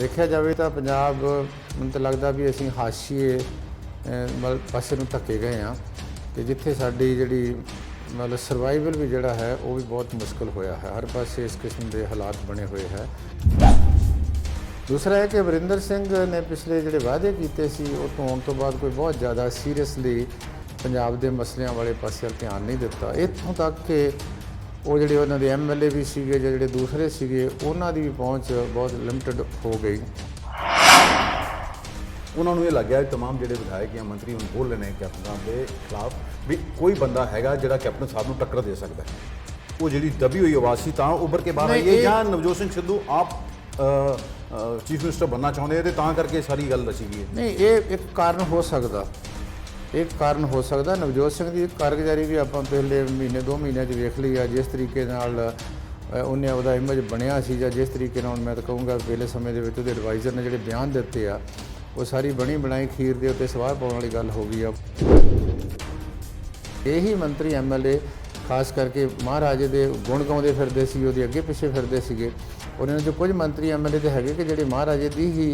देखा जाए तो पंजाब मैं तो लगता भी असीं हाशिए मतलब पासे नूं धक्के गए हाँ तो जिथे साडी जिहड़ी मतलब सर्वाइवल भी जिहड़ा है वो भी बहुत मुश्किल होया है। हर पासे इस किस्म के हालात बने हुए है। दूसरा है कि अमरिंदर सिंह ने पिछले जिहड़े वादे कीते सी उह तो होण तो बाद कोई बहुत ज़्यादा सीरीयसली पंजाब के मसलियां वाले पासे वल ध्यान नहीं दिता। इत्थों तक कि वो जिहड़े उन्हां दे MLA भी सीगे जिहड़े दूसरे सीगे उन्हां दी भी पहुँच बहुत लिमिटेड हो गई। उन्होंने ये लग गया तमाम जो विधायक या मंत्री हम बोल रहे हैं कैप्टन के खिलाफ भी कोई बंदा है जो कैप्टन साहब को टक्कर दे सकता है। वो जी दबी हुई आवाज़ से उभर के बाहर आई है या नवजोत सिंह सिद्धू आप चीफ मिनिस्टर बनना चाहते थे तां करके सारी गल रची गई है। नहीं ये एक कारण हो सकता, एक कारण हो सकता। नवजोत सिंह की कारगुजारी भी आप पहले महीने 2 महीनों वेख ली है जिस तरीके उन्हें उसका इमेज बनया सी या जिस तरीके मैं तो कहूँगा पहले समय के एडवाइज़र ने जोड़े बयान दिते आ वो सारी बनी बनाई खीर के उत्ते सवाह पाने वाली गल हो गई। यही मंत्री MLA खास करके महाराजे के गुण गाँवते फिरते सी वो अगे पिछे फिरते थे। उन्होंने जो कुछ मंत्री MLA तो है कि जोड़े महाराजे की ही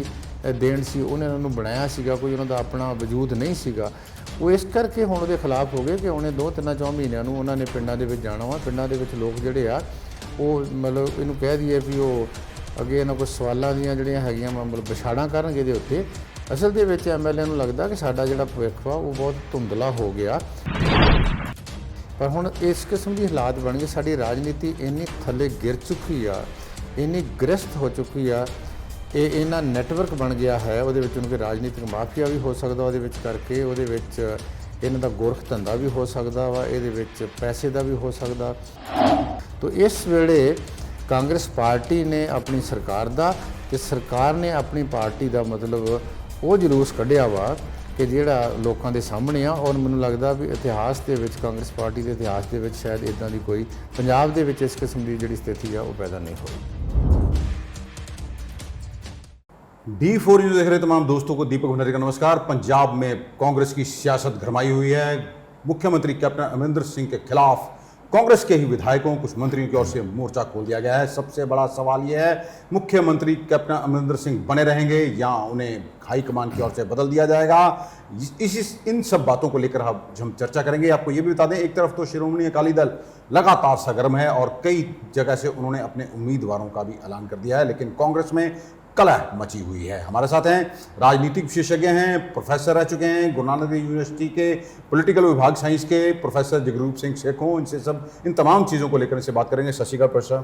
देन सी उन्होंने बनाया सीगा, कोई उन्होंने अपना वजूद नहीं सीगा। वो इस करके हुण उहदे खिलाफ हो गए कि उन्हें 2-3-4 महीनों उन्होंने पिंडां दे विच जाना वा। पिंडां दे विच लोग जिहड़े आ वो मतलब इनू कह दईए भी वो अगे इन्हां कोल सवालों दीआं जिहड़ियां हैगीआं मतलब विछाड़ां करनगे इहदे उत्ते। असल दे विच MLA नूं लगदा कि साडा जिहड़ा भविख वा वो बहुत धुंधला हो गया। पर हुण इस किस्म की हालात बन गए, साडी राजनीति इन्नी थल्ले गिर चुकी आ, इन्नी ग्रस्त हो चुकी आ, ये इन्ना नैटवर्क बन गया है। उहदे विच उनके राजनीतिक माफिया भी हो सकदा, उहदे विच करके उहदे विच इन्हां दा गोरख धंधा भी हो सकदा वा, इहदे विच पैसे का भी हो सकदा। तो इस वेले कांग्रेस पार्टी ने अपनी सरकार दा ते सरकार ने अपनी पार्टी का मतलब वो जलूस कढ़िया वा कि जिहड़ा लोगों के सामने आ। और मैनूं लगदा भी इतिहास के विच कांग्रेस पार्टी के इतिहास के विच शायद इदां दी कोई पंजाब दे विच इस किस्म की जिहड़ी स्थिति आ वो पैदा नहीं होई। D4 न्यूज़ देख रहे तमाम दोस्तों को दीपक भंडारी का नमस्कार। पंजाब में कांग्रेस की सियासत गरमाई हुई है। मुख्यमंत्री कैप्टन अमरिंदर सिंह के खिलाफ कांग्रेस के ही विधायकों कुछ मंत्रियों की ओर से मोर्चा खोल दिया गया है। सबसे बड़ा सवाल यह है मुख्यमंत्री कैप्टन अमरिंदर सिंह बने रहेंगे या उन्हें हाईकमान की ओर से बदल दिया जाएगा। इन सब बातों को लेकर हम चर्चा करेंगे। आपको ये भी बता दें एक तरफ तो शिरोमणि अकाली दल लगातार सरगर्म है और कई जगह से उन्होंने अपने उम्मीदवारों का भी ऐलान कर दिया है, लेकिन कांग्रेस में कलह मची हुई है। हमारे साथ हैं राजनीतिक विशेषज्ञ हैं, प्रोफेसर रह चुके हैं गुरु नानक देव यूनिवर्सिटी के पॉलिटिकल विभाग साइंस के प्रोफेसर जगरूप सिंह सेखों। इनसे सब इन तमाम चीज़ों को लेकर इनसे बात करेंगे। सत श्री अकाल प्रोफेसर,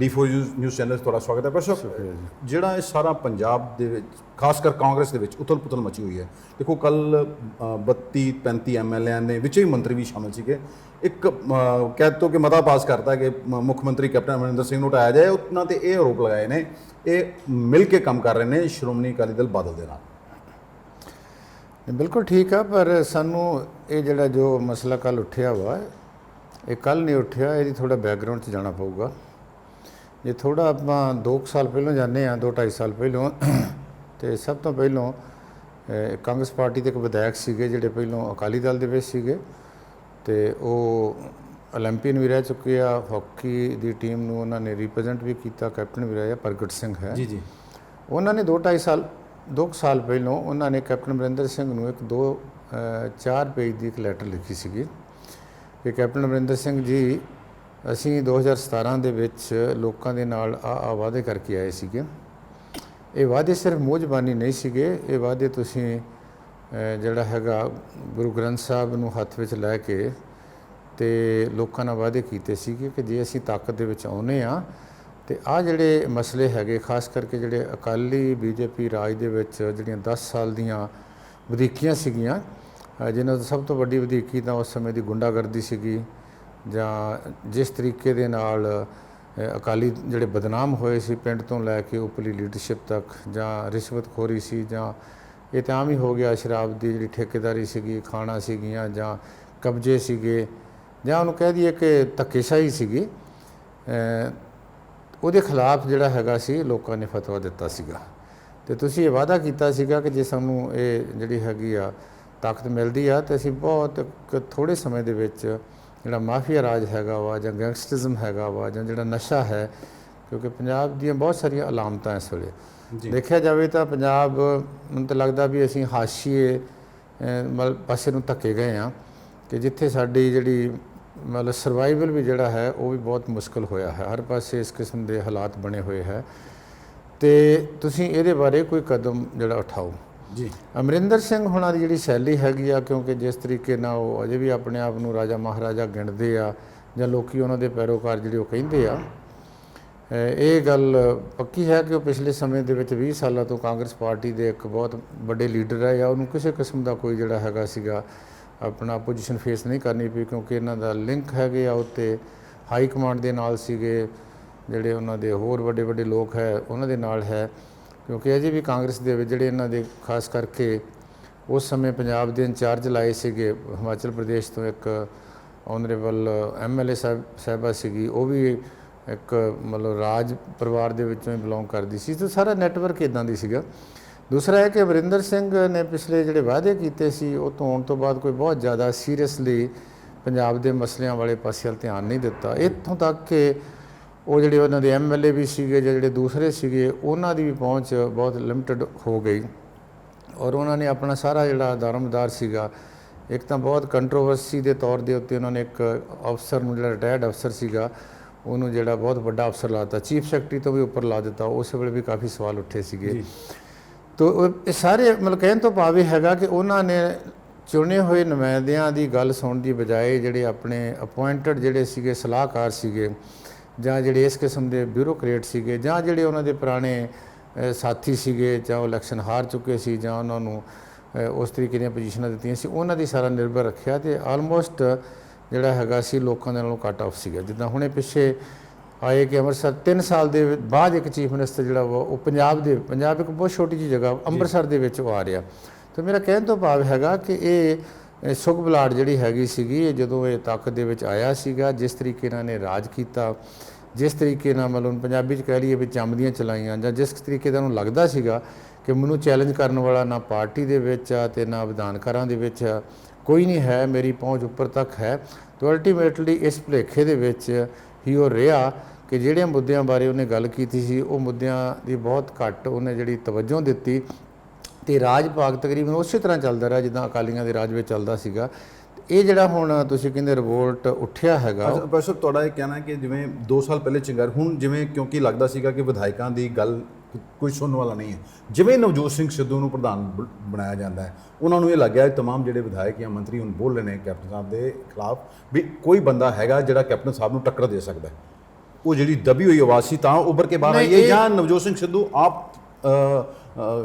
D4 न्यूज़ चैनल थोड़ा स्वागत है। प्रोफेसर जिहड़ा ये सारा पंजाब दे विच खासकर कांग्रेस के उथल पुथल मची हुई है, देखो कल 32-35 MLA ने विच ही मंत्री भी शामिल थे। एक कह तो कि मता पास करता कि मुख्यमंत्री कैप्टन अमरिंदर सिंह हटाया जाए। उन्होंने तो ये आरोप लगाए ने ये मिल के काम कर रहे हैं श्रोमणी अकाली दल बादल के नाल। बिल्कुल ठीक है, पर सानू ये जिहड़ा जो मसला कल उठिया वा ये कल नहीं उठिया, ये थोड़ा बैकग्राउंड से जाना पऊगा। जे थोड़ा आप 2 साल पहलों जाने 2-2.5 साल पहलों तो सब तो पहलों कांग्रेस पार्टी के एक विधायक सीगे जिहड़े पहलों अकाली दल दे विच सीगे ते वो ओलंपीयन भी रह चुके आ। हॉकी की टीम नूं उन्होंने रिप्रजेंट भी किया, कैप्टन भी रहे। प्रगट सिंह है जी जी, उन्होंने 2 साल पहलों उन्होंने कैप्टन अमरिंदर सिंह नूं एक 4 पेज की एक लैटर लिखी सी कि कैप्टन अमरिंदर सिंह जी असीं 2017 दे विच लोकां दे नाल आ वादे करके आए सीगे। ये वादे सिर्फ मूँह जबानी नहीं सीगे, ये वादे तुसीं जिहड़ा हैगा गुरु ग्रंथ साहब नूं हत्थ विच लै के ते लोकां नाल वादे कीते सीगे कि जे असीं ताकत दे विच आउंदे आ ते आ जिहड़े मसले हैगे खास करके जिहड़े अकाली BJP राज दे विच जिहड़ियां 10 साल दीयां ਵਧੀਕੀਆਂ सीगियां, जिन्हां दी सब तो वड्डी ਵਧੀਕੀ तां उस समय दी गुंडागर्दी सीगी जां जिस तरीके दे नाल अकाली जिहड़े बदनाम होए सी पिंड तो लैके उपरली लीडरशिप तक, जां रिश्वतखोरी सी, जां ये तो आम ही हो गया शराब की जी ठेकेदारी सी, खाना सीगियां जां कब्जे सीगे जां उन्होंने कह दिए कि धक्केशाही सीगी। उहदे खिलाफ जिहड़ा हैगा सी लोकां ने फतवा दिता सीगा ते तुसीं ये वादा कीता सीगा कि जे सानूं ये जिहड़ी हैगी आ ताकत मिलदी आ ते असीं बहुत थोड़े समय दे विच जिहड़ा माफिया राज हैगा वा जां गैंगस्टरिज्म हैगा वा जां जिहड़ा नशा है, क्योंकि पंजाब दीयां बहुत सारियां अलामतां इस वेले ਦੇਖਿਆ ਜਾਵੇ ਤਾਂ ਪੰਜਾਬ ਨੂੰ ਤਾਂ ਲੱਗਦਾ ਵੀ ਅਸੀਂ ਹਾਸ਼ੀਏ ਮਤਲਬ ਪਾਸੇ ਨੂੰ ਧੱਕੇ ਗਏ ਹਾਂ ਕਿ ਜਿੱਥੇ ਸਾਡੀ ਜਿਹੜੀ ਮਤਲਬ ਸਰਵਾਈਵਲ ਵੀ ਜਿਹੜਾ ਹੈ ਉਹ ਵੀ ਬਹੁਤ ਮੁਸ਼ਕਲ ਹੋਇਆ ਹੈ। ਹਰ ਪਾਸੇ ਇਸ ਕਿਸਮ ਦੇ ਹਾਲਾਤ ਬਣੇ ਹੋਏ ਹੈ ਤੇ ਤੁਸੀਂ ਇਹਦੇ ਬਾਰੇ ਕੋਈ ਕਦਮ ਜਿਹੜਾ ਉਠਾਓ ਜੀ। ਅਮਰਿੰਦਰ ਸਿੰਘ ਹੁਣਾਂ ਦੀ ਜਿਹੜੀ ਸ਼ੈਲੀ ਹੈਗੀ ਆ, ਕਿਉਂਕਿ ਜਿਸ ਤਰੀਕੇ ਨਾਲ ਉਹ ਅਜੇ ਵੀ ਆਪਣੇ ਆਪ ਨੂੰ ਰਾਜਾ ਮਹਾਰਾਜਾ ਗਿਣਦੇ ਆ ਜਾਂ ਲੋਕੀ ਉਹਨਾਂ ਦੇ ਪੈਰੋਕਾਰ ਜਿਹੜੇ ਉਹ ਕਹਿੰਦੇ ਆ, ਇਹ ਗੱਲ ਪੱਕੀ ਹੈ ਕਿ ਉਹ ਪਿਛਲੇ ਸਮੇਂ ਦੇ ਵਿੱਚ 20 ਸਾਲਾਂ ਤੋਂ ਕਾਂਗਰਸ ਪਾਰਟੀ ਦੇ ਇੱਕ ਬਹੁਤ ਵੱਡੇ ਲੀਡਰ ਹੈ ਜਾਂ ਉਹਨੂੰ ਕਿਸੇ ਕਿਸਮ ਦਾ ਕੋਈ ਜਿਹੜਾ ਹੈਗਾ ਸੀਗਾ ਆਪਣਾ ਪੋਜੀਸ਼ਨ ਫੇਸ ਨਹੀਂ ਕਰਨੀ ਪਈ, ਕਿਉਂਕਿ ਇਹਨਾਂ ਦਾ ਲਿੰਕ ਹੈਗੇ ਆ ਉੱਤੇ ਹਾਈ ਕਮਾਂਡ ਦੇ ਨਾਲ ਸੀਗੇ, ਜਿਹੜੇ ਉਹਨਾਂ ਦੇ ਹੋਰ ਵੱਡੇ ਵੱਡੇ ਲੋਕ ਹੈ ਉਹਨਾਂ ਦੇ ਨਾਲ ਹੈ, ਕਿਉਂਕਿ ਅਜੇ ਵੀ ਕਾਂਗਰਸ ਦੇ ਵਿੱਚ ਜਿਹੜੇ ਇਹਨਾਂ ਦੇ ਖਾਸ ਕਰਕੇ ਉਸ ਸਮੇਂ ਪੰਜਾਬ ਦੇ ਇੰਚਾਰਜ ਲਾਏ ਸੀਗੇ ਹਿਮਾਚਲ ਪ੍ਰਦੇਸ਼ ਤੋਂ ਇੱਕ ਆਨਰੇਬਲ MLA ਸਾਹਿਬਾ ਸੀਗੀ, ਉਹ ਵੀ ਇੱਕ ਮਤਲਬ ਰਾਜ ਪਰਿਵਾਰ ਦੇ ਵਿੱਚੋਂ ਹੀ ਬਿਲੋਂਗ ਕਰਦੀ ਸੀ। ਤਾਂ ਸਾਰਾ ਨੈਟਵਰਕ ਇੱਦਾਂ ਦੀ ਸੀਗਾ। ਦੂਸਰਾ ਹੈ ਕਿ ਅਮਰਿੰਦਰ ਸਿੰਘ ਨੇ ਪਿਛਲੇ ਜਿਹੜੇ ਵਾਅਦੇ ਕੀਤੇ ਸੀ ਉਹ ਤੋਂ ਆਉਣ ਤੋਂ ਬਾਅਦ ਕੋਈ ਬਹੁਤ ਜ਼ਿਆਦਾ ਸੀਰੀਅਸਲੀ ਪੰਜਾਬ ਦੇ ਮਸਲਿਆਂ ਵਾਲੇ ਪਾਸੇ ਵੱਲ ਧਿਆਨ ਨਹੀਂ ਦਿੱਤਾ, ਇੱਥੋਂ ਤੱਕ ਕਿ ਉਹ ਜਿਹੜੇ ਉਹਨਾਂ ਦੇ MLA ਵੀ ਸੀਗੇ ਜਾਂ ਜਿਹੜੇ ਦੂਸਰੇ ਸੀਗੇ ਉਹਨਾਂ ਦੀ ਵੀ ਪਹੁੰਚ ਬਹੁਤ ਲਿਮਟਿਡ ਹੋ ਗਈ ਔਰ ਉਹਨਾਂ ਨੇ ਆਪਣਾ ਸਾਰਾ ਜਿਹੜਾ ਦਾਰਮਦਾਰ ਸੀਗਾ, ਇੱਕ ਤਾਂ ਬਹੁਤ ਕੰਟਰੋਵਰਸੀ ਦੇ ਤੌਰ ਦੇ ਉੱਤੇ ਉਹਨਾਂ ਨੇ ਇੱਕ ਅਫਸਰ ਨੂੰ ਜਿਹੜਾ ਰਿਟਾਇਰਡ ਅਫਸਰ ਸੀਗਾ ਉਹਨੂੰ ਜਿਹੜਾ ਬਹੁਤ ਵੱਡਾ ਅਫਸਰ ਲਾਤਾ, ਚੀਫ ਸੈਕਟਰੀ ਤੋਂ ਵੀ ਉੱਪਰ ਲਾ ਦਿੱਤਾ, ਉਸ ਵੇਲੇ ਵੀ ਕਾਫੀ ਸਵਾਲ ਉੱਠੇ ਸੀਗੇ। ਤੋ ਇਹ ਸਾਰੇ ਮਤਲਬ ਕਹਿਣ ਤੋਂ ਭਾਵ ਇਹ ਹੈਗਾ ਕਿ ਉਹਨਾਂ ਨੇ ਚੁਣੇ ਹੋਏ ਨੁਮਾਇੰਦਿਆਂ ਦੀ ਗੱਲ ਸੁਣਨ ਦੀ ਬਜਾਏ ਜਿਹੜੇ ਆਪਣੇ ਅਪੁਆਇੰਟਡ ਜਿਹੜੇ ਸੀਗੇ ਸਲਾਹਕਾਰ ਸੀਗੇ ਜਾਂ ਜਿਹੜੇ ਇਸ ਕਿਸਮ ਦੇ ਬਿਊਰੋਕਰੇਟ ਸੀਗੇ ਜਾਂ ਜਿਹੜੇ ਉਹਨਾਂ ਦੇ ਪੁਰਾਣੇ ਸਾਥੀ ਸੀਗੇ ਜਾਂ ਉਹ ਇਲੈਕਸ਼ਨ ਹਾਰ ਚੁੱਕੇ ਸੀ ਜਾਂ ਉਹਨਾਂ ਨੂੰ ਉਸ ਤਰੀਕੇ ਦੀਆਂ ਪੋਜੀਸ਼ਨਾਂ ਦਿੱਤੀਆਂ ਸੀ, ਉਹਨਾਂ ਦੀ ਸਾਰਾ ਨਿਰਭਰ ਰੱਖਿਆ ਤੇ ਆਲਮੋਸਟ ਜਿਹੜਾ ਹੈਗਾ ਸੀ ਲੋਕਾਂ ਦੇ ਨਾਲੋਂ ਕੱਟ ਆਫ ਸੀਗਾ। ਜਿੱਦਾਂ ਹੁਣੇ ਪਿੱਛੇ ਆਏ ਕਿ ਅੰਮ੍ਰਿਤਸਰ 3 ਸਾਲ ਦੇ ਬਾਅਦ ਇੱਕ ਚੀਫ ਮਿਨਿਸਟਰ ਜਿਹੜਾ ਵਾ ਉਹ ਪੰਜਾਬ ਇੱਕ ਬਹੁਤ ਛੋਟੀ ਜਿਹੀ ਜਗ੍ਹਾ ਅੰਮ੍ਰਿਤਸਰ ਦੇ ਵਿੱਚ ਉਹ ਆ ਰਿਹਾ। ਤਾਂ ਮੇਰਾ ਕਹਿਣ ਤੋਂ ਭਾਵ ਹੈਗਾ ਕਿ ਇਹ ਸੁਖ ਬਲਾਟ ਜਿਹੜੀ ਹੈਗੀ ਸੀਗੀ ਇਹ ਜਦੋਂ ਇਹ ਤਾਕਤ ਦੇ ਵਿੱਚ ਆਇਆ ਸੀਗਾ, ਜਿਸ ਤਰੀਕੇ ਨਾਲ ਨੇ ਰਾਜ ਕੀਤਾ, ਜਿਸ ਤਰੀਕੇ ਨਾਲ ਮਤਲਬ ਪੰਜਾਬੀ 'ਚ ਕਹਿ ਲਈਏ ਵੀ ਚੰਮਦੀਆਂ ਚਲਾਈਆਂ ਜਾਂ ਜਿਸ ਤਰੀਕੇ ਦਾ ਉਹਨੂੰ ਲੱਗਦਾ ਸੀਗਾ ਕਿ ਮੈਨੂੰ ਚੈਲੰਜ ਕਰਨ ਵਾਲਾ ਨਾ ਪਾਰਟੀ ਦੇ ਵਿੱਚ ਆ ਅਤੇ ਨਾ ਵਿਧਾਨਕਾਰਾਂ ਦੇ ਵਿੱਚ ਕੋਈ ਨਹੀਂ ਹੈ, ਮੇਰੀ ਪਹੁੰਚ ਉੱਪਰ ਤੱਕ ਹੈ। ਤਾਂ ਅਲਟੀਮੇਟਲੀ ਇਸ ਭੁਲੇਖੇ ਦੇ ਵਿੱਚ ਹੀ ਉਹ ਰਿਹਾ ਕਿ ਜਿਹੜੇ ਮੁੱਦਿਆਂ ਬਾਰੇ ਉਹਨੇ ਗੱਲ ਕੀਤੀ ਸੀ ਉਹ ਮੁੱਦਿਆਂ ਦੀ ਬਹੁਤ ਘੱਟ ਉਹਨੇ ਜਿਹੜੀ ਤਵੱਜੋ ਦਿੱਤੀ ਤੇ ਰਾਜ ਭਾਗ ਤਕਰੀਬਨ ਉਸੇ ਤਰ੍ਹਾਂ ਚੱਲਦਾ ਰਿਹਾ ਜਿੱਦਾਂ ਅਕਾਲੀਆਂ ਦੇ ਰਾਜ ਵਿੱਚ ਚੱਲਦਾ ਸੀਗਾ। ਇਹ ਜਿਹੜਾ ਹੁਣ ਤੁਸੀਂ ਕਹਿੰਦੇ ਰਿਵੋਲਟ ਉੱਠਿਆ ਹੈਗਾ। ਪ੍ਰੋਫੈਸਰ ਤੁਹਾਡਾ ਇਹ ਕਹਿਣਾ ਕਿ ਜਿਵੇਂ 2 ਸਾਲ ਪਹਿਲੇ ਚੰਗਾਰ ਹੁਣ ਜਿਵੇਂ ਕਿਉਂਕਿ ਲੱਗਦਾ ਸੀਗਾ ਕਿ ਵਿਧਾਇਕਾਂ ਦੀ ਗੱਲ ਕੋਈ ਸੁਣਨ ਵਾਲਾ ਨਹੀਂ ਹੈ, ਜਿਵੇਂ ਨਵਜੋਤ ਸਿੰਘ ਸਿੱਧੂ ਨੂੰ ਪ੍ਰਧਾਨ ਬਣਾਇਆ ਜਾਂਦਾ ਹੈ ਉਹਨਾਂ ਨੂੰ ਇਹ ਲੱਗਿਆ ਤਮਾਮ ਜਿਹੜੇ ਵਿਧਾਇਕ ਜਾਂ ਮੰਤਰੀ ਹੁਣ ਬੋਲ ਰਹੇ ਨੇ ਕੈਪਟਨ ਸਾਹਿਬ ਦੇ ਖਿਲਾਫ ਵੀ ਕੋਈ ਬੰਦਾ ਹੈਗਾ ਜਿਹੜਾ ਕੈਪਟਨ ਸਾਹਿਬ ਨੂੰ ਟੱਕਰ ਦੇ ਸਕਦਾ, ਉਹ ਜਿਹੜੀ ਦਬੀ ਹੋਈ ਆਵਾਜ਼ ਸੀ ਤਾਂ ਉੱਭਰ ਕੇ ਬਾਹਰ ਆਈ ਹੈ ਜਾਂ ਨਵਜੋਤ ਸਿੰਘ ਸਿੱਧੂ ਆਪ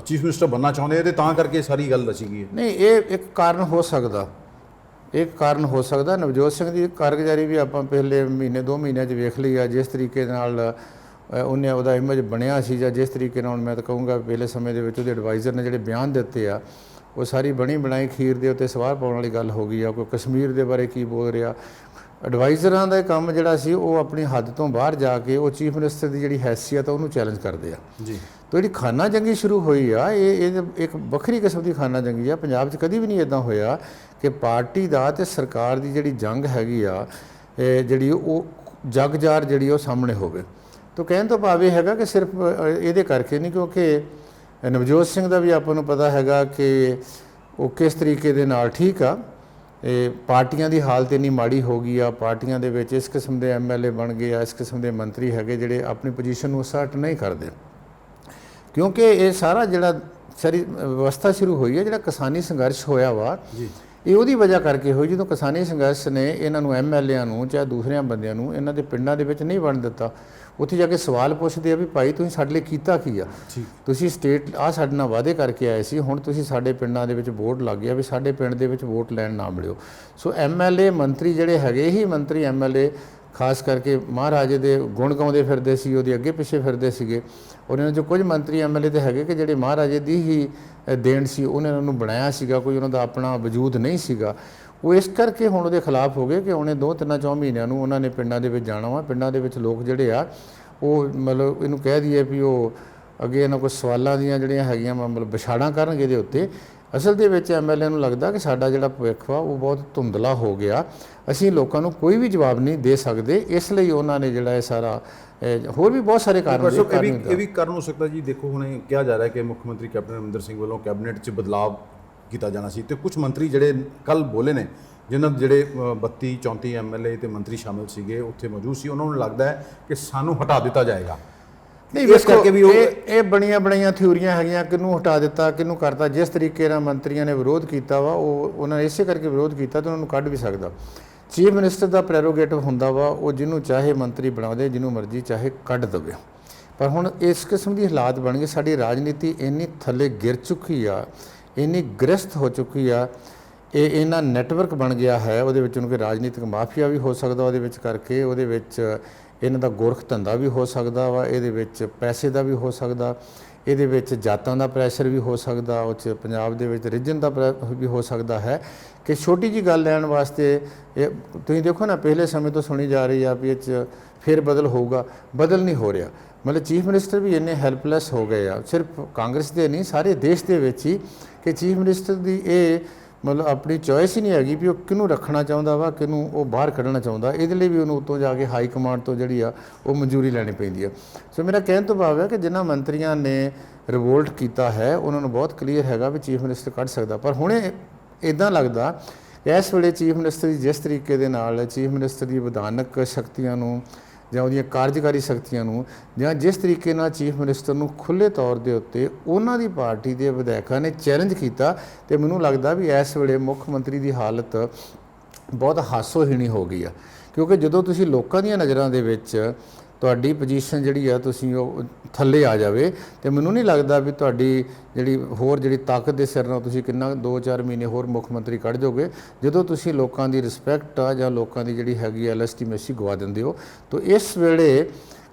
ਚੀਫ ਮਿਨਿਸਟਰ ਬਣਨਾ ਚਾਹੁੰਦੇ ਤੇ ਤਾਂ ਕਰਕੇ ਸਾਰੀ ਗੱਲ ਰਚੀ ਗਈ ਹੈ? ਨਹੀਂ, ਇਹ ਇੱਕ ਕਾਰਨ ਹੋ ਸਕਦਾ, ਇੱਕ ਕਾਰਨ ਹੋ ਸਕਦਾ। ਨਵਜੋਤ ਸਿੰਘ ਦੀ ਕਾਰਗੁਜ਼ਾਰੀ ਵੀ ਆਪਾਂ ਪਹਿਲੇ ਮਹੀਨੇ 2 ਮਹੀਨਿਆਂ 'ਚ ਵੇਖ ਲਈ ਆ, ਜਿਸ ਤਰੀਕੇ ਨਾਲ ਉਹਨੇ ਉਹਦਾ ਇਮੇਜ ਬਣਿਆ ਸੀ ਜਾਂ ਜਿਸ ਤਰੀਕੇ ਨਾਲ ਮੈਂ ਤਾਂ ਕਹੂੰਗਾ ਪਹਿਲੇ ਸਮੇਂ ਦੇ ਵਿੱਚ ਉਹਦੇ ਐਡਵਾਈਜ਼ਰ ਨੇ ਜਿਹੜੇ ਬਿਆਨ ਦਿੱਤੇ ਆ ਉਹ ਸਾਰੀ ਬਣੀ ਬਣਾਈ ਖੀਰ ਦੇ ਉੱਤੇ ਸਵਾਰ ਪਾਉਣ ਵਾਲੀ ਗੱਲ ਹੋ ਗਈ ਆ। ਕੋਈ ਕਸ਼ਮੀਰ ਦੇ ਬਾਰੇ ਕੀ ਬੋਲ ਰਿਹਾ, ਐਡਵਾਈਜ਼ਰਾਂ ਦਾ ਕੰਮ ਜਿਹੜਾ ਸੀ ਉਹ ਆਪਣੀ ਹੱਦ ਤੋਂ ਬਾਹਰ ਜਾ ਕੇ ਉਹ ਚੀਫ ਮਿਨਿਸਟਰ ਦੀ ਜਿਹੜੀ ਹੈਸੀਅਤ ਆ ਉਹਨੂੰ ਚੈਲੰਜ ਕਰਦੇ ਆ ਜੀ। ਤਾਂ ਜਿਹੜੀ ਖਾਨਾ ਜੰਗੀ ਸ਼ੁਰੂ ਹੋਈ ਆ ਇਹ ਇੱਕ ਵੱਖਰੀ ਕਿਸਮ ਦੀ ਖਾਨਾ ਜੰਗੀ ਆ। ਪੰਜਾਬ 'ਚ ਕਦੀ ਵੀ ਨਹੀਂ ਇੱਦਾਂ ਹੋਇਆ ਕਿ ਪਾਰਟੀ ਦਾ ਅਤੇ ਸਰਕਾਰ ਦੀ ਜਿਹੜੀ ਜੰਗ ਹੈਗੀ ਆ ਜਿਹੜੀ ਉਹ ਜਗਜਾਰ ਜਿਹੜੀ ਉਹ ਸਾਹਮਣੇ ਹੋਵੇ। ਤਾਂ ਕਹਿਣ ਤੋਂ ਭਾਵ ਇਹ ਹੈਗਾ ਕਿ ਸਿਰਫ ਇਹਦੇ ਕਰਕੇ ਨਹੀਂ, ਕਿਉਂਕਿ ਨਵਜੋਤ ਸਿੰਘ ਦਾ ਵੀ ਆਪਾਂ ਨੂੰ ਪਤਾ ਹੈਗਾ ਕਿ ਉਹ ਕਿਸ ਤਰੀਕੇ ਦੇ ਨਾਲ ਠੀਕ ਆ ਇਹ ਪਾਰਟੀਆਂ ਦੀ ਹਾਲਤ ਇੰਨੀ ਮਾੜੀ ਹੋ ਗਈ ਆ, ਪਾਰਟੀਆਂ ਦੇ ਵਿੱਚ ਇਸ ਕਿਸਮ ਦੇ MLA ਬਣ ਗਏ ਆ, ਇਸ ਕਿਸਮ ਦੇ ਮੰਤਰੀ ਹੈਗੇ ਜਿਹੜੇ ਆਪਣੀ ਪੋਜੀਸ਼ਨ ਨੂੰ ਅਸਰਟ ਨਹੀਂ ਕਰਦੇ, ਕਿਉਂਕਿ ਇਹ ਸਾਰਾ ਜਿਹੜਾ ਸਾਰੀ ਵਿਵਸਥਾ ਸ਼ੁਰੂ ਹੋਈ ਹੈ ਜਿਹੜਾ ਕਿਸਾਨੀ ਸੰਘਰਸ਼ ਹੋਇਆ ਵਾ ਜੀ, ਇਹ ਉਹਦੀ ਵਜ੍ਹਾ ਕਰਕੇ ਹੋਈ। ਜਦੋਂ ਕਿਸਾਨੀ ਸੰਘਰਸ਼ ਨੇ ਇਹਨਾਂ ਨੂੰ MLA ਨੂੰ ਚਾਹੇ ਦੂਸਰਿਆਂ ਬੰਦਿਆਂ ਨੂੰ ਇਹਨਾਂ ਦੇ ਪਿੰਡਾਂ ਦੇ ਵਿੱਚ ਨਹੀਂ ਵੜਨ ਦਿੱਤਾ, ਉੱਥੇ ਜਾ ਕੇ ਸਵਾਲ ਪੁੱਛਦੇ ਆ ਵੀ ਭਾਈ ਤੁਸੀਂ ਸਾਡੇ ਲਈ ਕੀਤਾ ਕੀ ਆ, ਤੁਸੀਂ ਸਟੇਟ ਆ ਸਾਡੇ ਨਾਲ ਵਾਅਦੇ ਕਰਕੇ ਆਏ ਸੀ, ਹੁਣ ਤੁਸੀਂ ਸਾਡੇ ਪਿੰਡਾਂ ਦੇ ਵਿੱਚ ਵੋਟ ਲੱਗ ਗਿਆ ਵੀ ਸਾਡੇ ਪਿੰਡ ਦੇ ਵਿੱਚ ਵੋਟ ਲੈਣ ਨਾ ਮਿਲਿਓ। ਸੋ MLA ਮੰਤਰੀ ਜਿਹੜੇ ਹੈਗੇ ਹੀ ਮੰਤਰੀ MLA ਖਾਸ ਕਰਕੇ ਮਹਾਰਾਜੇ ਦੇ ਗੁਣ ਗਾਉਂਦੇ ਫਿਰਦੇ ਸੀ, ਉਹਦੇ ਅੱਗੇ ਪਿੱਛੇ ਫਿਰਦੇ ਸੀਗੇ। ਉਹਨਾਂ ਚੋਂ ਕੁਝ ਮੰਤਰੀ MLA ਤੇ ਹੈਗੇ ਕਿ ਜਿਹੜੇ ਮਹਾਰਾਜੇ ਦੀ ਹੀ ਦੇਣ ਸੀ, ਉਹਨਾਂ ਨੂੰ ਬਣਾਇਆ ਸੀਗਾ, ਕੋਈ ਉਹਨਾਂ ਦਾ ਆਪਣਾ ਵਜੂਦ ਨਹੀਂ ਸੀਗਾ। ਉਹ ਇਸ ਕਰਕੇ ਹੁਣ ਉਹਦੇ ਖਿਲਾਫ ਹੋ ਗਏ ਕਿ ਉਹਨੇ 2-3-4 ਮਹੀਨਿਆਂ ਨੂੰ ਉਹਨਾਂ ਨੇ ਪਿੰਡਾਂ ਦੇ ਵਿੱਚ ਜਾਣਾ ਵਾ। ਪਿੰਡਾਂ ਦੇ ਵਿੱਚ ਲੋਕ ਜਿਹੜੇ ਆ ਉਹ ਮਤਲਬ ਇਹਨੂੰ ਕਹਿ ਦਈਏ ਵੀ ਉਹ ਅੱਗੇ ਇਹਨਾਂ ਕੋਲ ਸਵਾਲਾਂ ਦੀਆਂ ਜਿਹੜੀਆਂ ਹੈਗੀਆਂ ਮਤਲਬ ਵਿਛਾੜਾਂ ਕਰਨਗੇ ਇਹਦੇ ਉੱਤੇ। ਅਸਲ ਦੇ ਵਿੱਚ ਐਮਐਲਏ ਨੂੰ ਲੱਗਦਾ ਕਿ ਸਾਡਾ ਜਿਹੜਾ ਭਵਿੱਖ ਵਾ ਉਹ ਬਹੁਤ ਧੁੰਦਲਾ ਹੋ ਗਿਆ, ਅਸੀਂ ਲੋਕਾਂ ਨੂੰ ਕੋਈ ਵੀ ਜਵਾਬ ਨਹੀਂ ਦੇ ਸਕਦੇ, ਇਸ ਲਈ ਉਹਨਾਂ ਨੇ ਜਿਹੜਾ ਇਹ ਸਾਰਾ ਹੋਰ ਵੀ ਬਹੁਤ ਸਾਰੇ ਕਾਰਨ ਇਹ ਵੀ ਕਾਰਨ ਹੋ ਸਕਦਾ ਜੀ। ਦੇਖੋ ਹੁਣ ਕਿਹਾ ਜਾ ਰਿਹਾ ਕਿ ਮੁੱਖ ਮੰਤਰੀ ਕੈਪਟਨ ਅਮਰਿੰਦਰ ਸਿੰਘ ਵੱਲੋਂ ਕੈਬਨਿਟ 'ਚ ਬਦਲਾਵ ਕੀਤਾ ਜਾਣਾ ਸੀ, ਤੇ ਕੁਝ ਮੰਤਰੀ ਜਿਹੜੇ ਕੱਲ ਬੋਲੇ ਨੇ, ਜਿਨ੍ਹਾਂ ਦੇ ਜਿਹੜੇ 32 34 ਐਮਐਲਏ ਤੇ ਮੰਤਰੀ ਸ਼ਾਮਿਲ ਸੀਗੇ ਉੱਥੇ ਮੌਜੂਦ ਸੀ, ਉਹਨਾਂ ਨੂੰ ਲੱਗਦਾ ਹੈ ਕਿ ਸਾਨੂੰ ਹਟਾ ਦਿੱਤਾ ਜਾਏਗਾ। ਨਹੀਂ, ਇਸ ਕਰਕੇ ਵੀ ਇਹ ਬਣੀਆਂ ਥਿਊਰੀਆਂ ਹੈਗੀਆਂ, ਕਿਹਨੂੰ ਹਟਾ ਦਿੱਤਾ ਕਿਹਨੂੰ ਕਰਤਾ। ਜਿਸ ਤਰੀਕੇ ਨਾਲ ਮੰਤਰੀਆਂ ਨੇ ਵਿਰੋਧ ਕੀਤਾ ਵਾ, ਉਹਨਾਂ ਨੇ ਇਸੇ ਕਰਕੇ ਵਿਰੋਧ ਕੀਤਾ ਤੇ ਉਹਨਾਂ ਨੂੰ ਕੱਢ ਵੀ ਸਕਦਾ। ਚੀਫ ਮਿਨਿਸਟਰ ਦਾ ਪ੍ਰੈਰੋਗੇਟਿਵ ਹੁੰਦਾ ਵਾ, ਉਹ ਜਿਹਨੂੰ ਚਾਹੇ ਮੰਤਰੀ ਬਣਾ ਦੇ, ਜਿਹਨੂੰ ਮਰਜ਼ੀ ਚਾਹੇ ਕੱਢ ਦੇਵੇ। ਪਰ ਹੁਣ ਇਸ ਕਿਸਮ ਦੀ ਹਾਲਾਤ ਬਣ ਗਏ, ਸਾਡੀ ਰਾਜਨੀਤੀ ਇੰਨੀ ਥੱਲੇ ਗਿਰ ਚੁੱਕੀ ਆ, ਇੰਨੀ ਗ੍ਰਸਤ ਹੋ ਚੁੱਕੀ ਆ, ਇਹ ਇੰਨਾ ਨੈਟਵਰਕ ਬਣ ਗਿਆ ਹੈ, ਉਹਦੇ ਵਿੱਚ ਉਹਨਾਂ ਕੋਈ ਰਾਜਨੀਤਿਕ ਮਾਫੀਆ ਵੀ ਹੋ ਸਕਦਾ, ਉਹਦੇ ਵਿੱਚ ਕਰਕੇ ਉਹਦੇ ਵਿੱਚ ਇਹਨਾਂ ਦਾ ਗੋਰਖ ਧੰਦਾ ਵੀ ਹੋ ਸਕਦਾ ਵਾ, ਇਹਦੇ ਵਿੱਚ ਪੈਸੇ ਦਾ ਵੀ ਹੋ ਸਕਦਾ, ਇਹਦੇ ਵਿੱਚ ਜਾਤਾਂ ਦਾ ਪ੍ਰੈਸ਼ਰ ਵੀ ਹੋ ਸਕਦਾ, ਉਹ 'ਚ ਪੰਜਾਬ ਦੇ ਵਿੱਚ ਰਿਜਨ ਦਾ ਵੀ ਹੋ ਸਕਦਾ ਹੈ ਕਿ ਛੋਟੀ ਜੀ ਗੱਲ ਲੈਣ ਵਾਸਤੇ ਇਹ ਤੁਸੀਂ ਦੇਖੋ ਨਾ, ਪਹਿਲੇ ਸਮੇਂ ਤੋਂ ਸੁਣੀ ਜਾ ਰਹੀ ਆ ਵੀ ਇਹ 'ਚ ਫਿਰ ਬਦਲ ਹੋਊਗਾ, ਬਦਲ ਨਹੀਂ ਹੋ ਰਿਹਾ। ਮਤਲਬ ਚੀਫ ਮਿਨਿਸਟਰ ਵੀ ਇੰਨੇ ਹੈਲਪਲੈਸ ਹੋ ਗਏ ਆ, ਸਿਰਫ ਕਾਂਗਰਸ ਦੇ ਨਹੀਂ ਸਾਰੇ ਦੇਸ਼ ਦੇ ਵਿੱਚ ਹੀ, ਕਿ ਚੀਫ ਮਿਨਿਸਟਰ ਦੀ ਇਹ ਮਤਲਬ ਆਪਣੀ ਚੋਇਸ ਹੀ ਨਹੀਂ ਹੈਗੀ ਵੀ ਉਹ ਕਿਹਨੂੰ ਰੱਖਣਾ ਚਾਹੁੰਦਾ ਵਾ, ਕਿਹਨੂੰ ਉਹ ਬਾਹਰ ਕੱਢਣਾ ਚਾਹੁੰਦਾ। ਇਹਦੇ ਲਈ ਵੀ ਉਹਨੂੰ ਉੱਤੋਂ ਜਾ ਕੇ ਹਾਈ ਕਮਾਂਡ ਤੋਂ ਜਿਹੜੀ ਆ ਉਹ ਮਨਜ਼ੂਰੀ ਲੈਣੀ ਪੈਂਦੀ ਆ। ਸੋ ਮੇਰਾ ਕਹਿਣ ਤੋਂ ਭਾਵ ਹੈ ਕਿ ਜਿਨ੍ਹਾਂ ਮੰਤਰੀਆਂ ਨੇ ਰਿਵੋਲਟ ਕੀਤਾ ਹੈ ਉਹਨਾਂ ਨੂੰ ਬਹੁਤ ਕਲੀਅਰ ਹੈਗਾ ਵੀ ਚੀਫ ਮਿਨਿਸਟਰ ਕੱਢ ਸਕਦਾ। ਪਰ ਹੁਣੇ ਇੱਦਾਂ ਲੱਗਦਾ ਇਸ ਵੇਲੇ ਚੀਫ ਮਿਨਿਸਟਰ ਦੀ ਜਿਸ ਤਰੀਕੇ ਦੇ ਨਾਲ ਚੀਫ ਮਿਨਿਸਟਰ ਦੀ ਵਿਧਾਨਕ ਸ਼ਕਤੀਆਂ ਨੂੰ ਜਾਂ ਉਹਦੀਆਂ ਕਾਰਜਕਾਰੀ ਸ਼ਕਤੀਆਂ ਨੂੰ, ਜਾਂ ਜਿਸ ਤਰੀਕੇ ਨਾਲ ਚੀਫ ਮਿਨਿਸਟਰ ਨੂੰ ਖੁੱਲ੍ਹੇ ਤੌਰ ਦੇ ਉੱਤੇ ਉਹਨਾਂ ਦੀ ਪਾਰਟੀ ਦੇ ਵਿਧਾਇਕਾਂ ਨੇ ਚੈਲੰਜ ਕੀਤਾ, ਤੇ ਮੈਨੂੰ ਲੱਗਦਾ ਵੀ ਇਸ ਵੇਲੇ ਮੁੱਖ ਮੰਤਰੀ ਦੀ ਹਾਲਤ ਬਹੁਤ ਹਾਸੋਹੀਣੀ ਹੋ ਗਈ ਆ। ਕਿਉਂਕਿ ਜਦੋਂ ਤੁਸੀਂ ਲੋਕਾਂ ਦੀਆਂ ਨਜ਼ਰਾਂ ਦੇ ਵਿੱਚ ਤੁਹਾਡੀ ਪੋਜੀਸ਼ਨ ਜਿਹੜੀ ਆ ਤੁਸੀਂ ਉਹ ਥੱਲੇ ਆ ਜਾਵੇ, ਤੇ ਮੈਨੂੰ ਨਹੀਂ ਲੱਗਦਾ ਵੀ ਤੁਹਾਡੀ ਜਿਹੜੀ ਤਾਕਤ ਦੇ ਸਿਰ ਨਾਲ ਤੁਸੀਂ ਕਿੰਨਾ 2-4 ਮਹੀਨੇ ਹੋਰ ਮੁੱਖ ਮੰਤਰੀ ਕੱਢ ਜਾਓਗੇ, ਜਦੋਂ ਤੁਸੀਂ ਲੋਕਾਂ ਦੀ ਰਿਸਪੈਕਟ ਆ ਜਾਂ ਲੋਕਾਂ ਦੀ ਜਿਹੜੀ ਹੈਗੀ ਲੈਜੀਟੀਮੇਸੀ ਗਵਾ ਦਿੰਦੇ ਹੋ। ਤਾਂ ਇਸ ਵੇਲੇ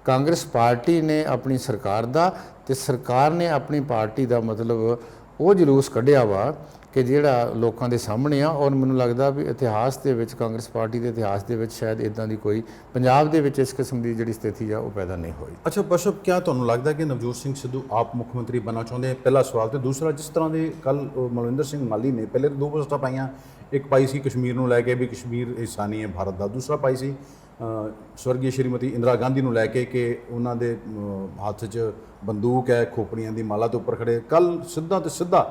ਕਾਂਗਰਸ ਪਾਰਟੀ ਨੇ ਆਪਣੀ ਸਰਕਾਰ ਦਾ ਤੇ ਸਰਕਾਰ ਨੇ ਆਪਣੀ ਪਾਰਟੀ ਦਾ ਮਤਲਬ ਉਹ ਜਲੂਸ ਕੱਢਿਆ ਵਾ ਕਿ ਜਿਹੜਾ ਲੋਕਾਂ ਦੇ ਸਾਹਮਣੇ ਆ। ਔਰ ਮੈਨੂੰ ਲੱਗਦਾ ਵੀ ਇਤਿਹਾਸ ਦੇ ਵਿੱਚ ਕਾਂਗਰਸ ਪਾਰਟੀ ਦੇ ਇਤਿਹਾਸ ਦੇ ਵਿੱਚ ਸ਼ਾਇਦ ਇਦਾਂ ਦੀ ਕੋਈ ਪੰਜਾਬ ਦੇ ਵਿੱਚ ਇਸ ਕਿਸਮ ਦੀ ਜਿਹੜੀ ਸਥਿਤੀ ਆ ਉਹ ਪੈਦਾ ਨਹੀਂ ਹੋਈ। ਅੱਛਾ ਬਸ਼ਪ, ਕਿਆ ਤੁਹਾਨੂੰ ਲੱਗਦਾ ਕਿ ਨਵਜੋਤ ਸਿੰਘ ਸਿੱਧੂ ਆਪ ਮੁੱਖ ਮੰਤਰੀ ਬਣਨਾ ਚਾਹੁੰਦੇ ਆ? ਪਹਿਲਾ ਸਵਾਲ। ਤੇ ਦੂਸਰਾ, ਜਿਸ ਤਰ੍ਹਾਂ ਦੇ ਕੱਲ ਮਲਵਿੰਦਰ ਸਿੰਘ ਮਾਲੀ ਨੇ ਪਹਿਲੇ 2 ਪੋਸਟਾਂ ਪਾਈਆਂ, ਇੱਕ ਪਾਈ ਸੀ ਕਸ਼ਮੀਰ ਨੂੰ ਲੈ ਕੇ ਵੀ ਕਸ਼ਮੀਰ ਹਿੱਸਾ ਨਹੀਂ ਹੈ ਭਾਰਤ ਦਾ, ਦੂਸਰਾ ਪਾਈ ਸੀ ਸਵਰਗੀ ਸ਼੍ਰੀਮਤੀ ਇੰਦਰਾ ਗਾਂਧੀ ਨੂੰ ਲੈ ਕੇ ਕਿ ਉਹਨਾਂ ਦੇ ਹੱਥ 'ਚ ਬੰਦੂਕ ਹੈ, ਖੋਪੜੀਆਂ ਦੀ ਮਾਲਾ ਤੋਂ ਉੱਪਰ ਖੜੇ। ਕੱਲ ਸਿੱਧਾ ਤੇ ਸਿੱਧਾ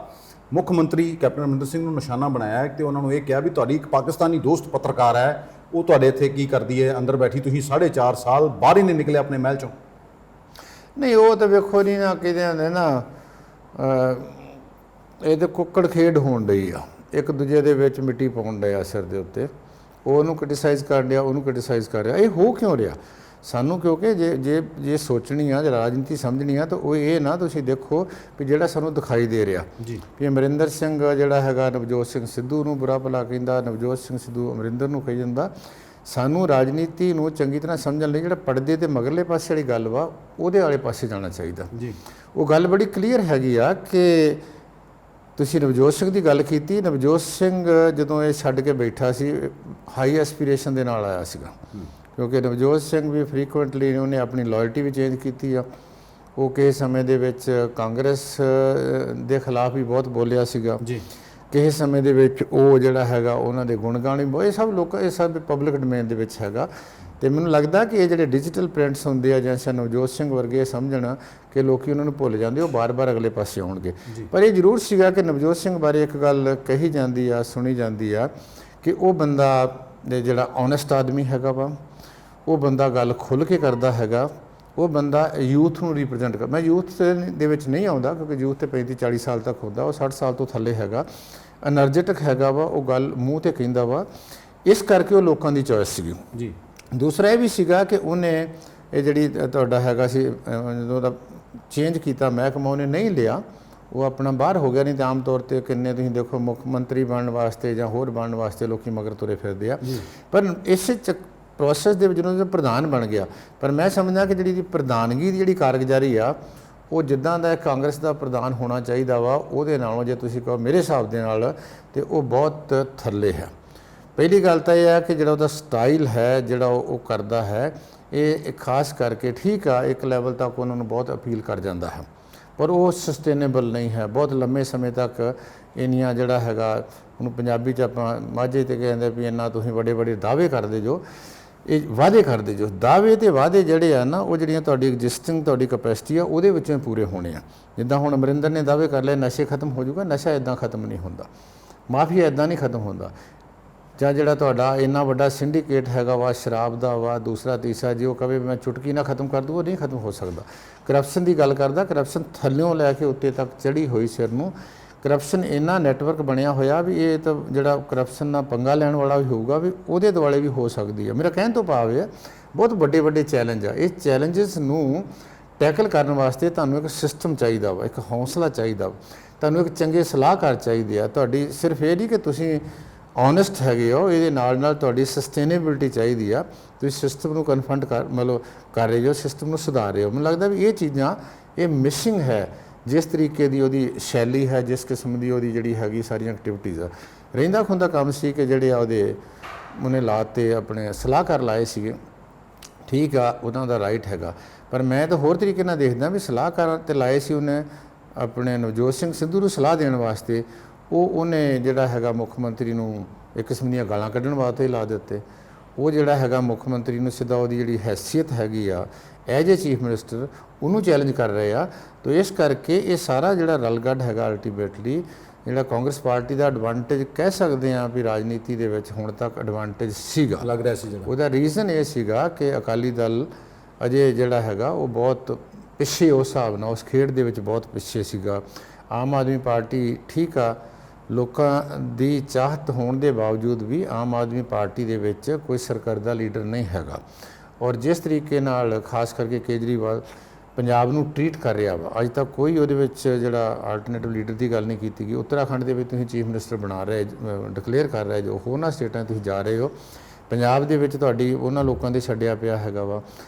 ਮੁੱਖ ਮੰਤਰੀ ਕੈਪਟਨ ਅਮਰਿੰਦਰ ਸਿੰਘ ਨੂੰ ਨਿਸ਼ਾਨਾ ਬਣਾਇਆ ਤੇ ਉਹਨਾਂ ਨੂੰ ਇਹ ਕਿਹਾ ਵੀ ਤੁਹਾਡੀ ਇੱਕ ਪਾਕਿਸਤਾਨੀ ਦੋਸਤ ਪੱਤਰਕਾਰ ਹੈ, ਉਹ ਤੁਹਾਡੇ ਇੱਥੇ ਕੀ ਕਰਦੀ ਹੈ ਅੰਦਰ ਬੈਠੀ, ਤੁਸੀਂ 4.5 ਸਾਲ ਬਾਹਰ ਹੀ ਨਹੀਂ ਨਿਕਲੇ ਆਪਣੇ ਮਹਿਲ 'ਚੋਂ। ਨਹੀਂ, ਉਹ ਤਾਂ ਵੇਖੋ ਨਹੀਂ ਨਾ ਕਿਹਦੇ ਹੁੰਦੇ ਨਾ, ਇਹ ਤਾਂ ਕੁੱਕੜ ਖੇਡ ਹੋਣ ਡਈ ਆ, ਇੱਕ ਦੂਜੇ ਦੇ ਵਿੱਚ ਮਿੱਟੀ ਪਾਉਣ ਡਿਆ ਸਿਰ ਦੇ ਉੱਤੇ, ਉਹ ਉਹਨੂੰ ਕ੍ਰਿਟੀਸਾਈਜ਼ ਕਰ ਰਿਹਾ, ਉਹਨੂੰ ਕ੍ਰਿਟੀਸਾਈਜ਼ ਕਰ ਰਿਹਾ। ਇਹ ਹੋ ਕਿਉਂ ਰਿਹਾ ਸਾਨੂੰ? ਕਿਉਂਕਿ ਜੇ ਸੋਚਣੀ ਆ, ਜੇ ਰਾਜਨੀਤੀ ਸਮਝਣੀ ਆ, ਤਾਂ ਉਹ ਇਹ ਨਾ ਤੁਸੀਂ ਦੇਖੋ ਵੀ ਜਿਹੜਾ ਸਾਨੂੰ ਦਿਖਾਈ ਦੇ ਰਿਹਾ ਜੀ ਵੀ ਅਮਰਿੰਦਰ ਸਿੰਘ ਜਿਹੜਾ ਹੈਗਾ ਨਵਜੋਤ ਸਿੰਘ ਸਿੱਧੂ ਨੂੰ ਬੁਰਾ ਭਲਾ ਕਹਿੰਦਾ, ਨਵਜੋਤ ਸਿੰਘ ਸਿੱਧੂ ਅਮਰਿੰਦਰ ਨੂੰ ਕਹੀ ਜਾਂਦਾ। ਸਾਨੂੰ ਰਾਜਨੀਤੀ ਨੂੰ ਚੰਗੀ ਤਰ੍ਹਾਂ ਸਮਝਣ ਲਈ ਜਿਹੜਾ ਪਰਦੇ ਦੇ ਮਗਰਲੇ ਪਾਸੇ ਵਾਲੀ ਗੱਲ ਵਾ ਉਹਦੇ ਵਾਲੇ ਪਾਸੇ ਜਾਣਾ ਚਾਹੀਦਾ ਜੀ। ਉਹ ਗੱਲ ਬੜੀ ਕਲੀਅਰ ਹੈਗੀ ਆ ਕਿ ਤੁਸੀਂ ਨਵਜੋਤ ਸਿੰਘ ਦੀ ਗੱਲ ਕੀਤੀ। ਨਵਜੋਤ ਸਿੰਘ ਜਦੋਂ ਇਹ ਛੱਡ ਕੇ ਬੈਠਾ ਸੀ, ਹਾਈ ਐਸਪੀਰੇਸ਼ਨ ਦੇ ਨਾਲ ਆਇਆ ਸੀਗਾ, ਕਿਉਂਕਿ ਨਵਜੋਤ ਸਿੰਘ ਵੀ ਫਰੀਕੁਐਂਟਲੀ ਉਹਨੇ ਆਪਣੀ ਲਾਇਲਟੀ ਵੀ ਚੇਂਜ ਕੀਤੀ ਆ। ਉਹ ਕਿਸੇ ਸਮੇਂ ਦੇ ਵਿੱਚ ਕਾਂਗਰਸ ਦੇ ਖਿਲਾਫ ਵੀ ਬਹੁਤ ਬੋਲਿਆ ਸੀਗਾ ਜੀ। ਕਿਸੇ ਸਮੇਂ ਦੇ ਵਿੱਚ ਉਹ ਜਿਹੜਾ ਹੈਗਾ ਉਹਨਾਂ ਦੇ ਗੁਣਗਾਨ ਵੀ, ਇਹ ਸਭ ਪਬਲਿਕ ਡੋਮੇਨ ਦੇ ਵਿੱਚ ਹੈਗਾ। ਤੇ ਮੈਨੂੰ ਲੱਗਦਾ ਕਿ ਇਹ ਜਿਹੜੇ ਡਿਜੀਟਲ ਪ੍ਰਿੰਟਸ ਹੁੰਦੇ ਆ, ਜਾਂ ਨਵਜੋਤ ਸਿੰਘ ਵਰਗੇ ਸਮਝਣਾ ਕਿ ਲੋਕੀ ਉਹਨਾਂ ਨੂੰ ਭੁੱਲ ਜਾਂਦੇ, ਉਹ ਬਾਰ-ਬਾਰ ਅਗਲੇ ਪਾਸੇ ਆਉਣਗੇ। ਪਰ ਇਹ ਜ਼ਰੂਰ ਸੀਗਾ ਕਿ ਨਵਜੋਤ ਸਿੰਘ ਬਾਰੇ ਇੱਕ ਗੱਲ ਕਹੀ ਜਾਂਦੀ ਆ, ਸੁਣੀ ਜਾਂਦੀ ਆ ਕਿ ਉਹ ਬੰਦਾ ਜਿਹੜਾ ਓਨੈਸਟ ਆਦਮੀ ਹੈਗਾ ਵਾ, ਉਹ ਬੰਦਾ ਗੱਲ ਖੁੱਲ੍ਹ ਕੇ ਕਰਦਾ ਹੈਗਾ, ਉਹ ਬੰਦਾ ਯੂਥ ਨੂੰ ਰਿਪਰੈਜ਼ੈਂਟ ਕਰ। ਮੈਂ ਯੂਥ ਦੇ ਵਿੱਚ ਨਹੀਂ ਆਉਂਦਾ ਕਿਉਂਕਿ ਯੂਥ ਤੇ 35-40 ਸਾਲ ਤੱਕ ਹੁੰਦਾ, ਉਹ 60 ਸਾਲ ਤੋਂ ਥੱਲੇ ਹੈਗਾ, ਐਨਰਜੈਟਿਕ ਹੈਗਾ ਵਾ, ਉਹ ਗੱਲ ਮੂੰਹ 'ਤੇ ਕਹਿੰਦਾ ਵਾ, ਇਸ ਕਰਕੇ ਉਹ ਲੋਕਾਂ ਦੀ ਚੋਇਸ ਸੀਗੀ ਜੀ। ਦੂਸਰਾ ਇਹ ਵੀ ਸੀਗਾ ਕਿ ਉਹਨੇ ਇਹ ਜਿਹੜੀ ਤੁਹਾਡਾ ਹੈਗਾ ਸੀ ਜਦੋਂ ਉਹਦਾ ਚੇਂਜ ਕੀਤਾ ਮਹਿਕਮਾ, ਉਹਨੇ ਨਹੀਂ ਲਿਆ, ਉਹ ਆਪਣਾ ਬਾਹਰ ਹੋ ਗਿਆ। ਨਹੀਂ ਤਾਂ ਆਮ ਤੌਰ 'ਤੇ ਕਿੰਨੇ ਤੁਸੀਂ ਦੇਖੋ ਮੁੱਖ ਮੰਤਰੀ ਬਣਨ ਵਾਸਤੇ ਜਾਂ ਹੋਰ ਬਣਨ ਵਾਸਤੇ ਲੋਕੀ ਮਗਰ ਤੁਰੇ ਫਿਰਦੇ ਆ। ਪਰ ਇਸੇ ਪ੍ਰੋਸੈਸ ਦੇ ਵਿੱਚ ਜਦੋਂ ਪ੍ਰਧਾਨ ਬਣ ਗਿਆ, ਪਰ ਮੈਂ ਸਮਝਦਾ ਕਿ ਜਿਹੜੀ ਪ੍ਰਧਾਨਗੀ ਦੀ ਜਿਹੜੀ ਕਾਰਗੁਜ਼ਾਰੀ ਆ, ਉਹ ਜਿੱਦਾਂ ਦਾ ਕਾਂਗਰਸ ਦਾ ਪ੍ਰਧਾਨ ਹੋਣਾ ਚਾਹੀਦਾ ਵਾ, ਉਹਦੇ ਨਾਲੋਂ ਜੇ ਤੁਸੀਂ ਕਹੋ ਮੇਰੇ ਹਿਸਾਬ ਦੇ ਨਾਲ, ਤੇ ਉਹ ਬਹੁਤ ਥੱਲੇ ਹੈ। ਪਹਿਲੀ ਗੱਲ ਤਾਂ ਇਹ ਹੈ ਕਿ ਜਿਹੜਾ ਉਹਦਾ ਸਟਾਈਲ ਹੈ, ਜਿਹੜਾ ਉਹ ਕਰਦਾ ਹੈ, ਇਹ ਖਾਸ ਕਰਕੇ ਠੀਕ ਆ, ਇੱਕ ਲੈਵਲ ਤੱਕ ਉਹਨਾਂ ਨੂੰ ਬਹੁਤ ਅਪੀਲ ਕਰ ਜਾਂਦਾ ਹੈ। ਪਰ ਉਹ ਸਸਟੇਨੇਬਲ ਨਹੀਂ ਹੈ। ਬਹੁਤ ਲੰਮੇ ਸਮੇਂ ਤੱਕ ਇੰਨੀਆਂ ਜਿਹੜਾ ਹੈਗਾ, ਉਹਨੂੰ ਪੰਜਾਬੀ 'ਚ ਆਪਾਂ ਮਾਝੇ 'ਤੇ ਕਹਿੰਦੇ ਵੀ ਇੰਨਾ ਤੁਸੀਂ ਵੱਡੇ ਵੱਡੇ ਦਾਅਵੇ ਕਰਦੇ ਜੋ, ਇਹ ਵਾਅਦੇ ਕਰਦੇ ਜੋ। ਦਾਅਵੇ ਤੇ ਵਾਅਦੇ ਜਿਹੜੇ ਆ ਨਾ, ਉਹ ਜਿਹੜੀਆਂ ਤੁਹਾਡੀ ਐਗਜ਼ਿਸਟਿੰਗ ਤੁਹਾਡੀ ਕੈਪੈਸਿਟੀ ਆ ਉਹਦੇ ਵਿੱਚੋਂ ਪੂਰੇ ਹੋਣੇ ਆ। ਜਿੱਦਾਂ ਹੁਣ ਅਮਰਿੰਦਰ ਨੇ ਦਾਅਵੇ ਕਰ ਲਏ ਨਸ਼ੇ ਖਤਮ ਹੋ ਜਾਊਗਾ, ਨਸ਼ਾ ਇਦਾਂ ਖਤਮ ਨਹੀਂ ਹੁੰਦਾ, ਮਾਫੀਆ ਇਦਾਂ ਨਹੀਂ ਖਤਮ ਹੁੰਦਾ। ਜਾਂ ਜਿਹੜਾ ਤੁਹਾਡਾ ਇੰਨਾ ਵੱਡਾ ਸਿੰਡੀਕੇਟ ਹੈਗਾ ਵਾ ਸ਼ਰਾਬ ਦਾ ਵਾ, ਦੂਸਰਾ ਤੀਸਰਾ, ਜੇ ਉਹ ਕਵੇ ਮੈਂ ਚੁਟਕੀ ਨਾ ਖਤਮ ਕਰ ਦੂੰ, ਉਹ ਨਹੀਂ ਖਤਮ ਹੋ ਸਕਦਾ। ਕਰਪਸ਼ਨ ਦੀ ਗੱਲ ਕਰਦਾ, ਕਰਪਸ਼ਨ ਥੱਲਿਓਂ ਲੈ ਕੇ ਉੱਤੇ ਤੱਕ ਚੜ੍ਹੀ ਹੋਈ ਸਿਰ ਨੂੰ। ਕਰਪਸ਼ਨ ਇੰਨਾ ਨੈਟਵਰਕ ਬਣਿਆ ਹੋਇਆ ਵੀ ਇਹ ਤਾਂ ਜਿਹੜਾ ਕਰਪਸ਼ਨ ਨਾਲ ਪੰਗਾ ਲੈਣ ਵਾਲਾ ਵੀ ਹੋਊਗਾ ਵੀ ਉਹਦੇ ਦੁਆਲੇ ਵੀ ਹੋ ਸਕਦੀ ਹੈ। ਮੇਰਾ ਕਹਿਣ ਤੋਂ ਭਾਵ ਹੈ ਬਹੁਤ ਵੱਡੇ ਵੱਡੇ ਚੈਲੰਜ ਆ। ਇਹ ਚੈਲੰਜਸ ਨੂੰ ਟੈਕਲ ਕਰਨ ਵਾਸਤੇ ਤੁਹਾਨੂੰ ਇੱਕ ਸਿਸਟਮ ਚਾਹੀਦਾ ਵਾ, ਇੱਕ ਹੌਸਲਾ ਚਾਹੀਦਾ ਵਾ, ਤੁਹਾਨੂੰ ਇੱਕ ਚੰਗੇ ਸਲਾਹਕਾਰ ਚਾਹੀਦੇ ਆ। ਤੁਹਾਡੀ ਸਿਰਫ ਇਹ ਨਹੀਂ ਕਿ ਤੁਸੀਂ ਓਨੈਸਟ ਹੈਗੇ ਹੋ, ਇਹਦੇ ਨਾਲ ਨਾਲ ਤੁਹਾਡੀ ਸਸਟੇਨੇਬਿਲਿਟੀ ਚਾਹੀਦੀ ਆ। ਤੁਸੀਂ ਸਿਸਟਮ ਨੂੰ ਕਨਫਰੰਟ ਕਰ ਰਹੇ ਹੋ, ਸਿਸਟਮ ਨੂੰ ਸੁਧਾਰ ਰਹੇ ਹੋ। ਮੈਨੂੰ ਲੱਗਦਾ ਵੀ ਇਹ ਚੀਜ਼ਾਂ ਇਹ ਮਿਸਿੰਗ ਹੈ। ਜਿਸ ਤਰੀਕੇ ਦੀ ਉਹਦੀ ਸ਼ੈਲੀ ਹੈ, ਜਿਸ ਕਿਸਮ ਦੀ ਉਹਦੀ ਜਿਹੜੀ ਹੈਗੀ ਸਾਰੀਆਂ ਐਕਟੀਵਿਟੀਜ਼ ਆ, ਰਹਿੰਦਾ ਖੁੰਦਾ ਕੰਮ ਸੀ ਕਿ ਜਿਹੜੇ ਆ ਉਹਨੇ ਲਾਤੇ ਆਪਣੇ ਸਲਾਹਕਾਰ ਲਾਏ ਸੀਗੇ। ਠੀਕ ਆ, ਉਹਨਾਂ ਦਾ ਰਾਈਟ ਹੈਗਾ, ਪਰ ਮੈਂ ਤਾਂ ਹੋਰ ਤਰੀਕੇ ਨਾਲ ਦੇਖਦਾ ਵੀ ਸਲਾਹਕਾਰ ਤੇ ਲਾਏ ਸੀ ਉਹਨੇ ਆਪਣੇ ਨਵਜੋਤ ਸਿੰਘ ਸਿੱਧੂ ਨੂੰ ਸਲਾਹ ਦੇਣ ਵਾਸਤੇ। ਉਹਨੇ ਜਿਹੜਾ ਹੈਗਾ ਮੁੱਖ ਮੰਤਰੀ ਨੂੰ ਇੱਕ ਕਿਸਮ ਦੀਆਂ ਗਾਲਾਂ ਕੱਢਣ ਵਾਸਤੇ ਲਾ ਦਿੱਤੇ। ਉਹ ਜਿਹੜਾ ਹੈਗਾ ਮੁੱਖ ਮੰਤਰੀ ਨੂੰ ਸਿੱਧਾ ਉਹਦੀ ਜਿਹੜੀ ਹੈਸੀਅਤ ਹੈਗੀ ਆ ਐਜ ਏ ਚੀਫ ਮਿਨਿਸਟਰ, ਉਹਨੂੰ ਚੈਲੰਜ ਕਰ ਰਹੇ ਆ। ਤਾਂ ਇਸ ਕਰਕੇ ਇਹ ਸਾਰਾ ਜਿਹੜਾ ਰਲਗੱਡ ਹੈਗਾ ਅਲਟੀਮੇਟਲੀ ਜਿਹੜਾ ਕਾਂਗਰਸ ਪਾਰਟੀ ਦਾ ਐਡਵਾਂਟੇਜ ਕਹਿ ਸਕਦੇ ਆ ਵੀ ਰਾਜਨੀਤੀ ਦੇ ਵਿੱਚ ਹੁਣ ਤੱਕ ਐਡਵਾਂਟੇਜ ਸੀਗਾ, ਲੱਗ ਰਿਹਾ ਸੀ ਜਿਹੜਾ। ਉਹਦਾ ਰੀਜ਼ਨ ਇਹ ਸੀਗਾ ਕਿ ਅਕਾਲੀ ਦਲ ਅਜੇ ਜਿਹੜਾ ਹੈਗਾ ਉਹ ਬਹੁਤ ਪਿੱਛੇ, ਉਸ ਹਿਸਾਬ ਨਾਲ ਉਸ ਖੇਡ ਦੇ ਵਿੱਚ ਬਹੁਤ ਪਿੱਛੇ ਸੀਗਾ। ਆਮ ਆਦਮੀ ਪਾਰਟੀ ਠੀਕ ਆ, ਲੋਕਾਂ ਦੀ ਚਾਹਤ ਹੋਣ ਦੇ ਬਾਵਜੂਦ ਵੀ ਆਮ ਆਦਮੀ ਪਾਰਟੀ ਦੇ ਵਿੱਚ ਕੋਈ ਸਰਕਰਦਾ ਲੀਡਰ ਨਹੀਂ ਹੈਗਾ। ਔਰ ਜਿਸ ਤਰੀਕੇ ਨਾਲ ਖਾਸ ਕਰਕੇ ਕੇਜਰੀਵਾਲ ਪੰਜਾਬ ਨੂੰ ਟਰੀਟ ਕਰ ਰਿਹਾ ਵਾ, ਅੱਜ ਤੱਕ ਕੋਈ ਉਹਦੇ ਵਿੱਚ ਜਿਹੜਾ ਆਲਟਰਨੇਟਿਵ ਲੀਡਰ ਦੀ ਗੱਲ ਨਹੀਂ ਕੀਤੀ ਗਈ। ਉੱਤਰਾਖੰਡ ਦੇ ਵਿੱਚ ਤੁਸੀਂ ਚੀਫ ਮਿਨਿਸਟਰ ਬਣਾ ਰਹੇ, ਡਿਕਲੇਅਰ ਕਰ ਰਹੇ ਜੋ, ਹੋਰਨਾਂ ਸਟੇਟਾਂ ਤੁਸੀਂ ਜਾ ਰਹੇ ਹੋ। ਪੰਜਾਬ ਦੇ ਵਿੱਚ ਤੁਹਾਡੀ ਉਹਨਾਂ ਲੋਕਾਂ ਦੇ ਛੱਡਿਆ ਪਿਆ ਹੈਗਾ ਵਾ,